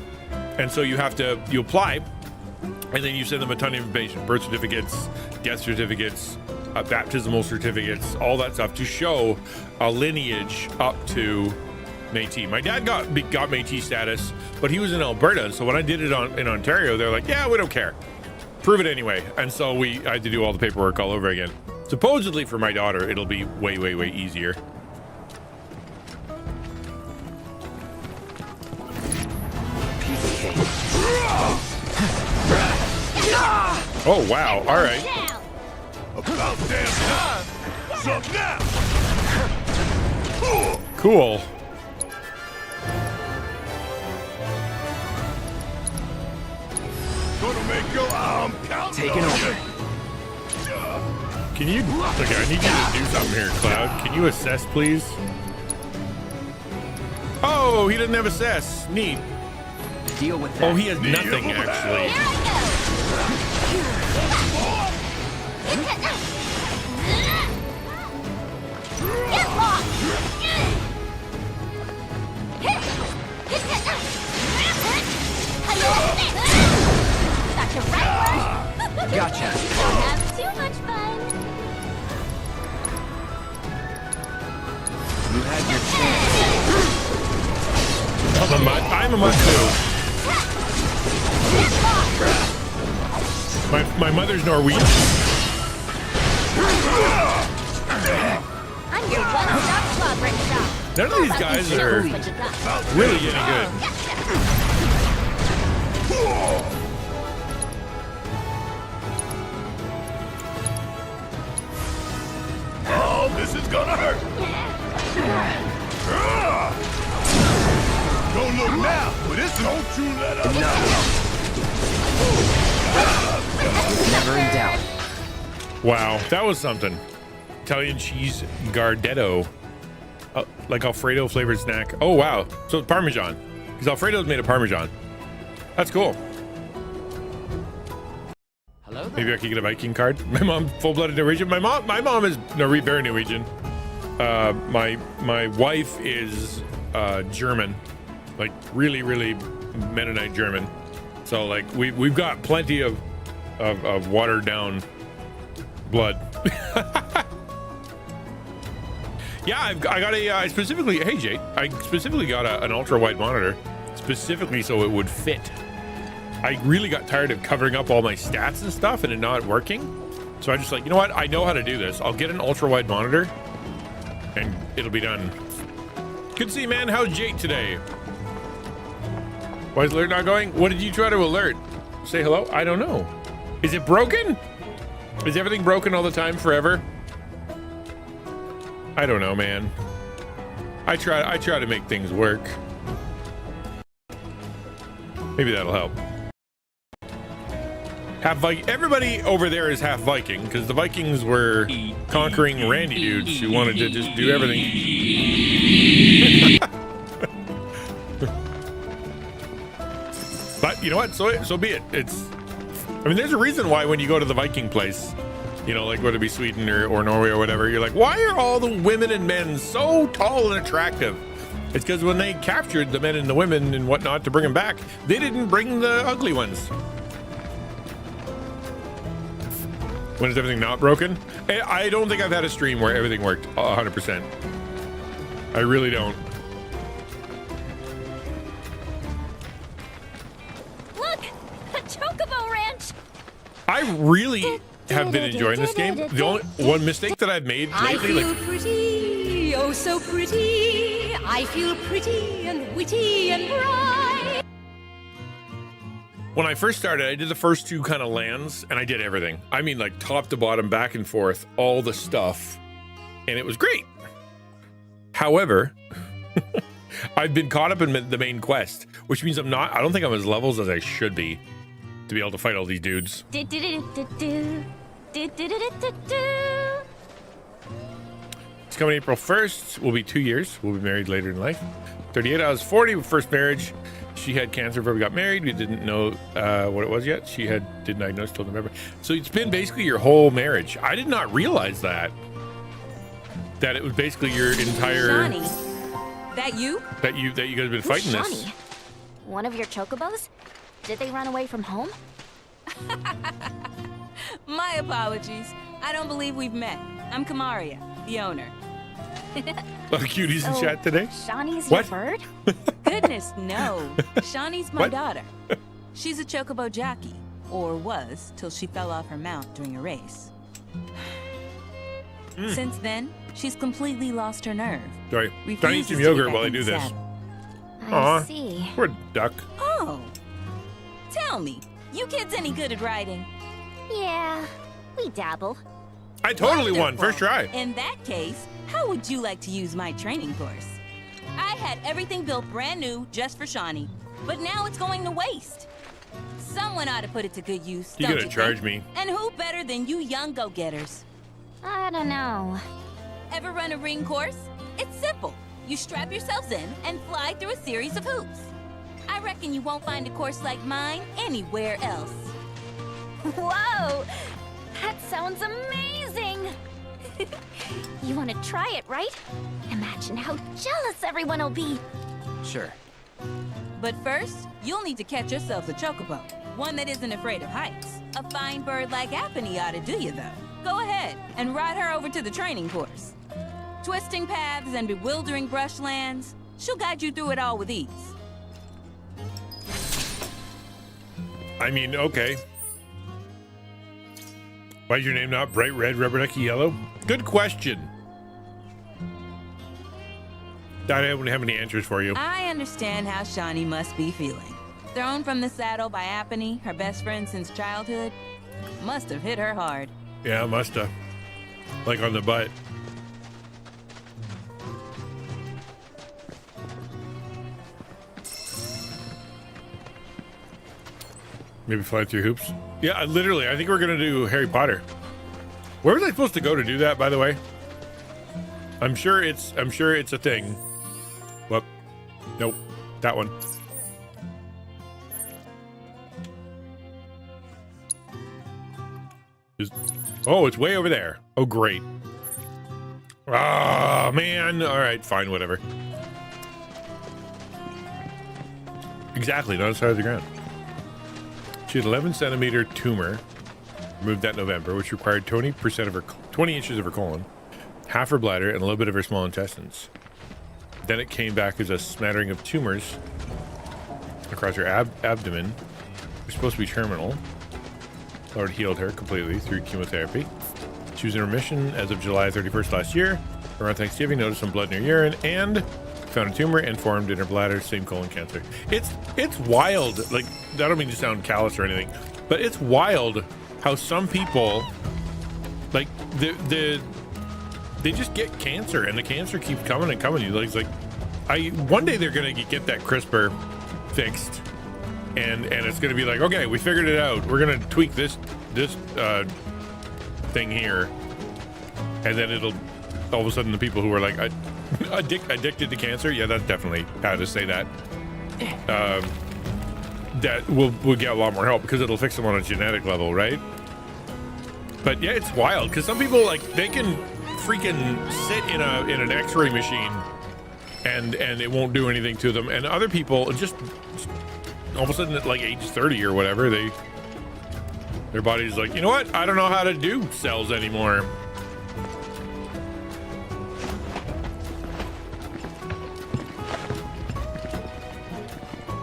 and so you apply, and then you send them a ton of information: birth certificates, death certificates, baptismal certificates, all that stuff to show a lineage up to Métis. My dad got Métis status, but he was in Alberta, so when I did it in Ontario, they're like, yeah, we don't care. Prove it anyway. And so I had to do all the paperwork all over again. Supposedly for my daughter, it'll be way, way, way easier. Oh, wow. All right. About damn time. Jump now. Cool. Gonna make your arm count. Taking over. Can you... Okay, I need you to do something here, Cloud. Can you assess, please? Oh, he doesn't have assess. Neat. Deal with that. Oh, he has nothing, actually. Gotcha. Have too much fun. You had your chance. I'm a mutt. I'm a mutt too. My mother's Norwegian. I'm your one-stop club right shop. None of these guys are really any good. Oh, this is gonna hurt. Don't look now, but it's don't you let up. Never in doubt. Wow, that was something. Italian cheese Gardetto. like Alfredo flavored snack. Oh wow, so it's Parmesan, because Alfredo's made of Parmesan. That's cool. Hello there. Maybe I could get a Viking card. My mom full-blooded Norwegian. My mom is very Norwegian. My wife is German, like really Mennonite German. So like we've got plenty of watered down blood. Yeah, I got I specifically, hey Jay, I specifically got an ultra wide monitor, specifically so it would fit. I really got tired of covering up all my stats and stuff and it not working. So I just like, you know what? I know how to do this. I'll get an ultra wide monitor and it'll be done. Good to see you, man. How's Jake today? Why is alert not going? What did you try to alert? Say hello? I don't know. Is it broken? Is everything broken all the time forever? I don't know, man. I try to make things work. Maybe that'll help. Half Viking. Everybody over there is half Viking because the Vikings were conquering Randy dudes who wanted to just do everything. But you know what? So be it. I mean, there's a reason why when you go to the Viking place, you know, like whether it be Sweden or Norway or whatever, you're like, why are all the women and men so tall and attractive? It's because when they captured the men and the women and whatnot to bring them back, they didn't bring the ugly ones. When is everything not broken? I don't think I've had a stream where everything worked 100%. I really don't. Look! A Chocobo Ranch! I really have been enjoying this game. The only one mistake that I've made I lately, feel like, pretty, oh so pretty. I feel pretty and witty and bright. when I first started, I did the first two kind of lands and I did everything. I mean, like top to bottom, back and forth, all the stuff. And it was great. However, I've been caught up in the main quest, which means I don't think I'm as levels as I should be to be able to fight all these dudes. It's coming April 1st. We'll be 2 years. We'll be married later in life. 38. I was 40. First marriage. She had cancer before we got married. We didn't know what it was yet. She did diagnose till November. So it's been basically your whole marriage. I did not realize that it was basically your entire. Johnny, that you? That you guys have been fighting Who's this. Johnny? One of your chocobos? Did they run away from home? My apologies. I don't believe we've met. I'm Kamaria, the owner. A lot of cuties in chat today. Shawnee's What? your bird? Goodness, no. Shawnee's my What? daughter. She's a chocobo jockey, or was till she fell off her mount during a race. Since then, she's completely lost her nerve. Sorry. Trying to eat Refuses some to yogurt get while I back do in the this. saddle. Aw. I see. Poor duck. Oh, tell me, you kids any good at riding? Yeah, we dabble. I totally won. Wonderful. First try. In that case, how would you like to use my training course? I had everything built brand new just for Shawnee, but now it's going to waste. Someone ought to put it to good use, You don't gotta you charge think? me. And who better than you young go-getters? I don't know. Ever run a ring course? It's simple. You strap yourselves in and fly through a series of hoops. I reckon you won't find a course like mine anywhere else. Whoa! That sounds amazing! You want to try it, right? Imagine how jealous everyone will be. Sure. But first, you'll need to catch yourselves a chocobo. One that isn't afraid of heights. A fine bird like Apony ought to do you, though. Go ahead and ride her over to the training course. Twisting paths and bewildering brushlands, she'll guide you through it all with ease. I mean, okay. Why is your name not bright red, rubber ducky yellow? Good question. I don't have any answers for you. I understand how Shawnee must be feeling. Thrown from the saddle by Apony, her best friend since childhood, must have hit her hard. Yeah, musta. Like on the butt. Maybe fly through hoops. Yeah, literally, I think we're gonna do Harry Potter. Where was I supposed to go to do that, by the way? I'm sure it's a thing. Whoop. Nope. That one. Oh, it's way over there. Oh, great. Oh, man. All right, fine, whatever. Exactly, not on the side of the ground. She had 11 centimeter tumor. Removed that November, which required 20 inches of her colon, half her bladder, and a little bit of her small intestines. Then it came back as a smattering of tumors across her abdomen. It was supposed to be terminal. Lord healed her completely through chemotherapy. She was in remission as of July 31st last year. Around Thanksgiving, noticed some blood in her urine and found a tumor and formed in her bladder, same colon cancer. It's wild. Like, I don't mean to sound callous or anything, but it's wild how some people, like, they just get cancer and the cancer keeps coming and coming. It's like, one day they're gonna get that CRISPR fixed, and it's gonna be like, okay, we figured it out. We're gonna tweak this thing here, and then it'll all of a sudden the people who are like addicted to cancer, yeah, that's definitely how to say that. That will get a lot more help because it'll fix them on a genetic level, right? But yeah, it's wild because some people, like, they can freaking sit in an X-ray machine and it won't do anything to them, and other people just all of a sudden at like age 30 or whatever, their body's like, you know what? I don't know how to do cells anymore.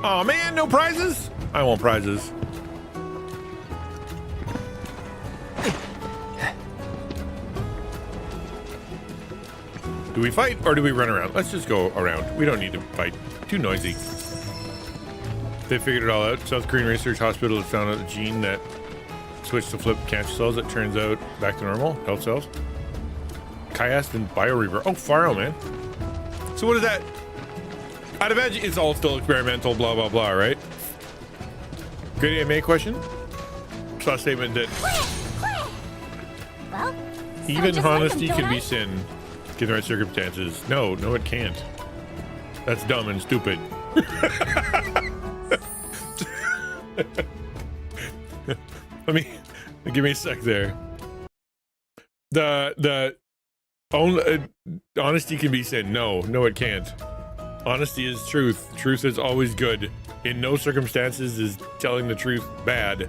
Oh man, no prizes? I want prizes. Do we fight or do we run around? Let's just go around. We don't need to fight. Too noisy. They figured it all out. South Korean Research Hospital has found out a gene that switched to flip cancer cells that turns out back to normal health cells. Chiast and bioreaver. Oh, faro, man. So what is that? I'd imagine it's all still experimental, blah, blah, blah, right? Good AMA question? Saw a statement that Well, even just honesty like 'em, can don't be I? sin, given the right circumstances. No, it can't. That's dumb and stupid. Give me a sec there. The only honesty can be sin. No, it can't. Honesty is truth. Truth is always good. In no circumstances is telling the truth bad.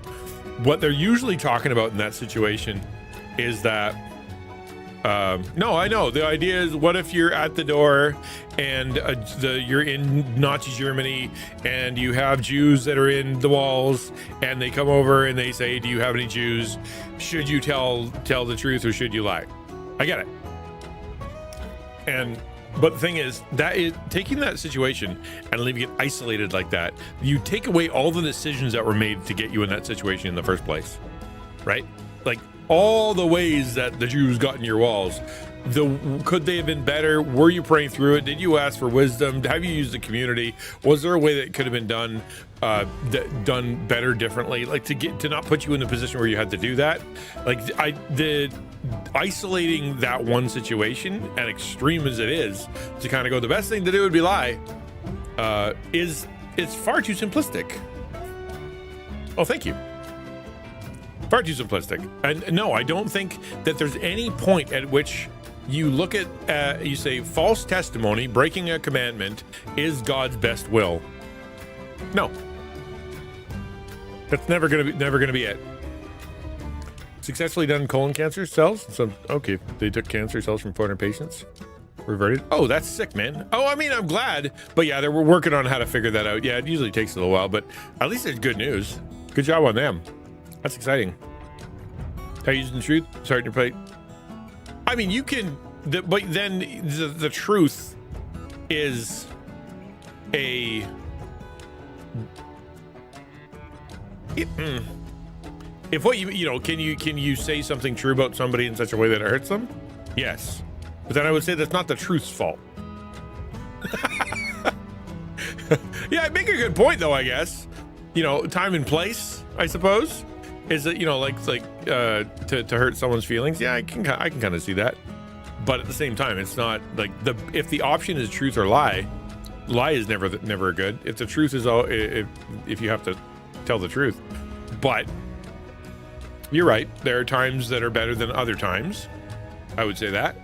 What they're usually talking about in that situation is that no, I know. The idea is, what if you're at the door and you're in Nazi Germany and you have Jews that are in the walls and they come over and they say, do you have any Jews? Should you tell the truth or should you lie? I get it. But the thing is, that is taking that situation and leaving it isolated like that. You take away all the decisions that were made to get you in that situation in the first place, right? Like, all the ways that the Jews got in your walls, could they have been better? Were you praying through it? Did you ask for wisdom? Have you used the community? Was there a way that it could have been done better, differently? Like, to not put you in the position where you had to do that. Like, isolating that one situation, and extreme as it is, to kind of go, the best thing to do would be lie, it's far too simplistic. Oh, thank you. Far too simplistic. And no, I don't think that there's any point at which you look at, you say, false testimony, breaking a commandment, is God's best will. No. That's never gonna be it. Successfully done colon cancer cells. So, okay, they took cancer cells from 400 patients. Reverted. Oh, that's sick, man. Oh, I mean, I'm glad. But yeah, we're working on how to figure that out. Yeah, it usually takes a little while, but at least it's good news. Good job on them. That's exciting. How you using the truth? Starting your plate. I mean, you can, but then the truth is if what can you say something true about somebody in such a way that it hurts them? Yes. But then I would say that's not the truth's fault. Yeah, I make a good point though, I guess. Time and place, I suppose. Is it, to hurt someone's feelings? Yeah, I can kind of see that. But at the same time, it's not like if the option is truth or lie is never good. If the truth is all, if you have to tell the truth. But you're right. There are times that are better than other times. I would say that.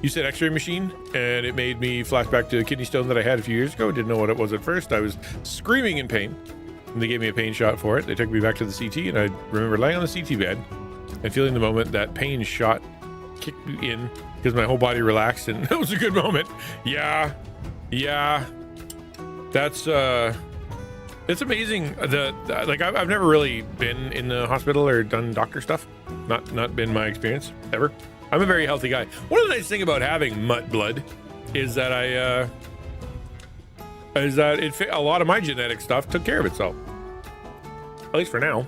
You said X-ray machine, and it made me flash back to a kidney stone that I had a few years ago. Didn't know what it was at first. I was screaming in pain, and they gave me a pain shot for it. They took me back to the CT, and I remember laying on the CT bed and feeling the moment that pain shot kicked me in because my whole body relaxed, and it was a good moment. Yeah, that's it's amazing. Like I've never really been in the hospital or done doctor stuff. Not been my experience ever. I'm a very healthy guy. One of the nice things about having mutt blood is that a lot of my genetic stuff took care of itself. At least for now.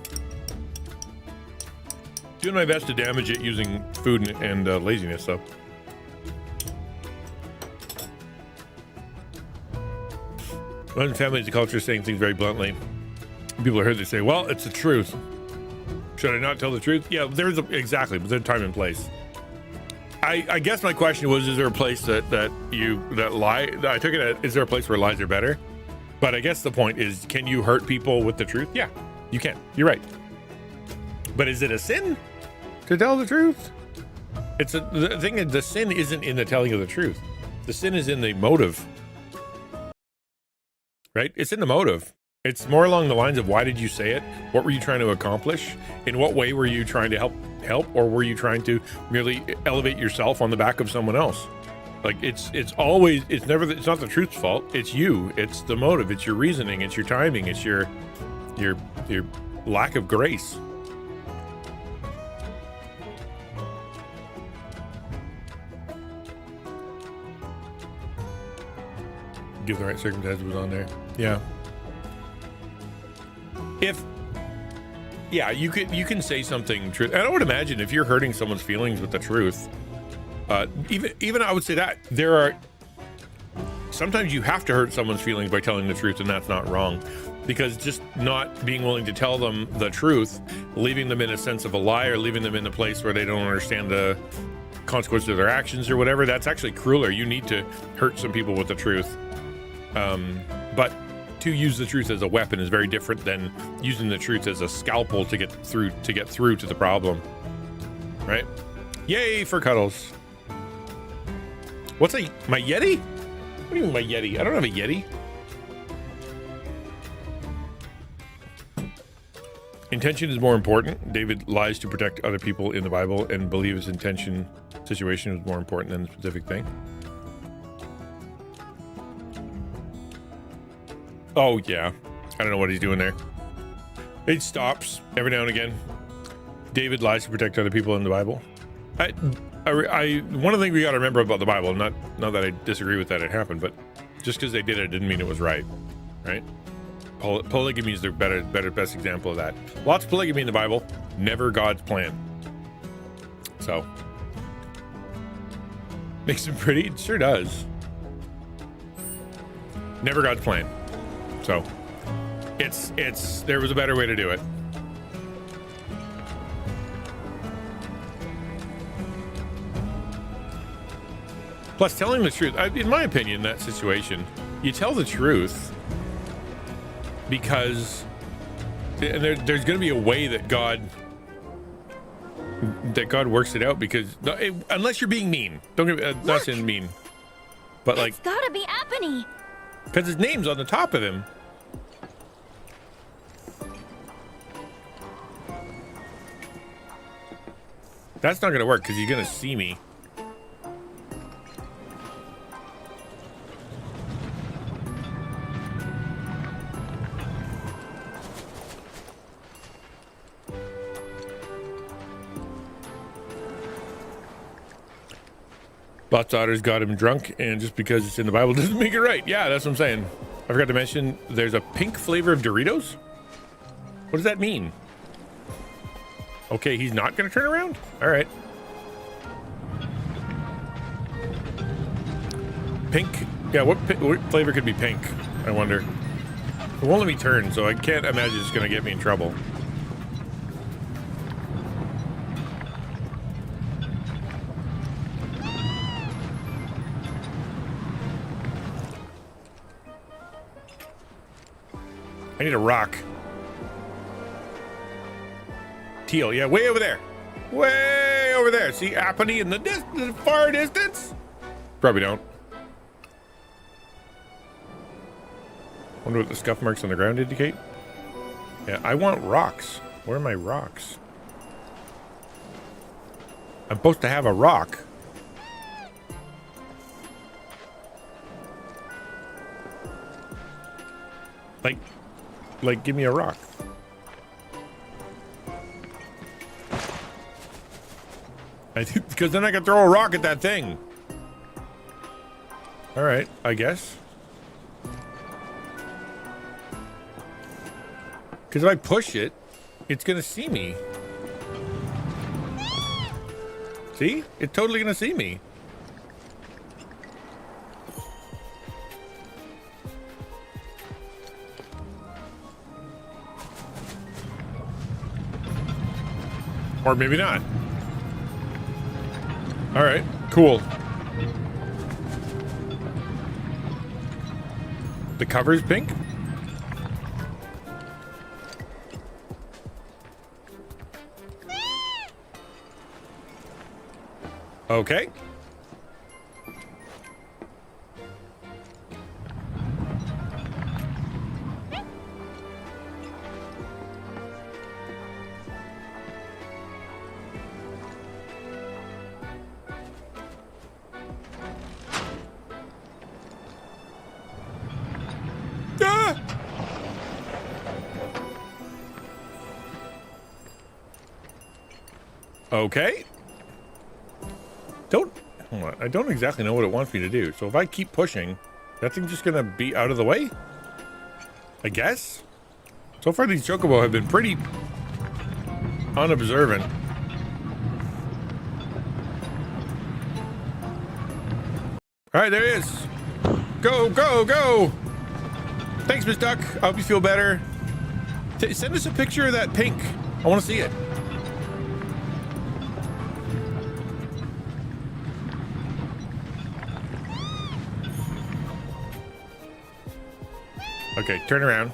Doing my best to damage it using food and laziness, though. One family is a culture saying things very bluntly. People heard they say, well, it's the truth. Should I not tell the truth? Yeah, exactly, but there's a time and place. I guess my question was, is there a place that lie? I took it as, is there a place where lies are better? But I guess the point is, can you hurt people with the truth? Yeah, you can. You're right. But is it a sin to tell the truth? The thing is, the sin isn't in the telling of the truth. The sin is in the motive. Right? It's in the motive. It's more along the lines of, why did you say it? What were you trying to accomplish? In what way were you trying to help, or were you trying to merely elevate yourself on the back of someone else? Like it's not the truth's fault. It's you. It's the motive. It's your reasoning. It's your timing. It's your lack of grace. Give the right circumstances was on there. Yeah. You can say something true. And I would imagine if you're hurting someone's feelings with the truth, even I would say that sometimes you have to hurt someone's feelings by telling the truth, and that's not wrong, because just not being willing to tell them the truth, leaving them in a sense of a lie, or leaving them in a place where they don't understand the consequences of their actions or whatever, that's actually crueler. You need to hurt some people with the truth. But to use the truth as a weapon is very different than using the truth as a scalpel to get through to the problem. Right? Yay for cuddles. My Yeti? What do you mean my Yeti? I don't have a Yeti. Intention is more important. David lies to protect other people in the Bible and believes intention situation is more important than the specific thing. Oh, yeah. I don't know what he's doing there. It stops every now and again. David lies to protect other people in the Bible. One of the things we got to remember about the Bible, not that I disagree with that it happened, but just because they did it didn't mean it was right. Right? Polygamy is the best example of that. Lots of polygamy in the Bible, never God's plan. So, makes it pretty? It sure does. Never God's plan. So, there was a better way to do it. Plus, telling the truth, in my opinion, in that situation, you tell the truth because there's going to be a way that God works it out, because unless you're being mean, don't get not saying mean, but like, it's gotta be Apony. Because his name's on the top of him. That's not going to work because he's going to see me. Lot's daughter's got him drunk, and just because it's in the Bible doesn't make it right. Yeah, that's what I'm saying. I forgot to mention there's a pink flavor of Doritos. What does that mean? Okay, he's not going to turn around? All right. Pink? Yeah, what flavor could be pink? I wonder. It won't let me turn, so I can't imagine it's going to get me in trouble. I need a rock. Teal, yeah, way over there. Way over there. See Apony in the far distance? Probably don't. Wonder what the scuff marks on the ground indicate. Yeah, I want rocks. Where are my rocks? I'm supposed to have a rock. Like, give me a rock. Because then I can throw a rock at that thing. All right, I guess. Because if I push it, it's gonna see me. See? It's totally gonna see me. Or maybe not. All right, cool. The cover's pink? Okay. Ah! Okay. I don't exactly know what it wants me to do. So if I keep pushing, that thing's just gonna be out of the way? I guess? So far these chocobo have been pretty unobservant. Alright, there it is. Go, go, go! Thanks, Miss Duck. I hope you feel better. Send us a picture of that pink. I want to see it. Okay, turn around.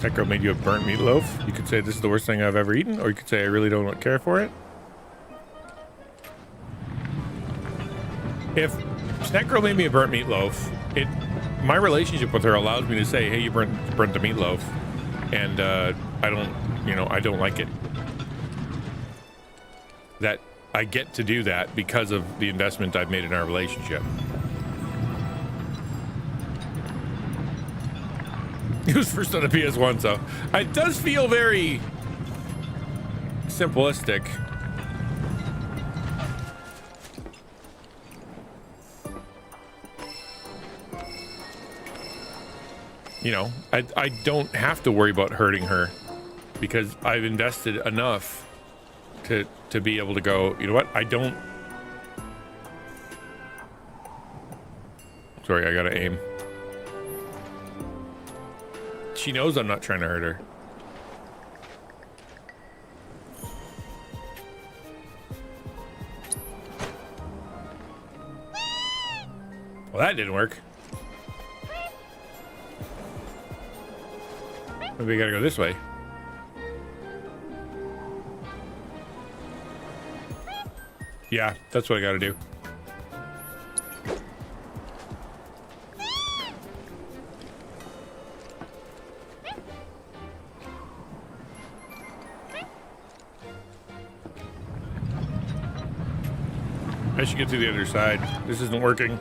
That girl made you a burnt meatloaf. You could say this is the worst thing I've ever eaten, or you could say I really don't care for it. If Snack Girl made me a burnt meatloaf, my relationship with her allows me to say, hey, you burnt the meatloaf, and I don't like it. That I get to do that because of the investment I've made in our relationship. It was first on the PS1, so it does feel very simplistic. You know, I don't have to worry about hurting her because I've invested enough to be able to go, you know what, I don't... Sorry, I gotta aim. She knows I'm not trying to hurt her. Well, that didn't work. Maybe we gotta go this way. Yeah, that's what I gotta do. I should get to the other side. This isn't working.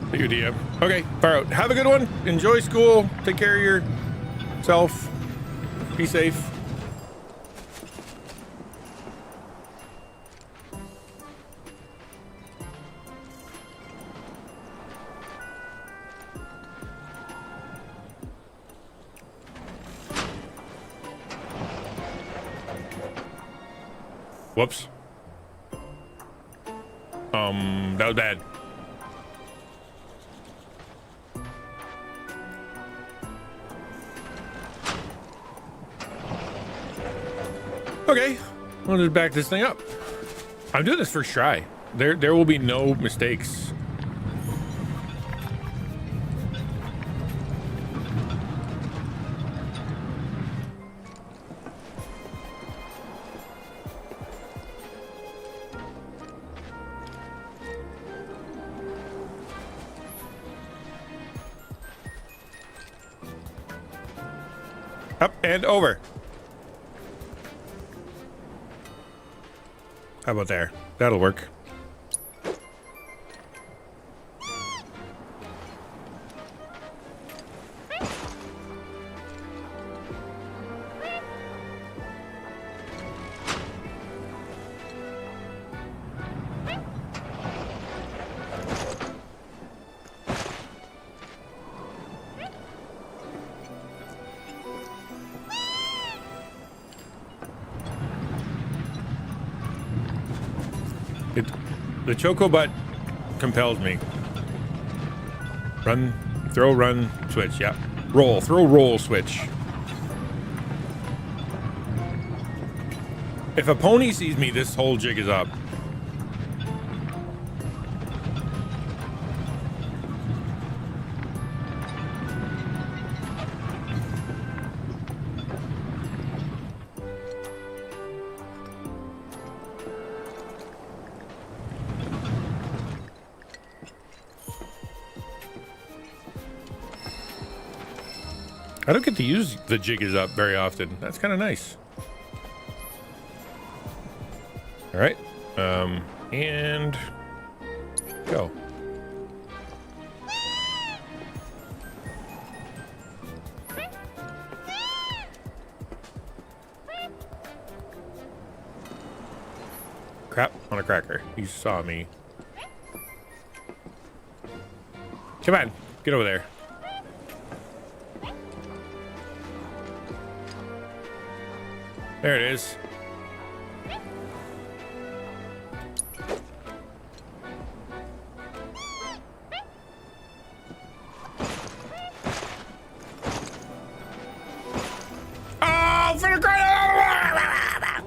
Thank you, DM. Okay, far out. Have a good one. Enjoy school. Take care of yourself. Be safe. Whoops. That was bad. Okay, we'll just back this thing up. I'm doing this first try. There will be no mistakes. Up and over. How about there? That'll work. The choco butt compels me. Run, throw, run, switch. Yeah. Roll, throw, roll, switch. If a pony sees me, this whole jig is up. I don't get to use the jig is up very often. That's kind of nice. All right. And go. Crap on a cracker. He saw me. Come on, get over there. There it is. Oh, for the crying!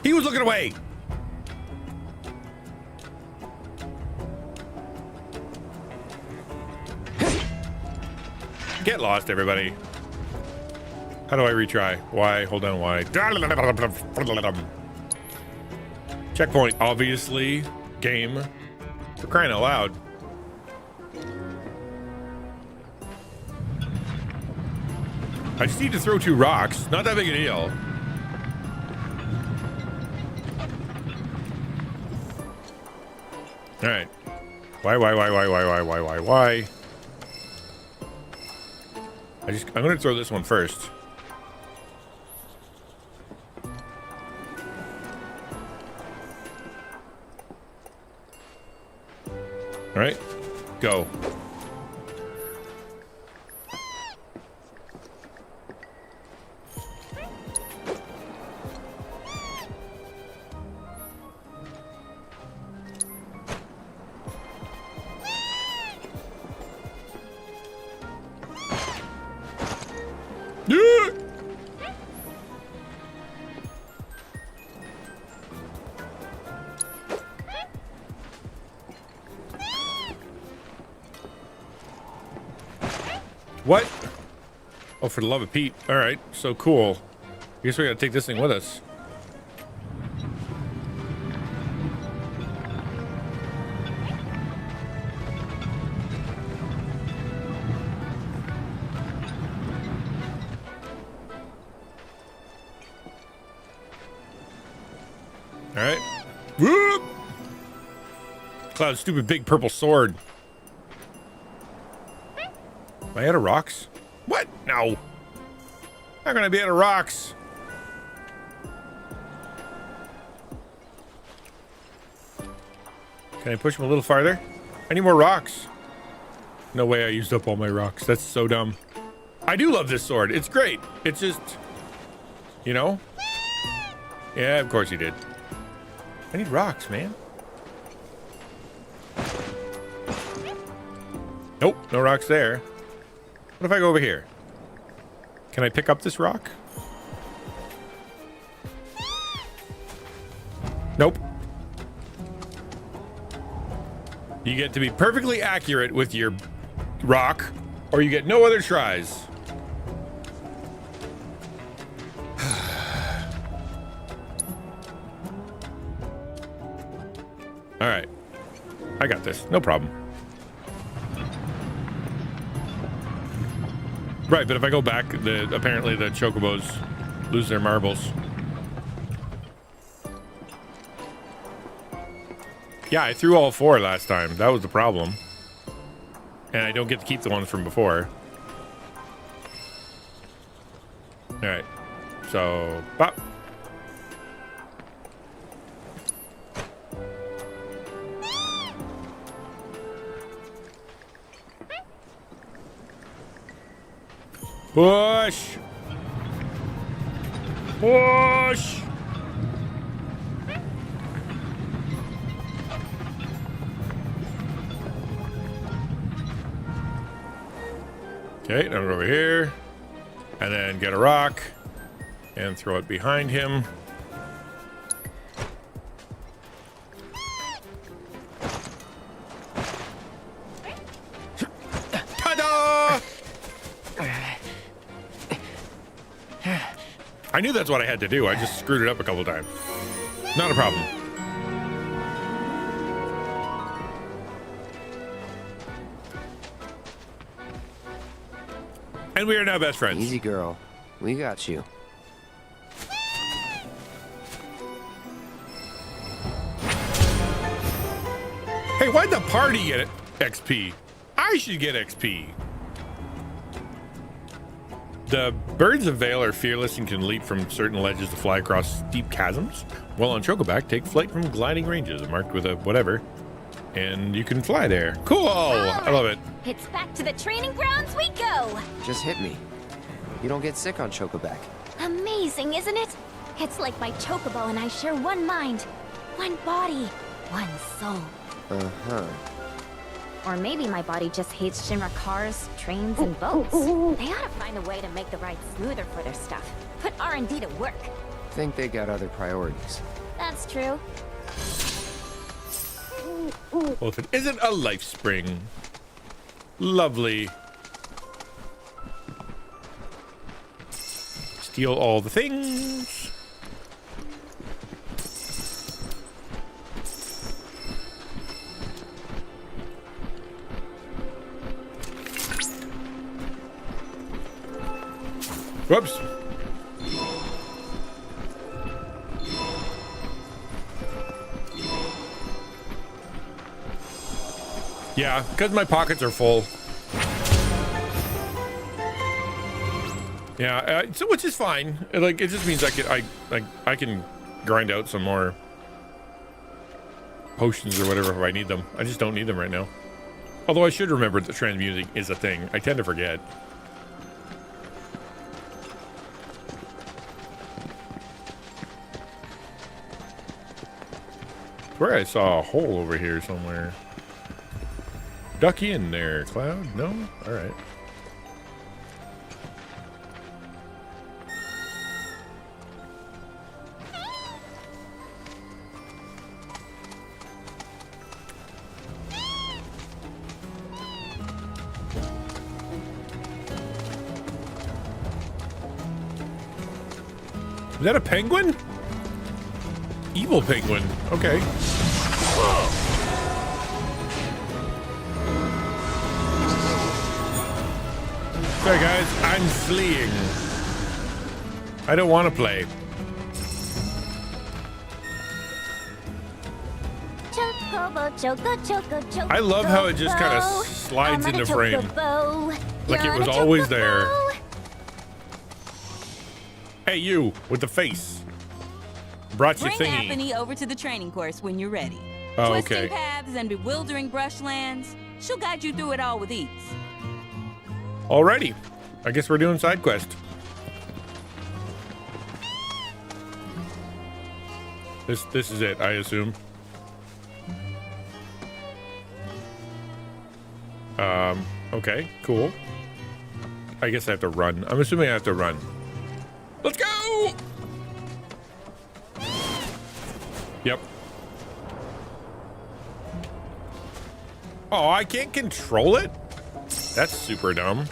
He was looking away. Get lost, everybody. How do I retry? Why? Hold on, why? Checkpoint, obviously. Game. For crying out loud. I just need to throw 2 rocks. Not that big a deal. Alright. Why? I'm gonna throw this one first. All right, go. What? Oh, for the love of Pete. All right, so cool. I guess we gotta take this thing with us. All right. Whoop! Cloud's stupid big purple sword. Am I out of rocks? What? No. Not gonna be out of rocks. Can I push him a little farther? I need more rocks. No way I used up all my rocks. That's so dumb. I do love this sword. It's great. It's just, you know, Yeah, of course he did. I need rocks, man. Nope, no rocks there. What if I go over here? Can I pick up this rock? Nope. You get to be perfectly accurate with your rock, or you get no other tries. All right. I got this. No problem. Right, but if I go back, apparently the chocobos lose their marbles. Yeah, I threw all 4 last time. That was the problem. And I don't get to keep the ones from before. All right. So, pop. Push! Push! Okay, now we're over here. And then get a rock and throw it behind him. Ta-da! I knew that's what I had to do. I just screwed it up a couple times. Not a problem. And we are now best friends. Easy, girl. We got you. Hey, why'd the party get XP? I should get XP. The birds of Vale are fearless and can leap from certain ledges to fly across steep chasms. While on Chocoback, take flight from gliding ranges marked with a whatever. And you can fly there. Cool! I love it. It's back to the training grounds we go! Just hit me. You don't get sick on Chocoback. Amazing, isn't it? It's like my chocobo and I share one mind, one body, one soul. Uh-huh. Or maybe my body just hates Shinra cars, trains, and boats. They ought to find a way to make the ride smoother for their stuff. Put R&D to work. Think they got other priorities. That's true. Well, if it isn't a life spring. Lovely. Steal all the things. Whoops. Yeah, because my pockets are full. Yeah, so which is fine. Like, it just means I can grind out some more potions or whatever if I need them. I just don't need them right now. Although I should remember that transmuting is a thing. I tend to forget. Where I saw a hole over here somewhere. Duck in there, Cloud? No? Alright. Is that a penguin? Evil penguin. Okay. Sorry guys, I'm fleeing. I don't want to play. I love how it just kind of slides into frame. Like it was always there. Hey, you with the face. Brought you Bring thingy. Aphany over to the training course when you're ready. Oh, Twisting okay. paths and bewildering brushlands. She'll guide you through it all with ease. Alrighty. I guess we're doing side quest. This is it, I assume. Okay, cool. I guess I have to run. I'm assuming I have to run. Let's go! Yep. Oh, I can't control it? That's super dumb.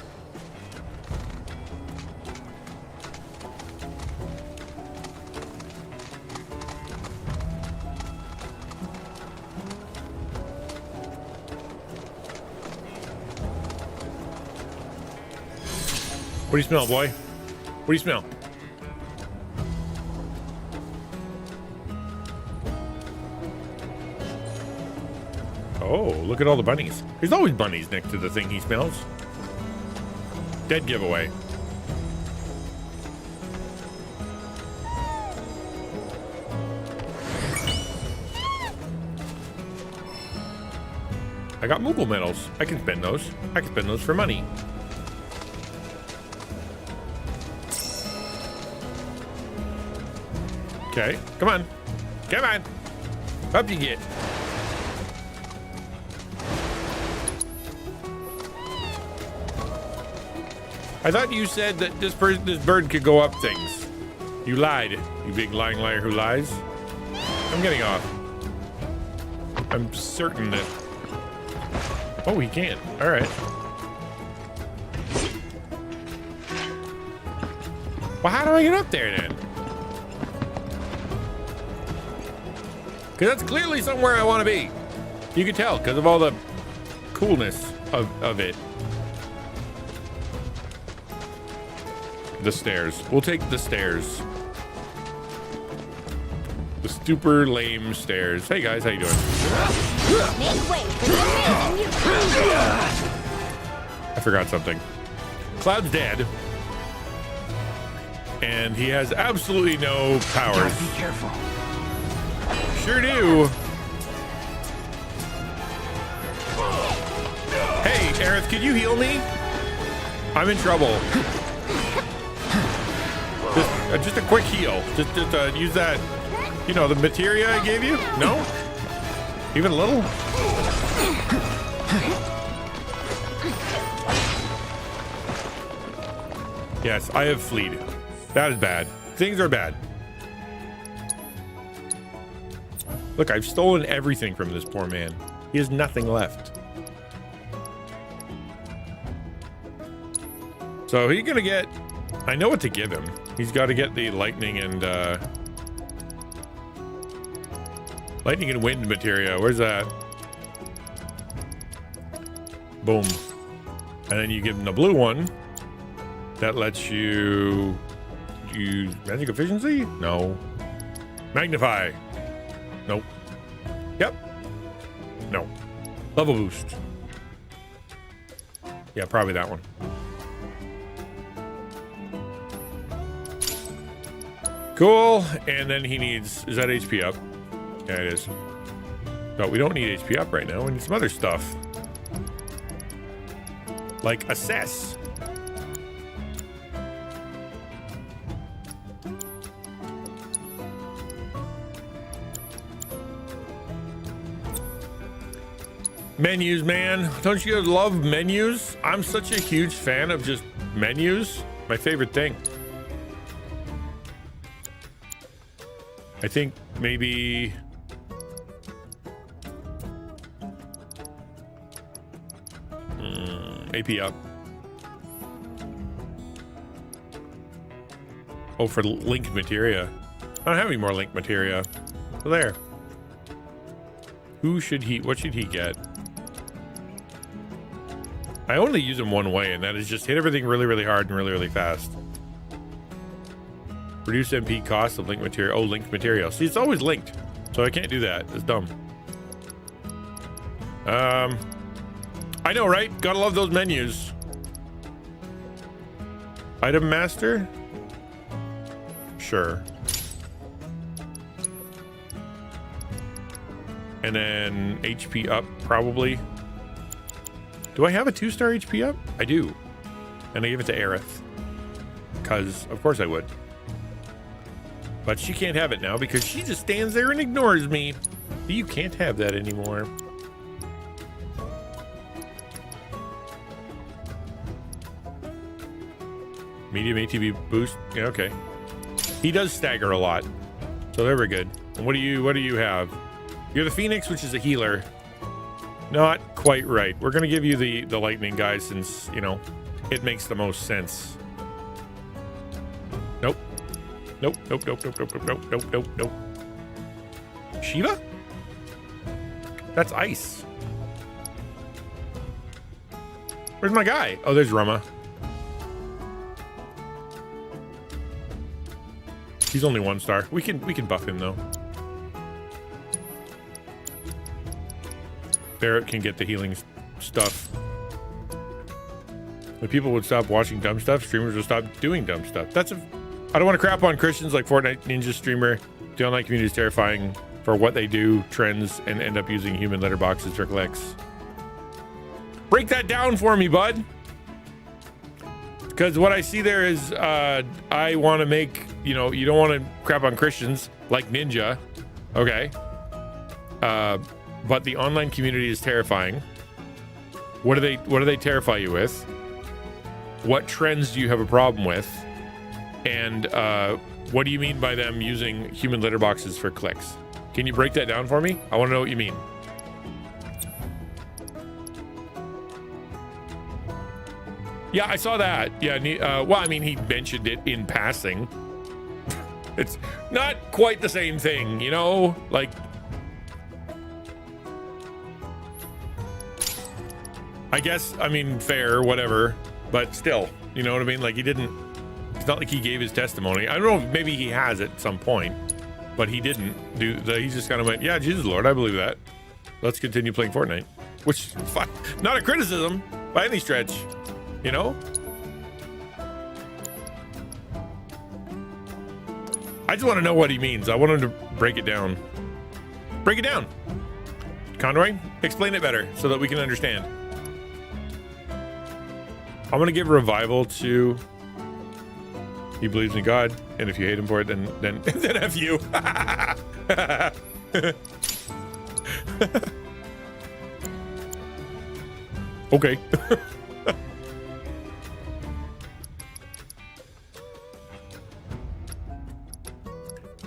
What do you smell, boy? What do you smell? Oh, look at all the bunnies. There's always bunnies next to the thing he smells. Dead giveaway. I got Moogle medals. I can spend those. I can spend those for money. Okay, come on. Come on. Up you get. I thought you said that this bird could go up things. You lied, you big lying liar who lies. I'm getting off. I'm certain that... Oh, he can. All right. Well, how do I get up there then? Because that's clearly somewhere I want to be. You can tell because of all the coolness of it. The stairs. We'll take the stairs. The super lame stairs. Hey guys, how you doing? Make way for the amazing you. I forgot something. Cloud's dead. And he has absolutely no powers. Be careful. Sure do. Hey, Aerith, could you heal me? I'm in trouble. Just a quick heal. Just use that, you know, the materia I gave you? No? Even a little? Yes, I have fleed. That is bad. Things are bad. Look, I've stolen everything from this poor man. He has nothing left. So he's gonna get... I know what to give him. He's got to get the lightning and wind materia. Where's that? Boom. And then you give him the blue one. That lets you use magic efficiency? No. Magnify. Nope. Yep. No. Level boost. Yeah, probably that one. Cool. And then he needs... Is that HP up? Yeah, it is. But we don't need HP up right now. We need some other stuff. Like assess. Menus, man. Don't you love menus? I'm such a huge fan of just menus. My favorite thing. I think maybe... AP up. Oh, for linked materia. I don't have any more linked materia. So there. Who should he... What should he get? I only use him one way, and that is just hit everything really, really hard and really, really fast. Reduce MP cost of linked material. Oh, linked material. See, it's always linked, so I can't do that. It's dumb. I know, right? Gotta love those menus. Item master? Sure. And then HP up, probably. Do I have a 2-star HP up? I do. And I give it to Aerith. Because, of course I would. But she can't have it now because she just stands there and ignores me. You can't have that anymore. Medium ATB boost. Yeah, okay. He does stagger a lot. So there we're good. And what do you have? You're the Phoenix, which is a healer. Not quite right. We're gonna give you the lightning guy since, you know, it makes the most sense. Nope. Nope, nope, nope, nope, nope, nope, nope, nope, nope. Shiva? That's ice. Where's my guy? Oh, there's Rama. He's only 1 star. We can buff him though. Barrett can get the healing stuff. If people would stop watching dumb stuff, streamers would stop doing dumb stuff. I don't want to crap on Christians like Fortnite Ninja streamer. The online community is terrifying for what they do, trends, and end up using human letterboxes for clicks. Break that down for me, bud. Because what I see there is I want to make, you know, you don't want to crap on Christians like Ninja. Okay. But the online community is terrifying. What do they terrify you with? What trends do you have a problem with? And what do you mean by them using human letterboxes for clicks? Can you break that down for me? I want to know what you mean. Yeah, I saw that. Yeah, well, I mean, he mentioned it in passing. It's not quite the same thing, you know? Like, I guess, I mean, fair, whatever. But still, you know what I mean? Like, it's not like he gave his testimony. I don't know, maybe he has at some point. But he didn't he just kind of went, yeah, Jesus Lord, I believe that. Let's continue playing Fortnite. Which, fine. Not a criticism by any stretch. You know? I just want to know what he means. I want him to break it down. Break it down. Conroy, explain it better so that we can understand. I'm going to give revival to he believes in God, and if you hate him for it, then F you. Okay.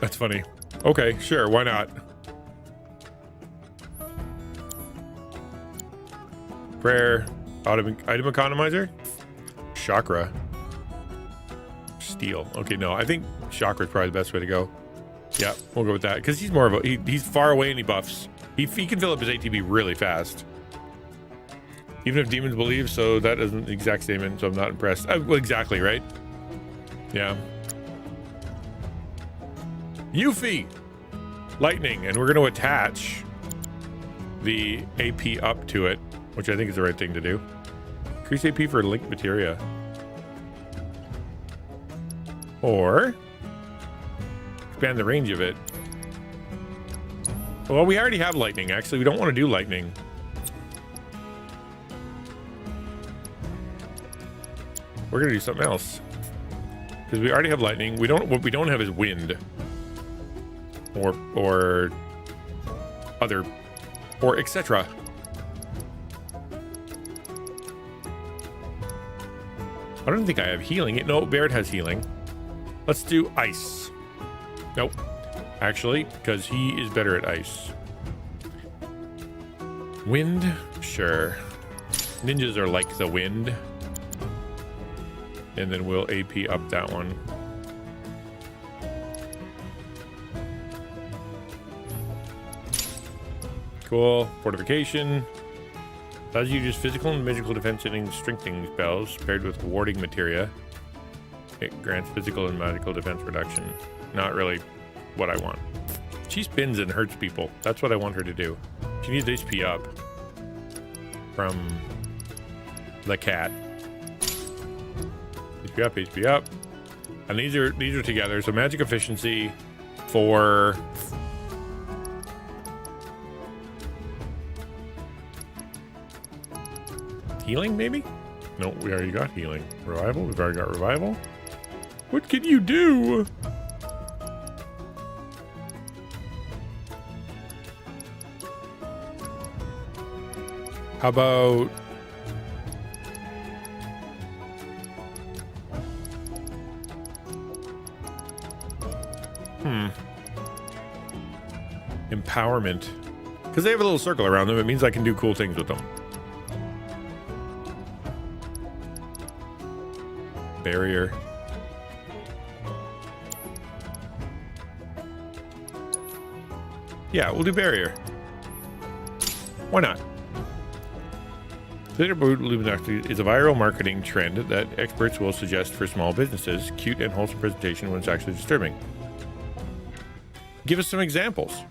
That's funny. Okay, sure, why not? Prayer, item economizer, chakra, steel. Okay, no, I think chakra is probably the best way to go. Yeah, we'll go with that because he's more of a he's far away and he buffs. He can fill up his ATB really fast. Even if demons believe, so that isn't the exact statement. So I'm not impressed. Well, exactly right. Yeah. Yuffie, lightning, and we're going to attach the AP up to it, which I think is the right thing to do. Increase AP for linked materia, or expand the range of it. Well, we already have lightning. Actually, we don't want to do lightning. We're gonna do something else because we already have lightning. What we don't have is wind, or other, or etc. I don't think I have healing. No, Barrett has healing. Let's do ice. Nope. Actually, because he is better at ice. Wind, sure. Ninjas are like the wind. And then we'll AP up that one. Cool. Fortification. Allows you to use physical and magical defense and strengthening spells paired with warding materia. It grants physical and magical defense reduction. Not really what I want. She spins and hurts people. That's what I want her to do. She needs HP up from the cat. HP up, HP up. And these are together. So magic efficiency for healing, maybe? No, we already got healing. Revival, we've already got revival. What can you do? How about empowerment? Because they have a little circle around them, it means I can do cool things with them. Barrier. Yeah, we'll do barrier. Why not? Glitterboot is a viral marketing trend that experts will suggest for small businesses. Cute and wholesome presentation when it's actually disturbing. Give us some examples.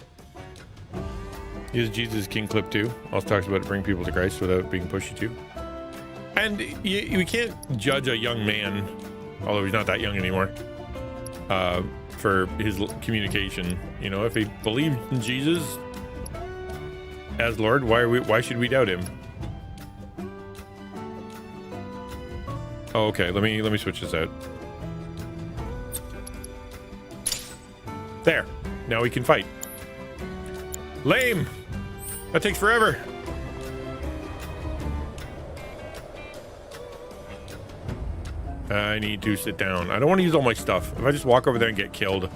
Use Jesus King clip 2. Also talks about bring people to Christ without being pushy too. And you can't judge a young man, although he's not that young anymore, for his communication. You know, if he believed in Jesus as Lord, why should we doubt him? Oh, okay. Let me switch this out. There. Now we can fight. Lame. That takes forever. I need to sit down. I don't want to use all my stuff. If I just walk over there and get killed,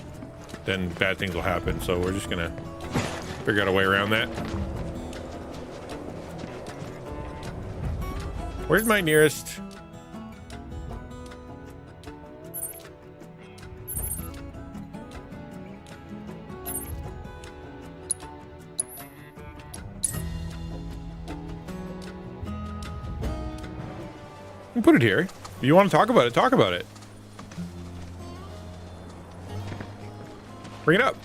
then bad things will happen. So we're just gonna figure out a way around that. Where's my nearest? Put it here. If you want to talk about it, talk about it. Bring it up.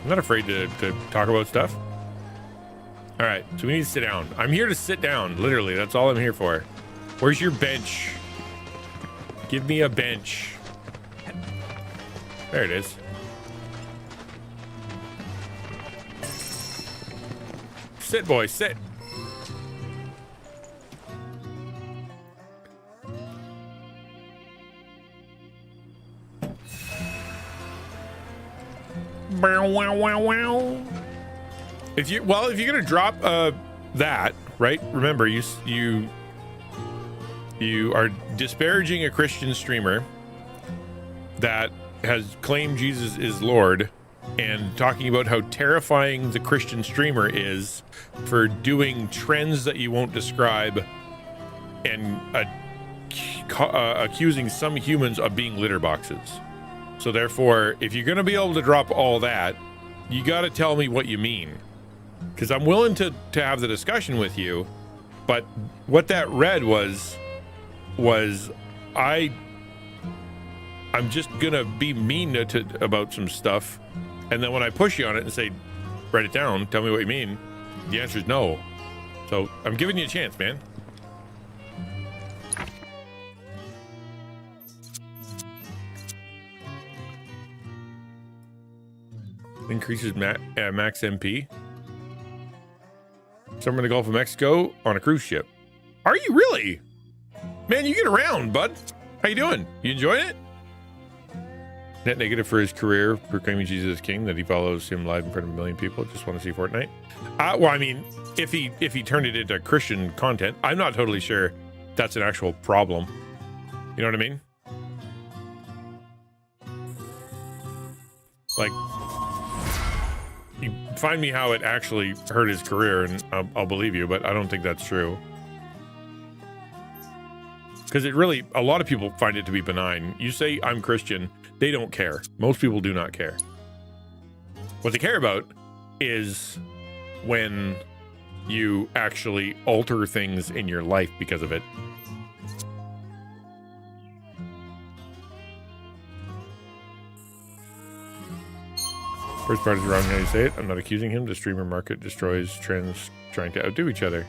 I'm not afraid to talk about stuff. All right, so we need to sit down. I'm here to sit down, literally. That's all I'm here for. Where's your bench? Give me a bench. There it is. Sit, boy, sit. If you're gonna drop that, right? Remember, you are disparaging a Christian streamer that has claimed Jesus is Lord, and talking about how terrifying the Christian streamer is for doing trends that you won't describe, and accusing some humans of being litter boxes. So therefore, if you're going to be able to drop all that, you got to tell me what you mean. Because I'm willing to have the discussion with you, but what that read was I'm just going to be mean about some stuff. And then when I push you on it and say, write it down, tell me what you mean, the answer is no. So I'm giving you a chance, man. Increases max MP. Somewhere in the Gulf of Mexico on a cruise ship. Are you really? Man, you get around, bud. How you doing? You enjoying it? Net negative for his career, proclaiming Jesus as king, that he follows him live in front of 1 million people. Just want to see Fortnite. Well, I mean, if he turned it into Christian content, I'm not totally sure that's an actual problem. You know what I mean? Like, you find me how it actually hurt his career, and I'll believe you, but I don't think that's true. Because a lot of people find it to be benign. You say I'm Christian, they don't care. Most people do not care. What they care about is when you actually alter things in your life because of it. First part is wrong how you say it. I'm not accusing him. The streamer market destroys trends trying to outdo each other.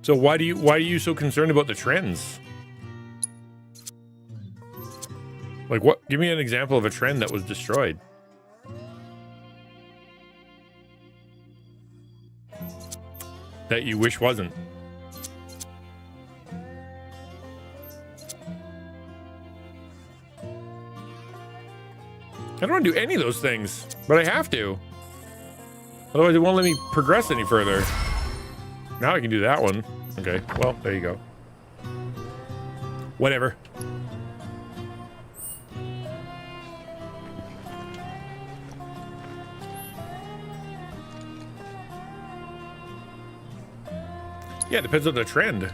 So why are you so concerned about the trends? Like what? Give me an example of a trend that was destroyed. That you wish wasn't. I don't want to do any of those things, but I have to. Otherwise, it won't let me progress any further. Now I can do that one. Okay, well, there you go. Whatever. Yeah, it depends on the trend.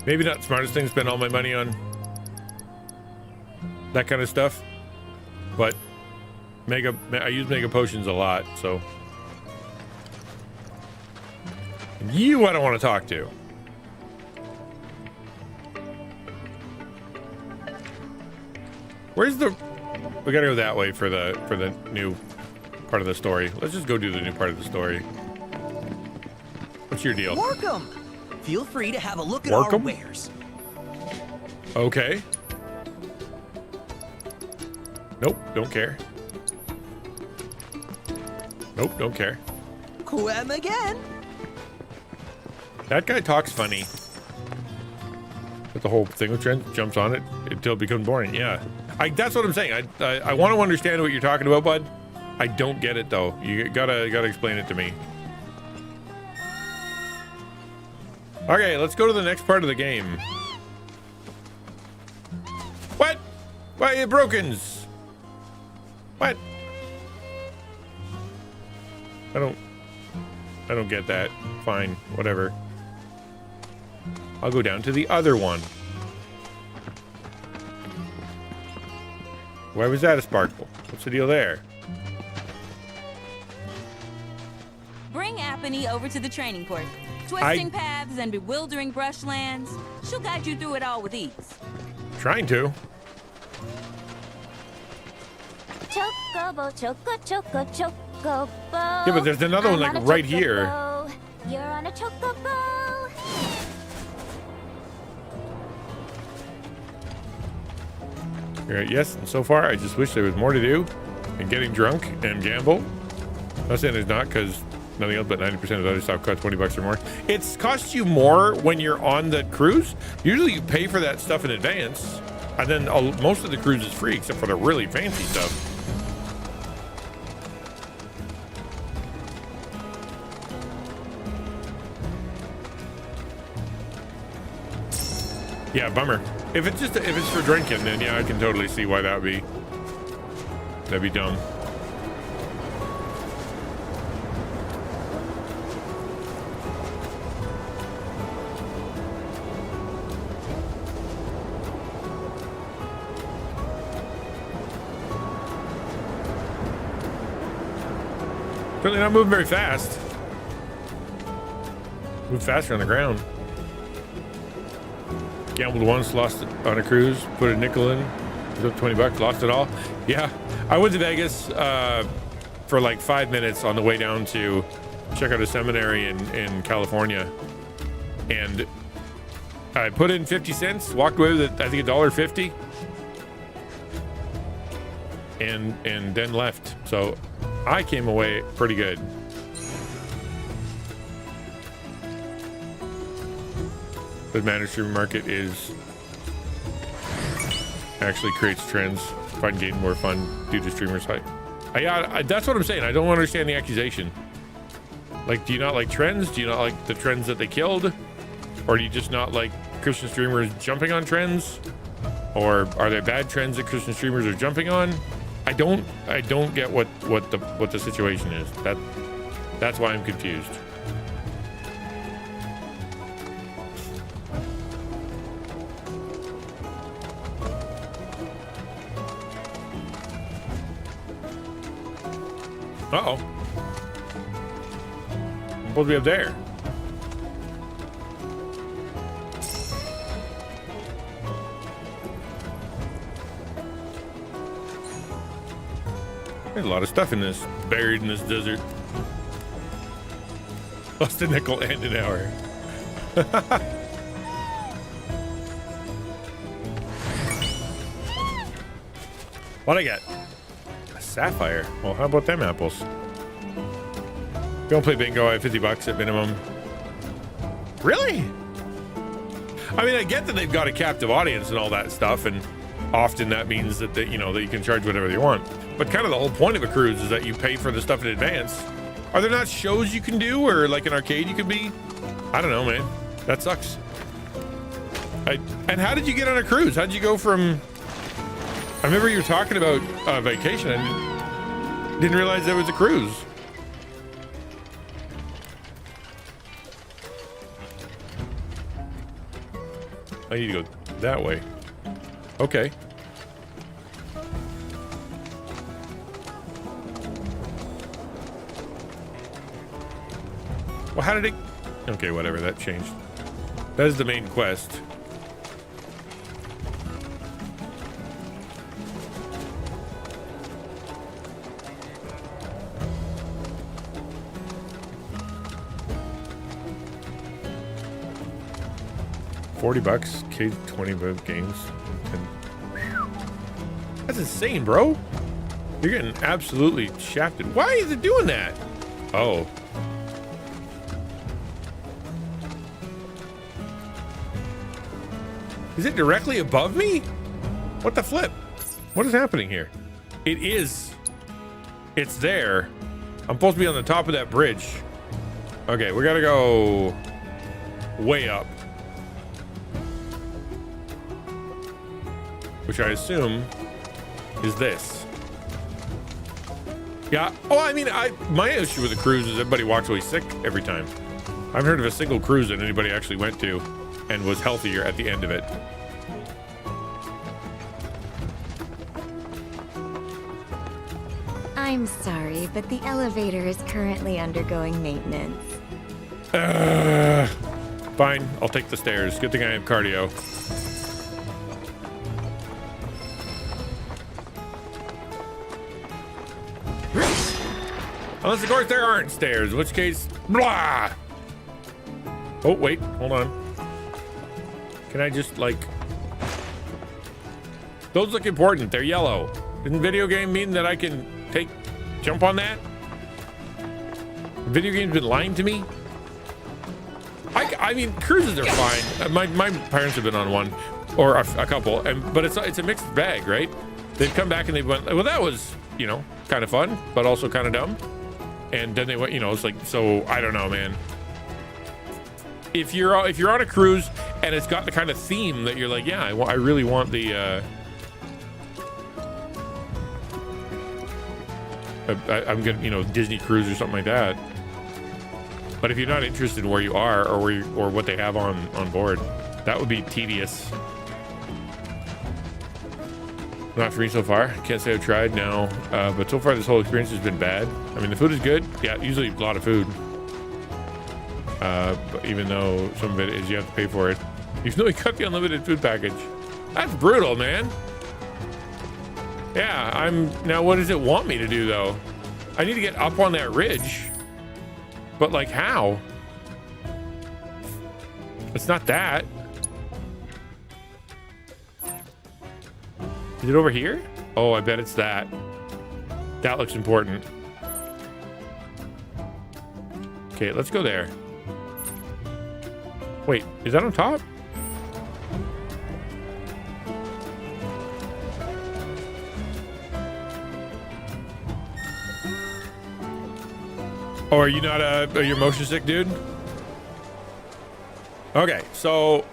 Maybe not the smartest thing to spend all my money on that kind of stuff, but I use mega potions a lot, so you I don't want to talk to. Where's the? We gotta go that way for the new part of the story. Let's just go do the new part of the story. What's your deal? Welcome. Feel free to have a look at Welcome? our wares. Okay. Nope, don't care. Nope, don't care. Quem again. That guy talks funny. But the whole thing with Trent jumps on it until it becomes boring. Yeah, that's what I'm saying. I want to understand what you're talking about, bud. I don't get it though. You gotta explain it to me. Okay, let's go to the next part of the game. What? Why are you brokens? What? I don't get that. Fine, whatever. I'll go down to the other one. Why was that a sparkle? What's the deal there? Bring Apony over to the training course. Twisting paths and bewildering brushlands. She'll guide you through it all with ease. Trying to. Chocobo, choco, chocobo. Yeah, but there's another one, I'm like, on a right here. chocobo. You're on a chocobo. Yes, and so far I just wish there was more to do than getting drunk and gamble. Not saying there's not, because nothing else but 90% of the other stuff costs $20 or more. It's costs you more when you're on the cruise. Usually you pay for that stuff in advance, and then most of the cruise is free except for the really fancy stuff. Yeah, bummer. If it's for drinking, then yeah, I can totally see why that'd be dumb. Certainly not moving very fast. Move faster on the ground. Gambled once, lost it on a cruise, put a nickel in, was up $20, lost it all. Yeah, I went to Vegas for like 5 minutes on the way down to check out a seminary in California, and I put in 50 cents, walked away with I think $1.50, and then left. So I came away pretty good. The managed streamer market actually creates trends, find gain more fun due to streamers hype. That's what I'm saying. I don't understand the accusation. Like, do you not like trends? Do you not like the trends that they killed? Or do you just not like Christian streamers jumping on trends? Or are there bad trends that Christian streamers are jumping on? I don't get what the situation is. That's why I'm confused. Uh-oh. I'm supposed to be up there. There's a lot of stuff in this, buried in this desert. Lost a nickel and an hour. What I got? A sapphire. Well, how about them apples? If you don't play bingo, I have $50 at minimum. Really? I mean, I get that they've got a captive audience and all that stuff, and often that means that that you can charge whatever you want. But kind of the whole point of a cruise is that you pay for the stuff in advance. Are there not shows you can do, or like an arcade you could be? I don't know, man. That sucks. And how did you get on a cruise? How did you go from? I remember you were talking about vacation. I didn't realize there was a cruise. I need to go that way. Okay. Well, how did it? Okay, whatever. That changed. That is the main quest. $40, K20 games. That's insane, bro. You're getting absolutely shafted. Why is it doing that? Oh. Is it directly above me? What the flip? What is happening here? It is. It's there. I'm supposed to be on the top of that bridge. Okay, we gotta go way up. Which I assume is this. Yeah. Oh, I mean, my issue with the cruise is everybody walks away sick every time. I've heard of a single cruise that anybody actually went to and was healthier at the end of it. I'm sorry, but the elevator is currently undergoing maintenance. Fine, I'll take the stairs. Good thing I have cardio. Unless, of course, there aren't stairs, in which case, blah! Oh, wait, hold on. Can I just, like... Those look important. They're yellow. Didn't video game mean that I can jump on that? The video game's been lying to me? I mean, cruises are fine. My parents have been on one, or a couple, but it's a mixed bag, right? They've come back and they went, well, that was, kind of fun, but also kind of dumb. And then they went, it's like, so I don't know, man. If you're on a cruise and it's got the kind of theme that you're like, yeah, I really want the I'm gonna, Disney cruise or something like that. But if you're not interested in where you are or what they have on board, that would be tedious. Not for me so far. Can't say I've tried, no. But so far this whole experience has been bad. I mean, the food is good. Yeah, usually a lot of food. But even though some of it is you have to pay for it. Even though we cut the unlimited food package. That's brutal, man. Yeah, now what does it want me to do though? I need to get up on that ridge. But like how? It's not that. Is it over here? Oh, I bet it's that. That looks important. Okay, let's go there. Wait, is that on top? Oh, are you not are you motion sick, dude? Okay, so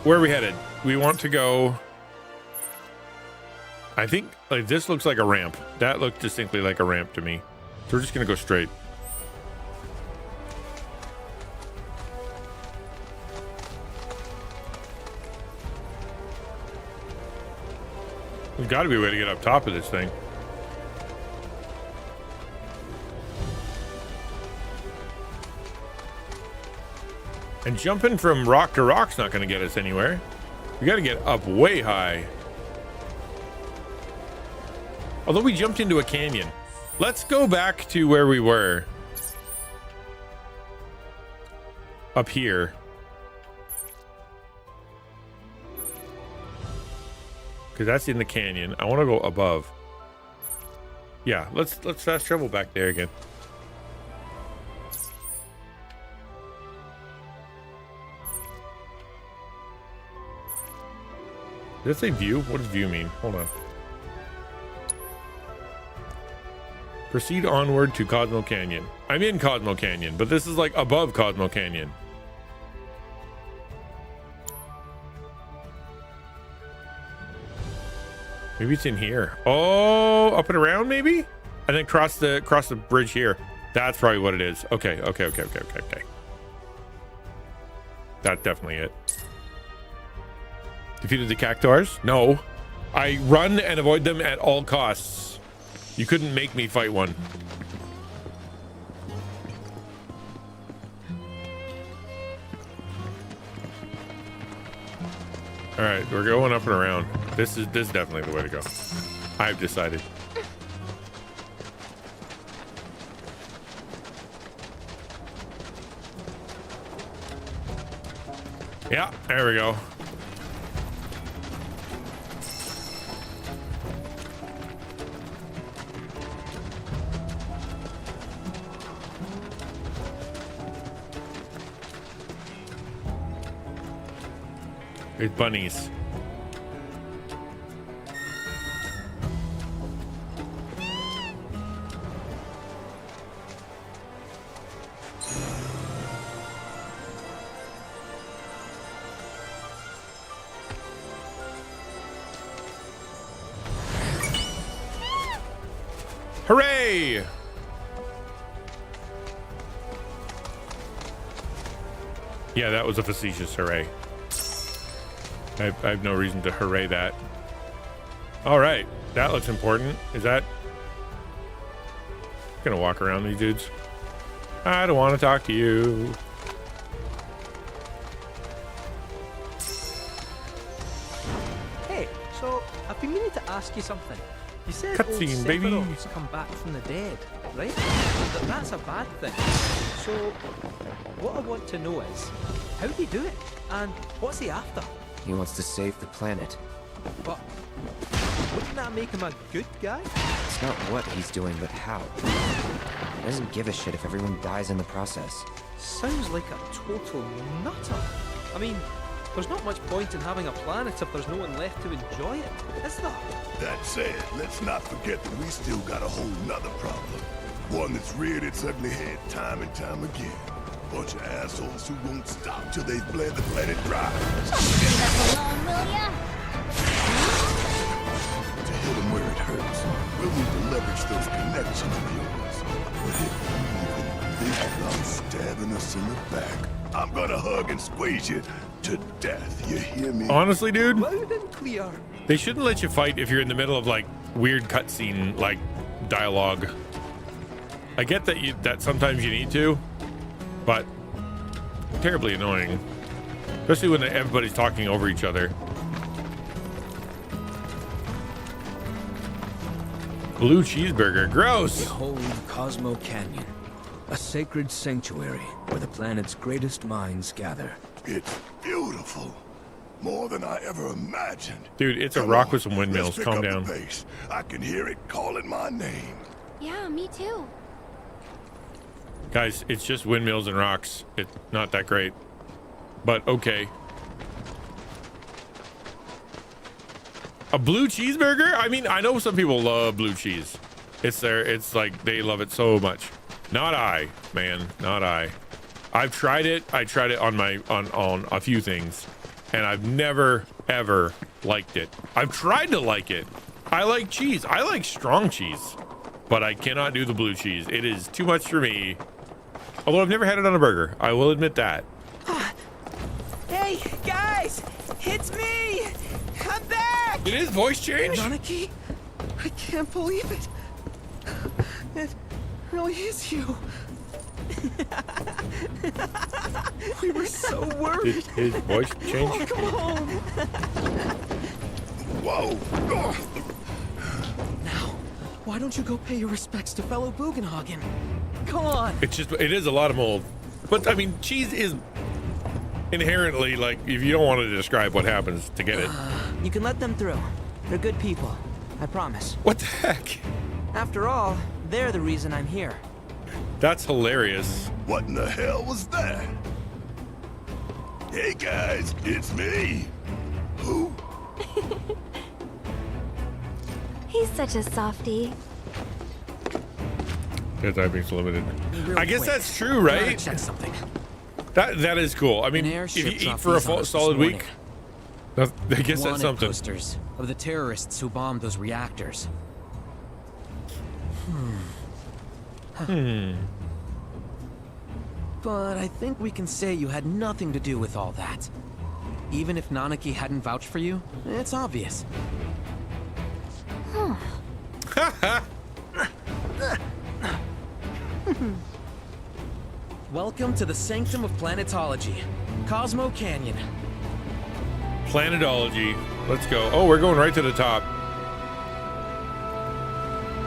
where are we headed? We want to go. I think like this looks like a ramp. That looked distinctly like a ramp to me. So we're just gonna go straight. There's got to be a way to get up top of this thing. And jumping from rock to rock's not going to get us anywhere. We got to get up way high. Although we jumped into a canyon. Let's go back to where we were. Up here. Because that's in the canyon. I want to go above. Yeah, let's fast travel back there again. Did it say view? What does view mean? Hold on. Proceed onward to Cosmo Canyon. I'm in Cosmo Canyon, but this is like above Cosmo Canyon. Maybe it's in here. Oh, up and around maybe? And then cross the bridge here. That's probably what it is. Okay. That's definitely it. Defeated the cactuars? No. I run and avoid them at all costs. You couldn't make me fight one. All right, we're going up and around. This is definitely the way to go. I've decided. Yeah, there we go. It's bunnies. Hooray! Yeah, that was a facetious hooray. I have no reason to hooray that. All right, that looks important. Is that gonna walk around these dudes? I don't want to talk to you. Hey, so I've been meaning to ask you something. You said Cutscene, old baby. Sephiroth's come back from the dead, right? But that's a bad thing. So what I want to know is, how do you do it? And what's he after? He wants to save the planet. But wouldn't that make him a good guy? It's not what he's doing, but how. He doesn't give a shit if everyone dies in the process. Sounds like a total nutter. I mean, there's not much point in having a planet if there's no one left to enjoy it, is there? That said, let's not forget that we still got a whole nother problem. One that's reared its ugly head time and time again. Bunch of assholes who won't stop till they've bled the planet dry. Leave us alone, will ya? To hit them where it hurts, we'll need to leverage those connections of yours. But if you even think about stabbing us in the back, I'm gonna hug and squeeze you to death. You hear me? Honestly, dude, Loud and clear. they shouldn't let you fight if you're in the middle of like weird cutscene like dialogue. I get that sometimes you need to, but terribly annoying, especially when everybody's talking over each other. Blue cheeseburger, gross. Behold Cosmo Canyon, a sacred sanctuary where the planet's greatest minds gather. It's beautiful. More than I ever imagined. Dude, it's a Come rock on, with some windmills. let's pick Calm up the down. pace. I can hear it calling my name. Yeah, me too. Guys, it's just windmills and rocks. It's not that great, but okay. A blue cheeseburger? I mean, I know some people love blue cheese. It's like they love it so much. Not I, man, not I. I've tried it. I tried it on a few things, and I've never ever liked it. I've tried to like it. I like cheese. I like strong cheese, but I cannot do the blue cheese. It is too much for me. Although I've never had it on a burger. I will admit that. Hey, guys! It's me! I'm back! Did his voice change? Anarchy? I can't believe it. It really is you. We were so Did worried. his voice change? Welcome home. Whoa! Now, why don't you go pay your respects to fellow Bugenhagen? Come on. It is a lot of mold. But I mean, cheese is inherently like, if you don't want to describe what happens to get it. You can let them through. They're good people. I promise. What the heck? After all, they're the reason I'm here. That's hilarious. What in the hell was that? Hey guys, it's me. Who? such a softie. Yeah, typing's limited. Real I guess quick. that's true, Gotta right? check something. That is cool. I mean, An if you airship eat dropped for a these on us this solid morning. week, I guess that's Wanted something. posters of the terrorists who bombed those reactors. But I think we can say you had nothing to do with all that. Even if Nanaki hadn't vouched for you, it's obvious. Welcome to the sanctum of planetology, Cosmo Canyon. Planetology. Let's go. Oh, we're going right to the top.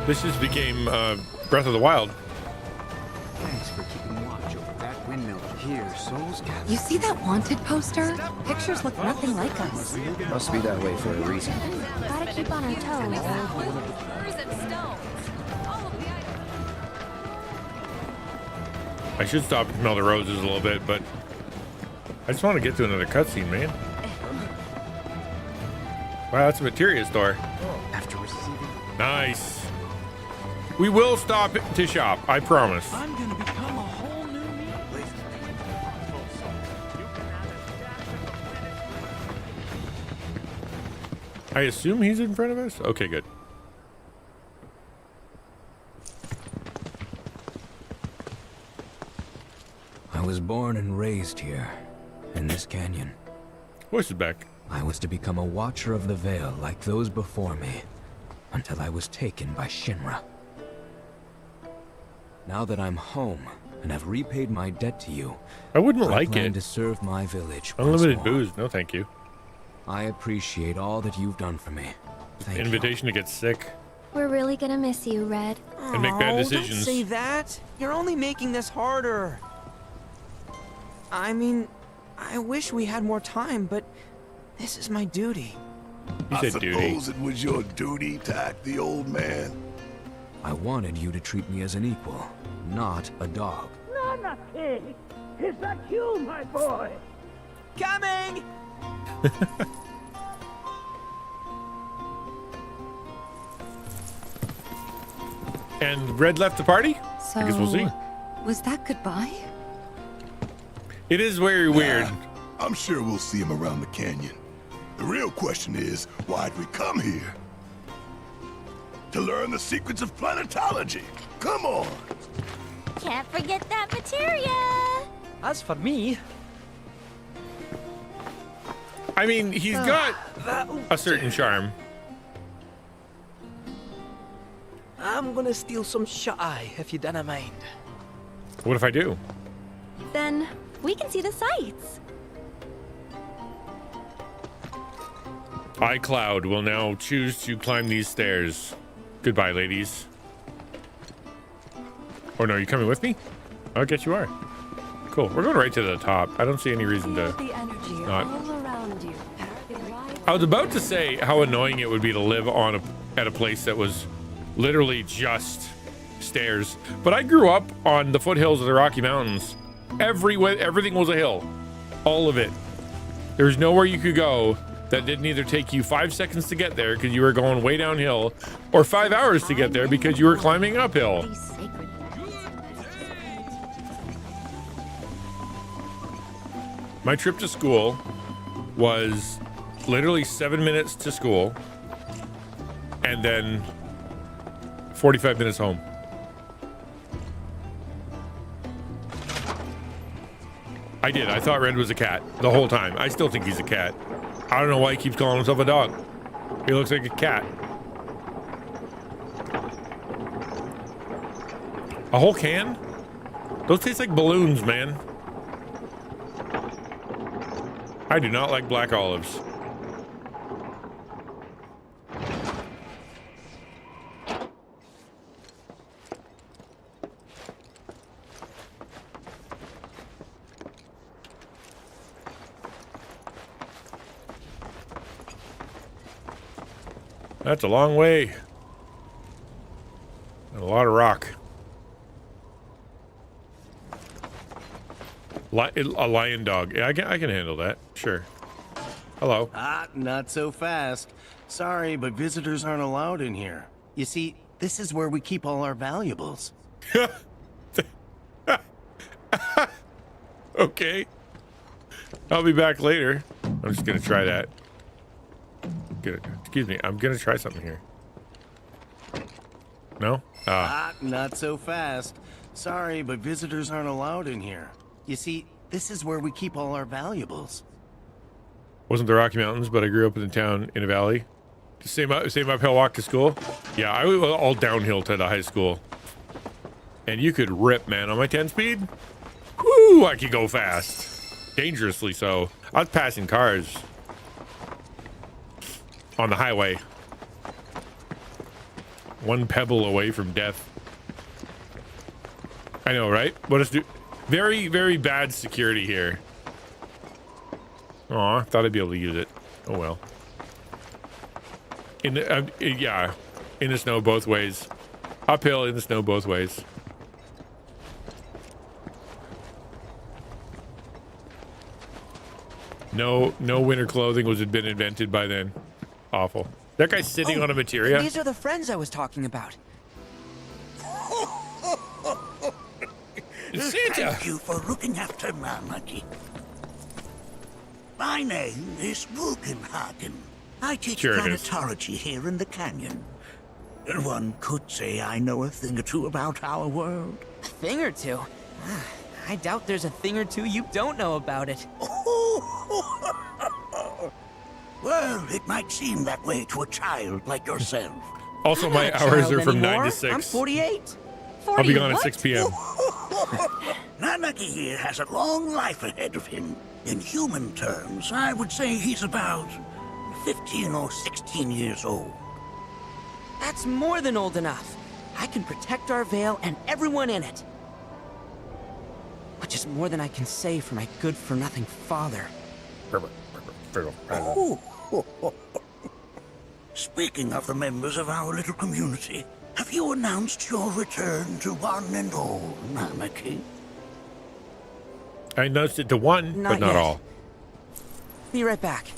This just became Breath of the Wild. Thanks for keeping watch over that windmill. Here, souls gather. You see that wanted poster? Pictures look nothing like us. Must be that way for a reason. Gotta keep on our toes. I should stop and smell the roses a little bit, but I just want to get to another cutscene, man. Wow, that's a materia store. After receiving. Nice. We will stop to shop, I promise. I'm gonna become a whole new me. I assume he's in front of us? Okay, good. I was born and raised here, in this canyon. Voice is back. I was to become a watcher of the veil like those before me, until I was taken by Shinra. Now that I'm home and have repaid my debt to you, I wouldn't I like plan it. to serve my village once Unlimited more. booze, no thank you. I appreciate all that you've done for me. Thank you. Invitation to get sick We're really gonna miss you, Red. and make bad decisions. Don't say that. You're only making this harder. I mean, I wish we had more time, but this is my duty. He I said duty. suppose it was your duty to act the old man. I wanted you to treat me as an equal, not a dog. Nanaki! Is that you, my boy? Coming! And Red left the party? So, I guess we'll see. was that goodbye? It is very weird. I'm sure we'll see him around the canyon. The real question is, why'd we come here? To learn the secrets of planetology. Come on! Can't forget that materia. As for me, I mean, he's got a certain charm. I'm gonna steal some shut-eye, if you don't mind. What if I do? Then we can see the sights. iCloud will now choose to climb these stairs. Goodbye, ladies. Or no, you coming with me? Oh, I guess you are. Cool. We're going right to the top. I don't see any reason to not. I was about to say how annoying it would be to live on at a place that was literally just stairs. But I grew up on the foothills of the Rocky Mountains. Everything was a hill. All of it. There was nowhere you could go that didn't either take you 5 seconds to get there because you were going way downhill, or 5 hours to get there because you were climbing uphill. My trip to school was literally 7 minutes to school and then 45 minutes home. I did. I thought Red was a cat the whole time. I still think he's a cat. I don't know why he keeps calling himself a dog. He looks like a cat. A whole can? Those taste like balloons, man. I do not like black olives. That's a long way. And a lot of rock. A lion dog. Yeah, I can handle that. Sure. Hello. Not so fast. Sorry, but visitors aren't allowed in here. You see, this is where we keep all our valuables. Okay. I'll be back later. I'm just gonna try that. Excuse me, I'm gonna try something here. No? Not so fast. Sorry, but visitors aren't allowed in here. You see, this is where we keep all our valuables. Wasn't the Rocky Mountains, but I grew up in the town in a valley. Same uphill walk to school. Yeah, I was all downhill to the high school. And you could rip, man, on my 10-speed. Woo, I could go fast. Dangerously so. I was passing cars on the highway. One pebble away from death. I know, right? What is do? Very, very bad security here. Aw, thought I'd be able to use it. Oh well. Yeah, in the snow both ways. Uphill in the snow both ways. No winter clothing had been invented by then. Awful. That guy's sitting on a materia. These are the friends I was talking about. It's Santa. Thank you for looking after Nanaki. My name is Bugenhagen. I teach planetology here in the canyon. One could say I know a thing or two about our world. A thing or two? I doubt there's a thing or two you don't know about it. Well, it might seem that way to a child like yourself. Also, my hours are from 9 to 6. I'm 48. I'll be gone at 6 p.m. Nanaki here has a long life ahead of him. In human terms, I would say he's about 15 or 16 years old. That's more than old enough. I can protect our Vale and everyone in it. Which is more than I can say for my good-for-nothing father. Speaking of the members of our little community, have you announced your return to one and all, Nanaki? I announced it to one, but not yet. all. Be right back.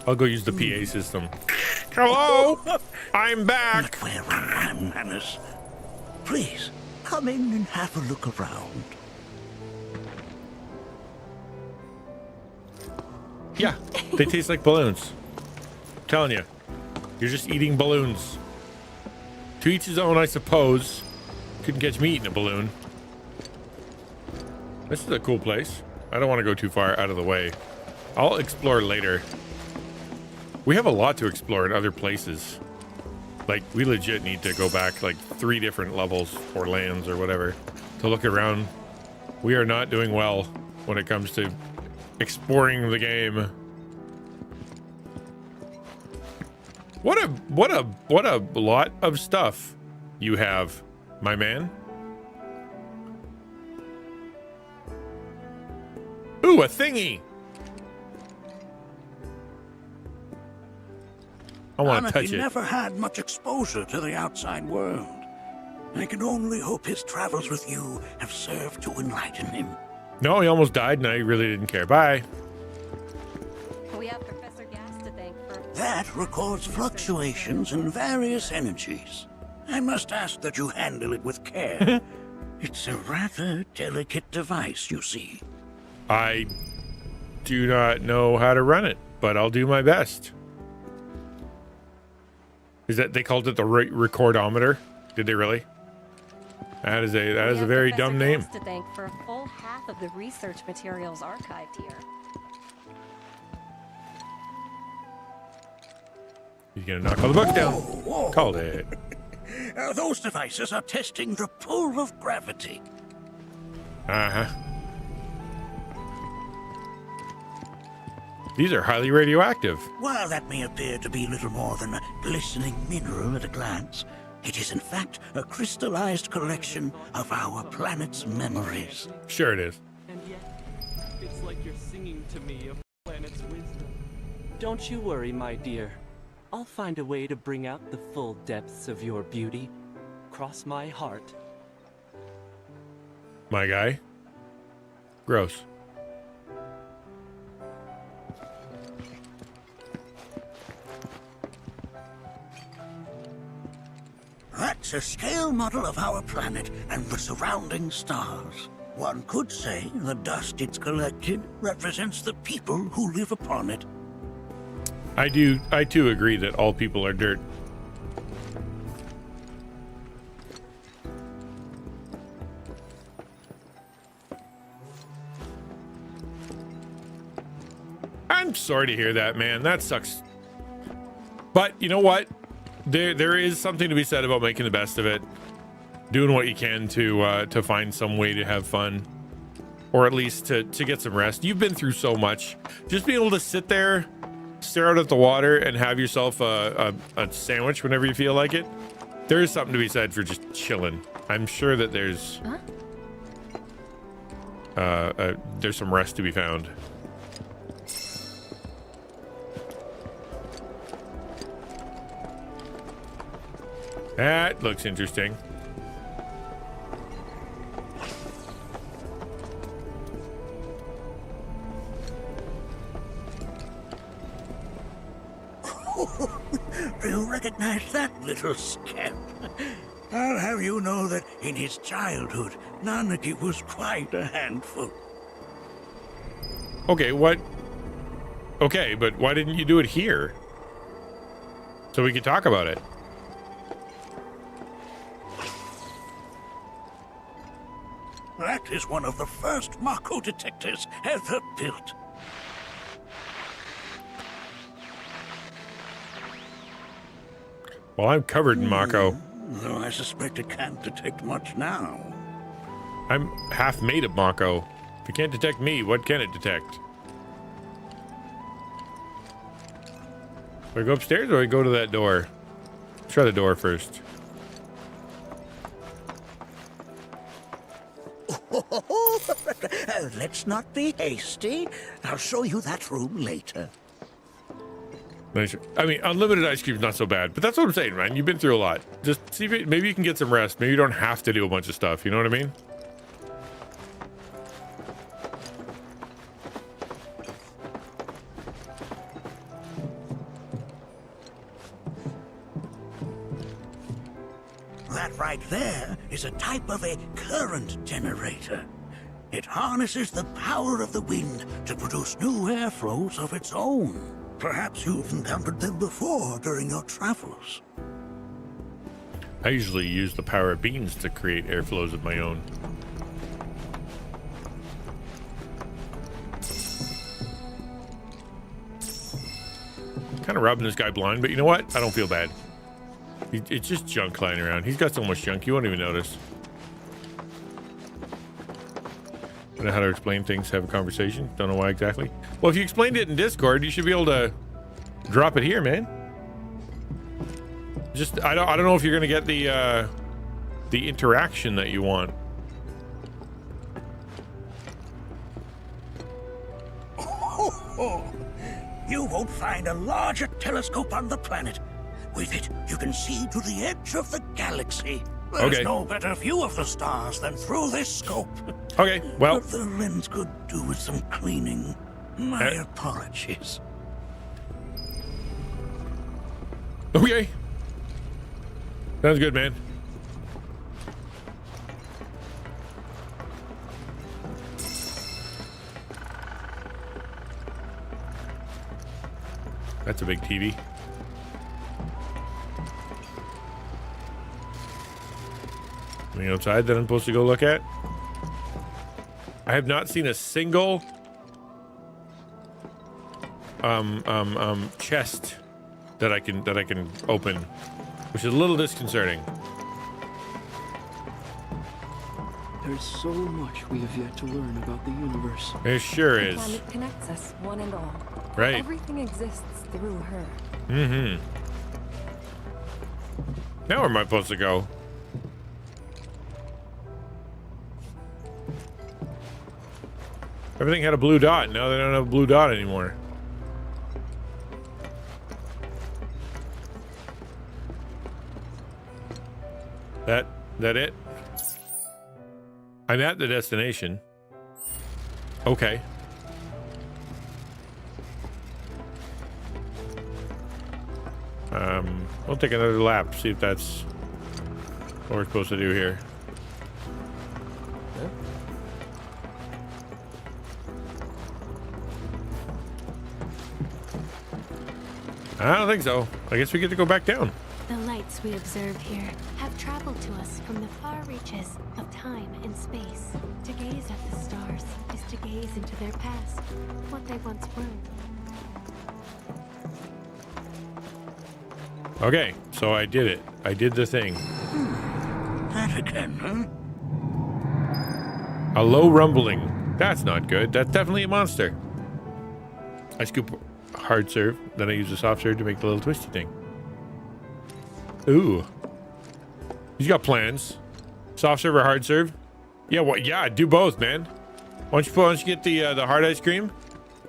I'll go use the PA system. Hello, I'm back. Where I am, Manus. Please, come in and have a look around. Yeah, they taste like balloons. I'm telling you, you're just eating balloons. To each his own, I suppose. Couldn't catch me eating a balloon. This is a cool place. I don't want to go too far out of the way. I'll explore later. We have a lot to explore in other places. Like, we legit need to go back like 3 different levels or lands or whatever to look around. We are not doing well when it comes to exploring the game. What a lot of stuff you have, my man. Ooh, a thingy. I want to touch it. He never had much exposure to the outside world. I can only hope his travels with you have served to enlighten him. No, he almost died, and I really didn't care. Bye. We have Professor Gas to thank for... That records fluctuations in various energies. I must ask that you handle it with care. It's a rather delicate device, you see. I do not know how to run it, but I'll do my best. Is that they called it the recordometer? Did they really? That is a very dumb name. To thank for a full half of the research materials archived here. He's gonna knock all the books down. Called it. Those devices are testing the pull of gravity. Uh-huh. These are highly radioactive. While that may appear to be little more than a glistening mineral at a glance, it is in fact a crystallized collection of our planet's memories. Sure it is. And yet, it's like you're singing to me of the planet's wisdom. Don't you worry, my dear. I'll find a way to bring out the full depths of your beauty. Cross my heart. My guy. Gross. It's a scale model of our planet and the surrounding stars. One could say the dust it's collected represents the people who live upon it. I too agree that all people are dirt. I'm sorry to hear that, man. That sucks. But you know what? There is something to be said about making the best of it, doing what you can to find some way to have fun, or at least to get some rest. You've been through so much. Just being able to sit there, stare out at the water, and have yourself a sandwich whenever you feel like it. There is something to be said for just chilling. I'm sure that there's some rest to be found. That looks interesting. Do you recognize that little scamp? I'll have you know that in his childhood, Nanaki was quite a handful. Okay, what? Okay, but why didn't you do it here? So we could talk about it. That is one of the first Mako detectors ever built. Well, I'm covered in Mako. Though I suspect it can't detect much now. I'm half made of Mako. If it can't detect me, what can it detect? Do I go upstairs or do I go to that door? Try the door first. Let's not be hasty. I'll show you that room later. I mean, unlimited ice cream's not so bad, but that's what I'm saying, man. You've been through a lot. Just see if maybe you can get some rest. Maybe you don't have to do a bunch of stuff. You know what I mean? That right there is a type of a current generator. It harnesses the power of the wind to produce new airflows of its own. Perhaps you've encountered them before during your travels. I usually use the power of beans to create airflows of my own. Kind of robbing this guy blind, but you know what? I don't feel bad. It's just junk lying around. He's got so much junk, you won't even notice. Don't know how to explain things, have a conversation. Don't know why exactly. Well, if you explained it in Discord, you should be able to drop it here, man. Just I don't know if you're gonna get the interaction that you want. You won't find a larger telescope on the planet. With it, you can see to the edge of the galaxy. There's no better view of the stars than through this scope. Okay, well. But the lens could do with some cleaning. My apologies. Okay. Sounds good, man. That's a big TV. Something outside that I'm supposed to go look at? I have not seen a single chest that I can open, which is a little disconcerting. There's so much we have yet to learn about the universe. It sure is. The planet connects us, one and all. Right. Everything exists through her. Mm-hmm. Now where am I supposed to go? Everything had a blue dot. Now they don't have a blue dot anymore. That it? I'm at the destination. Okay. We'll take another lap, see if that's What we're supposed to do here. I don't think so. I guess we get to go back down. The lights we observe here have traveled to us from the far reaches of time and space. To gaze at the stars is to gaze into their past, what they once were. Okay, so I did it. I did the thing. That again, huh? A low rumbling. That's not good. That's definitely a monster. I scoop hard serve, then I use a soft serve to make the little twisty thing. Ooh. He's got plans. Soft serve or hard serve? Yeah, what? Yeah, do both, man. Why don't you get the hard ice cream,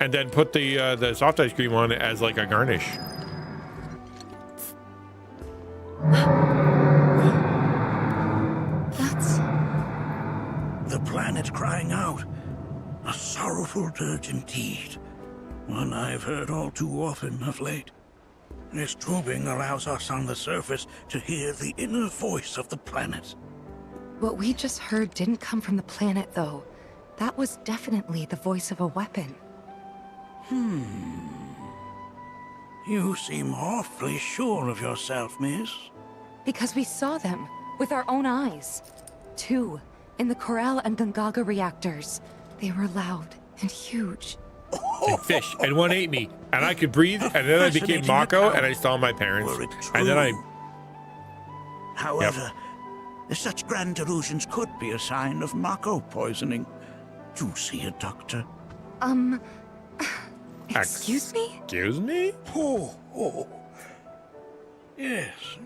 and then put the soft ice cream on it as like a garnish. That's the planet crying out. A sorrowful dirge indeed. One I've heard all too often of late. This tubing allows us on the surface to hear the inner voice of the planet. What we just heard didn't come from the planet, though. That was definitely the voice of a weapon. You seem awfully sure of yourself, miss. Because we saw them with our own eyes. 2 in the Corral and Gungaga reactors. They were loud and huge. And fish, and one ate me, and I could breathe, and then I became Mako, and I saw my parents, and then I... However, such grand delusions could be a sign of Mako poisoning. Do see a doctor. Excuse me? Excuse me? Oh. Yes.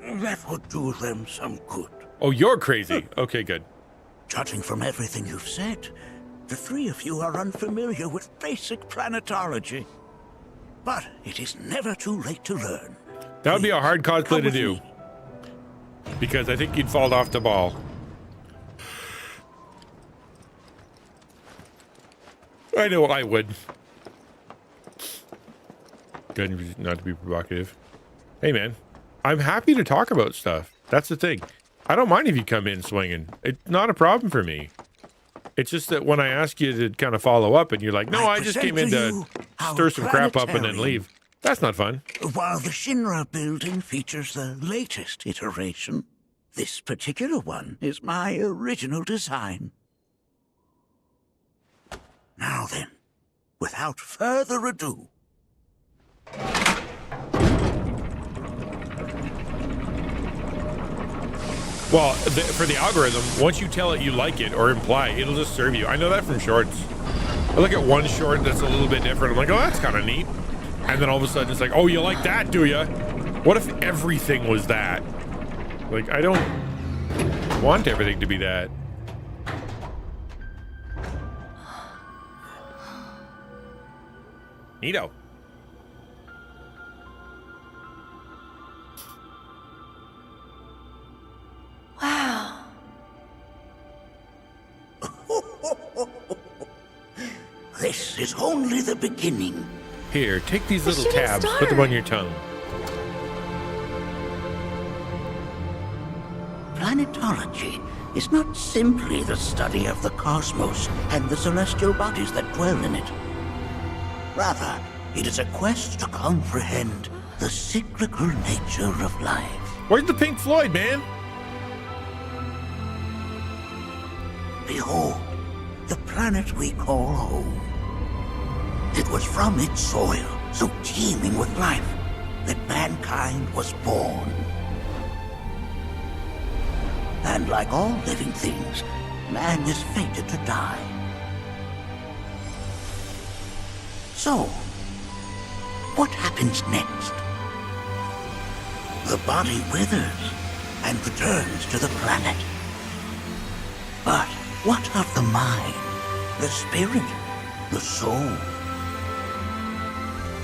That would do them some good. Oh, you're crazy. Okay, good. Judging from everything you've said, the 3 of you are unfamiliar with basic planetology. But it is never too late to learn. That would be a hard cosplay to do. Because I think you'd fall off the ball. I know I would. Good, not to be provocative. Hey, man. I'm happy to talk about stuff. That's the thing. I don't mind if you come in swinging. It's not a problem for me. It's just that when I ask you to kind of follow up and you're like, no, I just came in to stir some crap up and then leave. That's not fun. While the Shinra building features the latest iteration, this particular one is my original design. Now then, without further ado... Well, for the algorithm, once you tell it you like it or imply, it'll just serve you. I know that from shorts. I look at one short that's a little bit different. I'm like, oh, that's kind of neat. And then all of a sudden it's like, oh, you like that, do you? What if everything was that? Like, I don't want everything to be that. Neato. Wow. This is only the beginning. Here, take these little tabs, put them on your tongue. Planetology is not simply the study of the cosmos and the celestial bodies that dwell in it. Rather, it is a quest to comprehend the cyclical nature of life. Where's the Pink Floyd, man? Behold, the planet we call home. It was from its soil, so teeming with life, that mankind was born. And like all living things, man is fated to die. So, what happens next? The body withers and returns to the planet. But what of the mind, the spirit, the soul?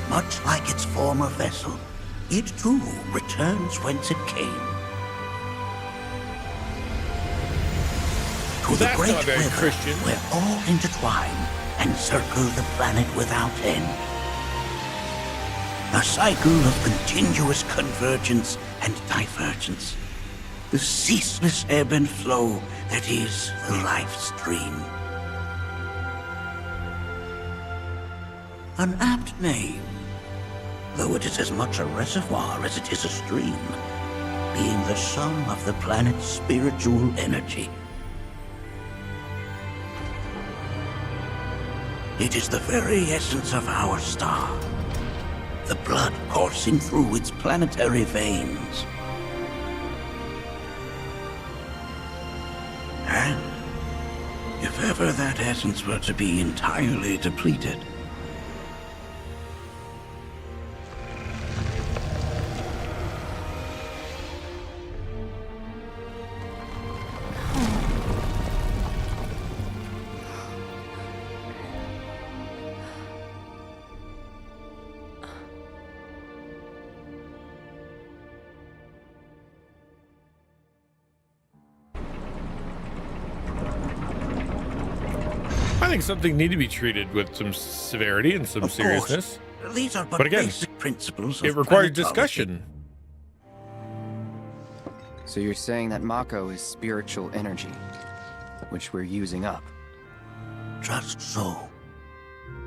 Much like its former vessel, it too returns whence it came. To the great river, where all intertwine and circle the planet without end. A cycle of continuous convergence and divergence. the ceaseless ebb and flow that is the life stream. An apt name, though it is as much a reservoir as it is a stream, being the sum of the planet's spiritual energy. It is the very essence of our star, the blood coursing through its planetary veins. And if ever that essence were to be entirely depleted, I think something need to be treated with some severity and some seriousness. These are but again, basic principles of it requires planetology. discussion. So you're saying that Mako is spiritual energy, which we're using up? Just so.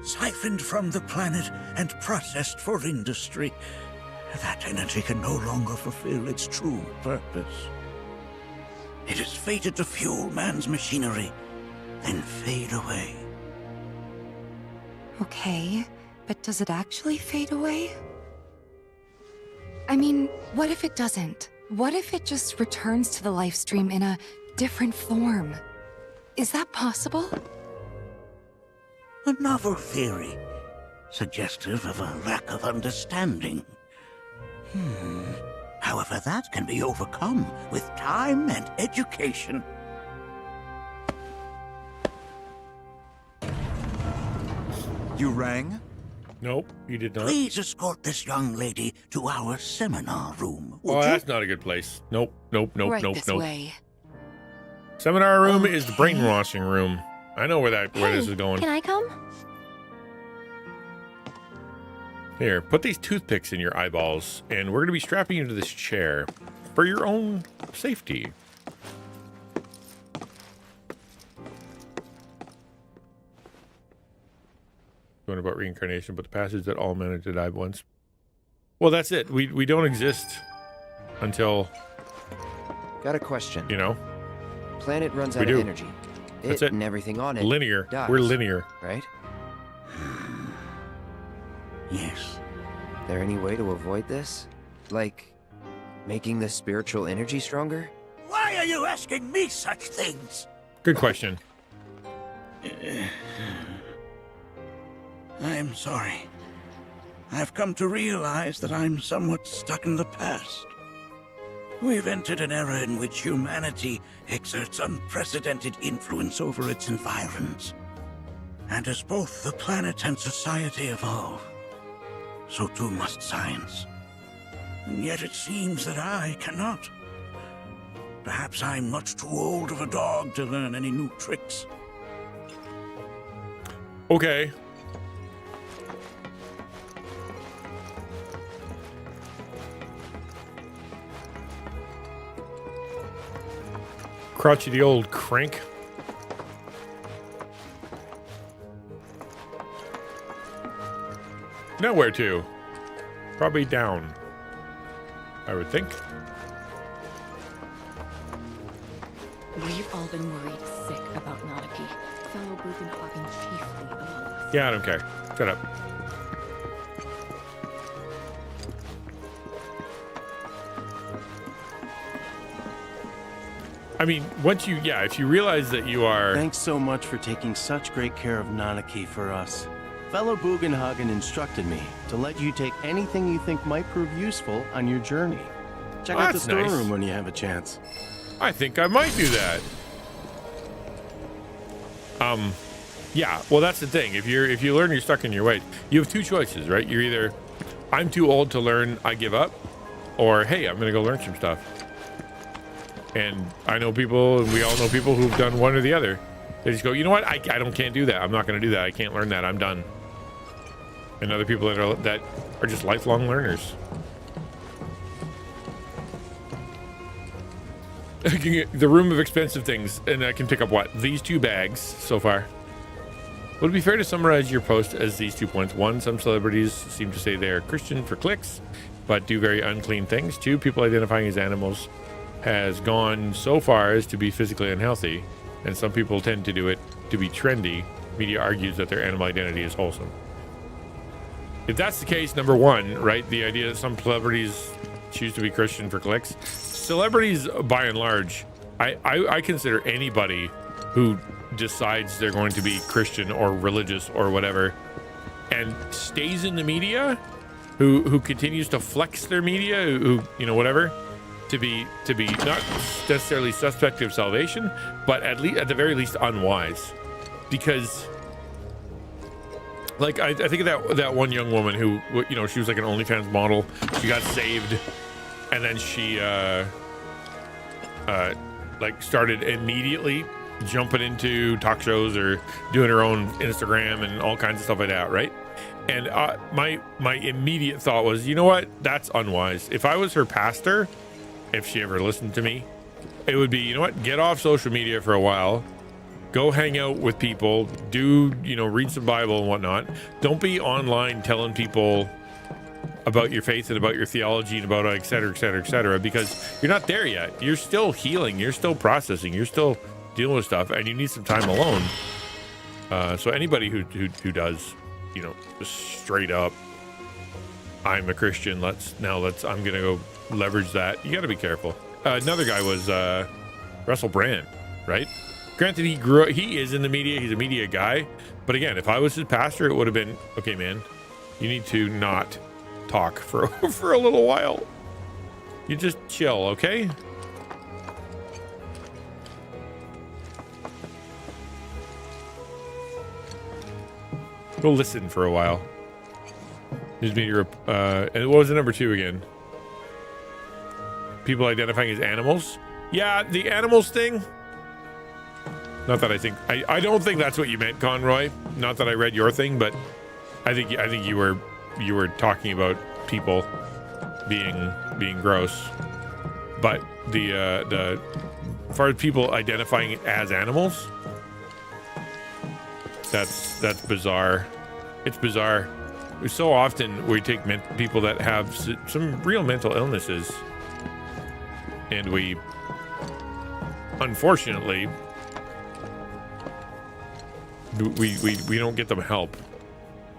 Siphoned from the planet and processed for industry, that energy can no longer fulfill its true purpose. It is fated to fuel man's machinery, then fade away. Okay, but does it actually fade away? I mean, what if it doesn't? What if it just returns to the life stream in a different form? Is that possible? A novel theory, suggestive of a lack of understanding. However, that can be overcome with time and education. You rang? Nope, you did not. Please escort this young lady to our seminar room. Oh, that's not a good place. Nope, nope, nope, Right nope, this nope. way. Seminar room is the brainwashing room. I know where this is going. Can I come? Here, put these toothpicks in your eyeballs, and we're going to be strapping you to this chair for your own safety. Going about reincarnation, but the passage that all men are to die once. Well, that's it. We don't exist until. Got a question. You know, Planet runs We out do. of energy. That's it it. and everything on it. Linear. dies, We're linear. right? Yes. There any way to avoid this? Like, making the spiritual energy stronger? Why are you asking me such things? Good question. I'm sorry. I've come to realize that I'm somewhat stuck in the past. We've entered an era in which humanity exerts unprecedented influence over its environs. And as both the planet and society evolve, so too must science. And yet it seems that I cannot. Perhaps I'm much too old of a dog to learn any new tricks. Okay. Crotchy the old crank. Nowhere to. Probably down, I would think. We've all been worried sick about Nanaki, fellow Bugenhagen chiefly among us. Yeah, I don't care. Shut up. I mean, once you, if you realize that you are... Thanks so much for taking such great care of Nanaki for us. Fellow Bugenhagen instructed me to let you take anything you think might prove useful on your journey. Check out the That's nice. storeroom when you have a chance. I think I might do that. Yeah, well, that's the thing. If you learn you're stuck in your ways, you have two choices, right? You're either, I'm too old to learn, I give up, or, hey, I'm going to go learn some stuff. And I know people, and we all know people who've done one or the other. They just go, you know what? I can't do that. I'm not going to do that. I can't learn that. I'm done. And other people that are just lifelong learners. The room of expensive things, and I can pick up what? These 2 bags so far. Would it be fair to summarize your post as these 2 points? 1, some celebrities seem to say they are Christian for clicks, but do very unclean things. 2, people identifying as animals has gone so far as to be physically unhealthy, and some people tend to do it to be trendy. Media argues that their animal identity is wholesome. If that's the case, number 1, right, the idea that some celebrities choose to be Christian for clicks. Celebrities, by and large, I consider anybody who decides they're going to be Christian or religious or whatever and stays in the media, who continues to flex their media, who you know, whatever, to be not necessarily suspect of salvation, but at the very least unwise. Because like I think of that one young woman who, you know, she was like an OnlyFans model. She got saved, and then she like started immediately jumping into talk shows or doing her own Instagram and all kinds of stuff like that, right? And my immediate thought was, you know what? That's unwise. If I was her pastor, if she ever listened to me, it would be, you know what? Get off social media for a while. Go hang out with people. Do, you know, read some Bible and whatnot. Don't be online telling people about your faith and about your theology and about et cetera, et cetera, et cetera, because you're not there yet. You're still healing. You're still processing. You're still dealing with stuff, and you need some time alone. So anybody who does, you know, just straight up, I'm a Christian, I'm gonna go leverage that. You got to be careful. Another guy was Russell Brand, right? Granted, he is in the media. He's a media guy. But again, if I was his pastor, it would have been, okay, man, you need to not talk for a little while. You just chill, okay? Go listen for a while. News media, and what was the number 2 again? People identifying as animals. Yeah, the animals thing. Not that I don't think that's what you meant, Conroy. Not that I read your thing, but I think you were talking about people being gross. But the as far as people identifying as animals, that's bizarre. It's bizarre. So often we take people that have some real mental illnesses, and we, unfortunately, we don't get them help.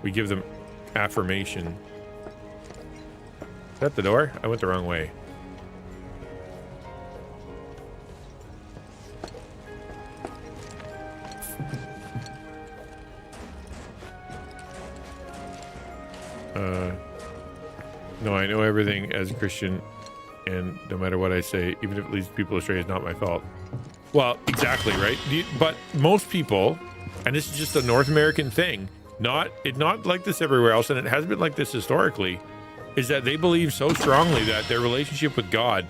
We give them affirmation. Is that the door? I went the wrong way. No, I know everything as a Christian, and no matter what I say, even if it leads people astray, it's not my fault. Well, exactly, right? But most people, and this is just a North American thing, not like this everywhere else, and it has been like this historically, is that they believe so strongly that their relationship with God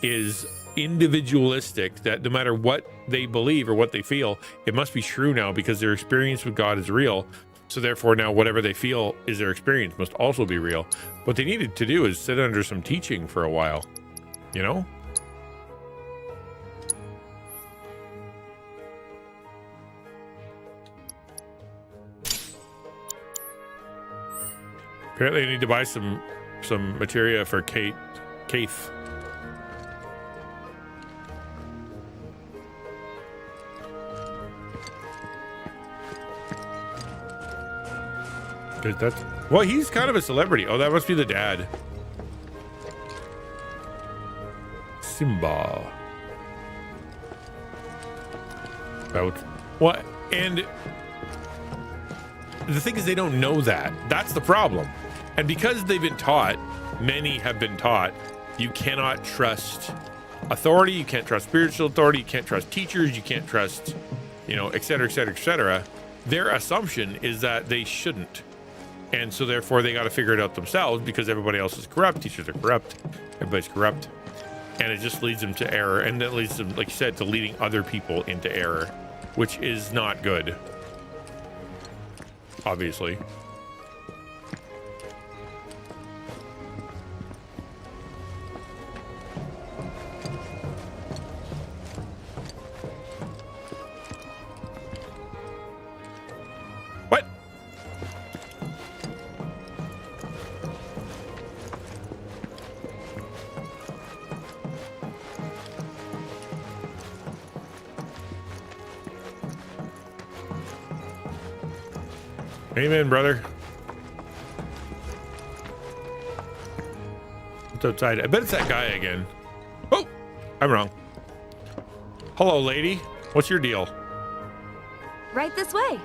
is individualistic, that no matter what they believe or what they feel, it must be true now because their experience with God is real. So therefore now whatever they feel is their experience must also be real. What they needed to do is sit under some teaching for a while, you know? Apparently I need to buy some materia for Kate. Well, he's kind of a celebrity. Oh, that must be the dad. Simba. About what? And the thing is, they don't know that. That's the problem. And because they've been taught, many have been taught, you cannot trust authority, you can't trust spiritual authority, you can't trust teachers, you can't trust, you know, et cetera, et cetera, et cetera. Their assumption is that they shouldn't. And so therefore they got to figure it out themselves because everybody else is corrupt. Teachers are corrupt. Everybody's corrupt. And it just leads them to error. And that leads them, like you said, to leading other people into error, which is not good. Obviously. Amen, brother. What's outside? I bet it's that guy again. Oh, I'm wrong. Hello, lady. What's your deal? Right this way.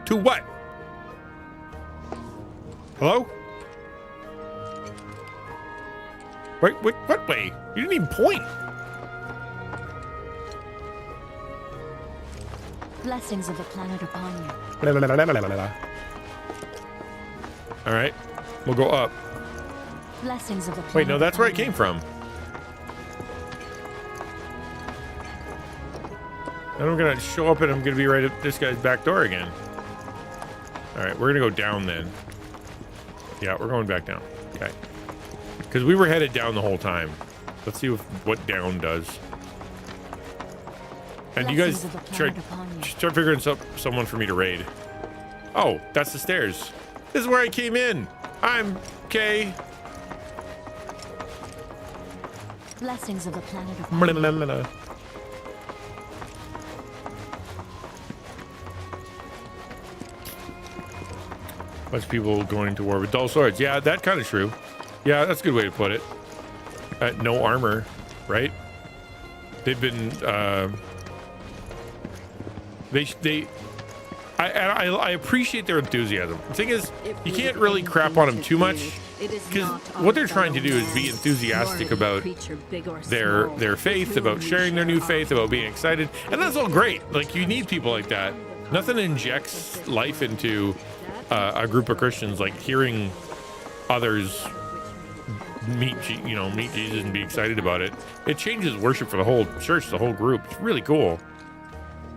To what? Hello? Wait, what way? You didn't even point. Blessings of the planet upon you. Blah, blah, blah, blah, blah, blah. All right, we'll go up. Blessings of the planet. Wait, no, that's where I came from. Then I'm gonna show up and I'm gonna be right at this guy's back door again. All right, we're gonna go down then. Yeah, we're going back down. Okay. Because we were headed down the whole time. Let's see what down does. And you guys start figuring someone for me to raid. Oh, that's the stairs. This is where I came in. I'm Kay. Blessings of the planet Blah, blah, blah, blah. Bunch of people going to war with dull swords. Yeah, that's kind of true. Yeah, that's a good way to put it. No armor, right? They've been I appreciate their enthusiasm. The thing is, you can't really crap on them too much, because what they're trying to do is be enthusiastic about their faith, about sharing their new faith, about being excited, and that's all great. Like, you need people like that. Nothing injects life into a group of Christians like hearing others meet Jesus and be excited about it. It changes worship for the whole church, the whole group. It's really cool.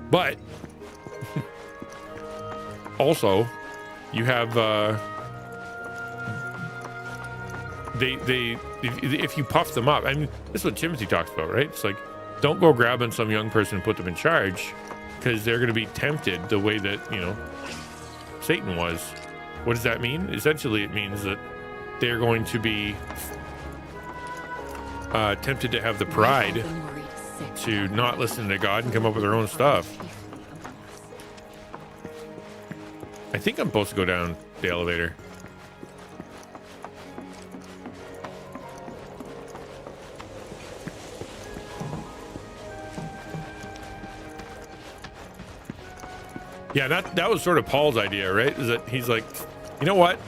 But also, you have if you puff them up. I mean, this is what Timothy talks about, right? It's like, don't go grabbing some young person and put them in charge, because they're going to be tempted the way that Satan was. What does that mean? Essentially, it means that they're going to be tempted to have the pride to not listen to God and come up with their own stuff. I think I'm supposed to go down the elevator. Yeah, that was sort of Paul's idea, right? Is that he's like, you know what?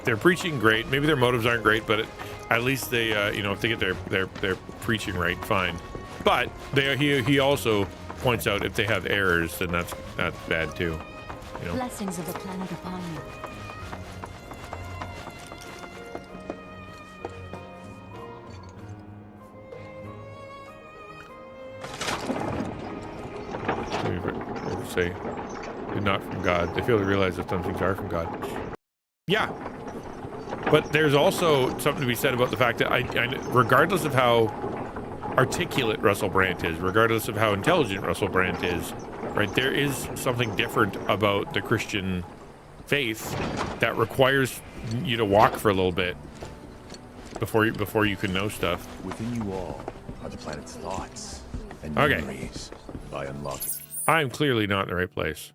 They're preaching great. Maybe their motives aren't great, but at least they, if they get their preaching right, fine. But he also points out if they have errors, then that's bad too. Blessings of the planet upon you. Say they're not from God. They fail to realize that some things are from God. Yeah, but there's also something to be said about the fact that I regardless of how articulate Russell Brand is, regardless of how intelligent Russell Brand is, right, there is something different about the Christian faith that requires you to walk for a little bit before you can know stuff. Within you all are the planet's thoughts and Okay. memories. By unlocking. I'm clearly not in the right place.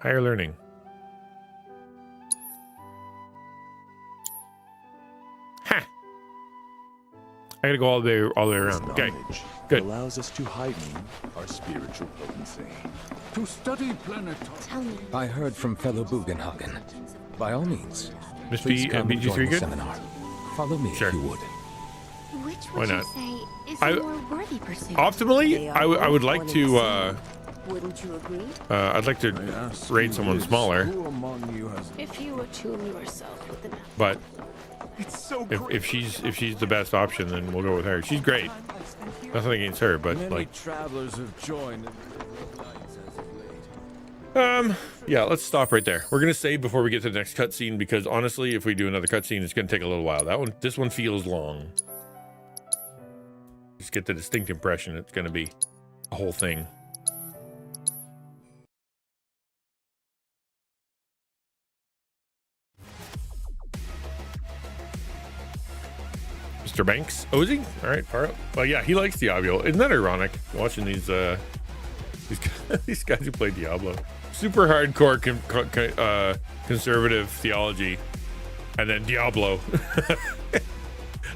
Higher learning. Ha! I gotta go all the way around. Okay, good. Allows us to heighten our spiritual potency. To study planet. Tell me. I heard from fellow Bugenhagen. By all means, Miss please B, come and join BG3 the good? seminar. Follow me Sure. if you would. Which Why would you not? say is I- a more worthy pursuit? Optimally, I would like to. Wouldn't you agree? I'd like to raid someone smaller, If you attune yourself with the but if she's the best option, then we'll go with her. She's great. Nothing against her, but like. Travelers have joined. Yeah, let's stop right there. We're gonna save before we get to the next cutscene, because honestly, if we do another cutscene, it's gonna take a little while. This one feels long. Just get the distinct impression it's gonna be a whole thing. Mr. Banks. Ozzy? All right, far up. Well, yeah, he likes Diablo. Isn't that ironic? Watching these these guys who play Diablo. Super hardcore conservative theology. And then Diablo.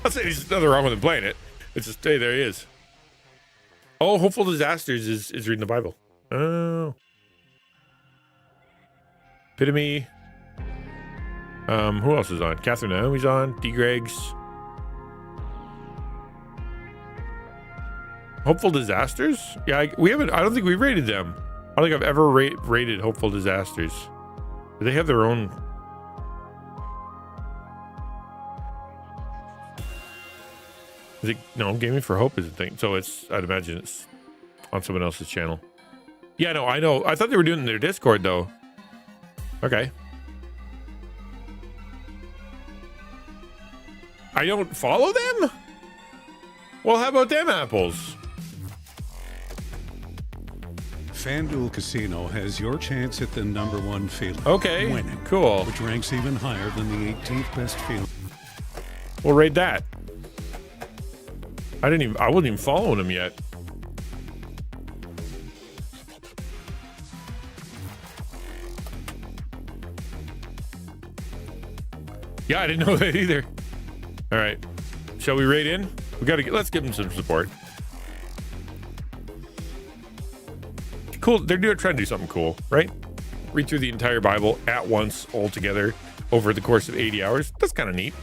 I'll say there's nothing wrong with him playing it. It's just, hey, there he is. Oh, Hopeful Disasters is reading the Bible. Oh. Epitome. Who else is on? Catherine Naomi's on. D. Greg's. Hopeful Disasters? Yeah, we haven't. I don't think we've rated them. I don't think I've ever rated Hopeful Disasters. Do they have their own? Is it, no, Gaming for Hope is a thing. So it's, I'd imagine it's on someone else's channel. Yeah, no, I know. I thought they were doing it in their Discord though. Okay. I don't follow them? Well, how about them apples? FanDuel Casino has your chance at the #1 feeling. Okay, winning, cool. which ranks even higher than the 18th best feeling. We'll rate that. I wasn't even following him yet. Yeah, I didn't know that either. All right, shall we rate in? Let's give him some support. Cool. They're trying to do something cool, right? Read through the entire Bible at once, all together, over the course of 80 hours. That's kind of neat.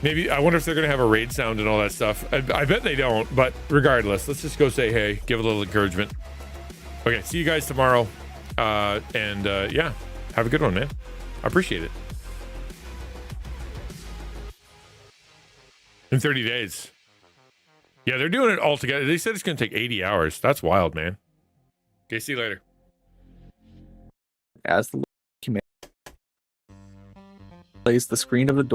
Maybe, I wonder if they're going to have a raid sound and all that stuff. I bet they don't, but regardless, let's just go say hey, give a little encouragement. Okay, see you guys tomorrow. Yeah, have a good one, man. I appreciate it. In 30 days. Yeah, they're doing it all together. They said it's going to take 80 hours. That's wild, man. Okay, see you later. As the command plays the screen of the door.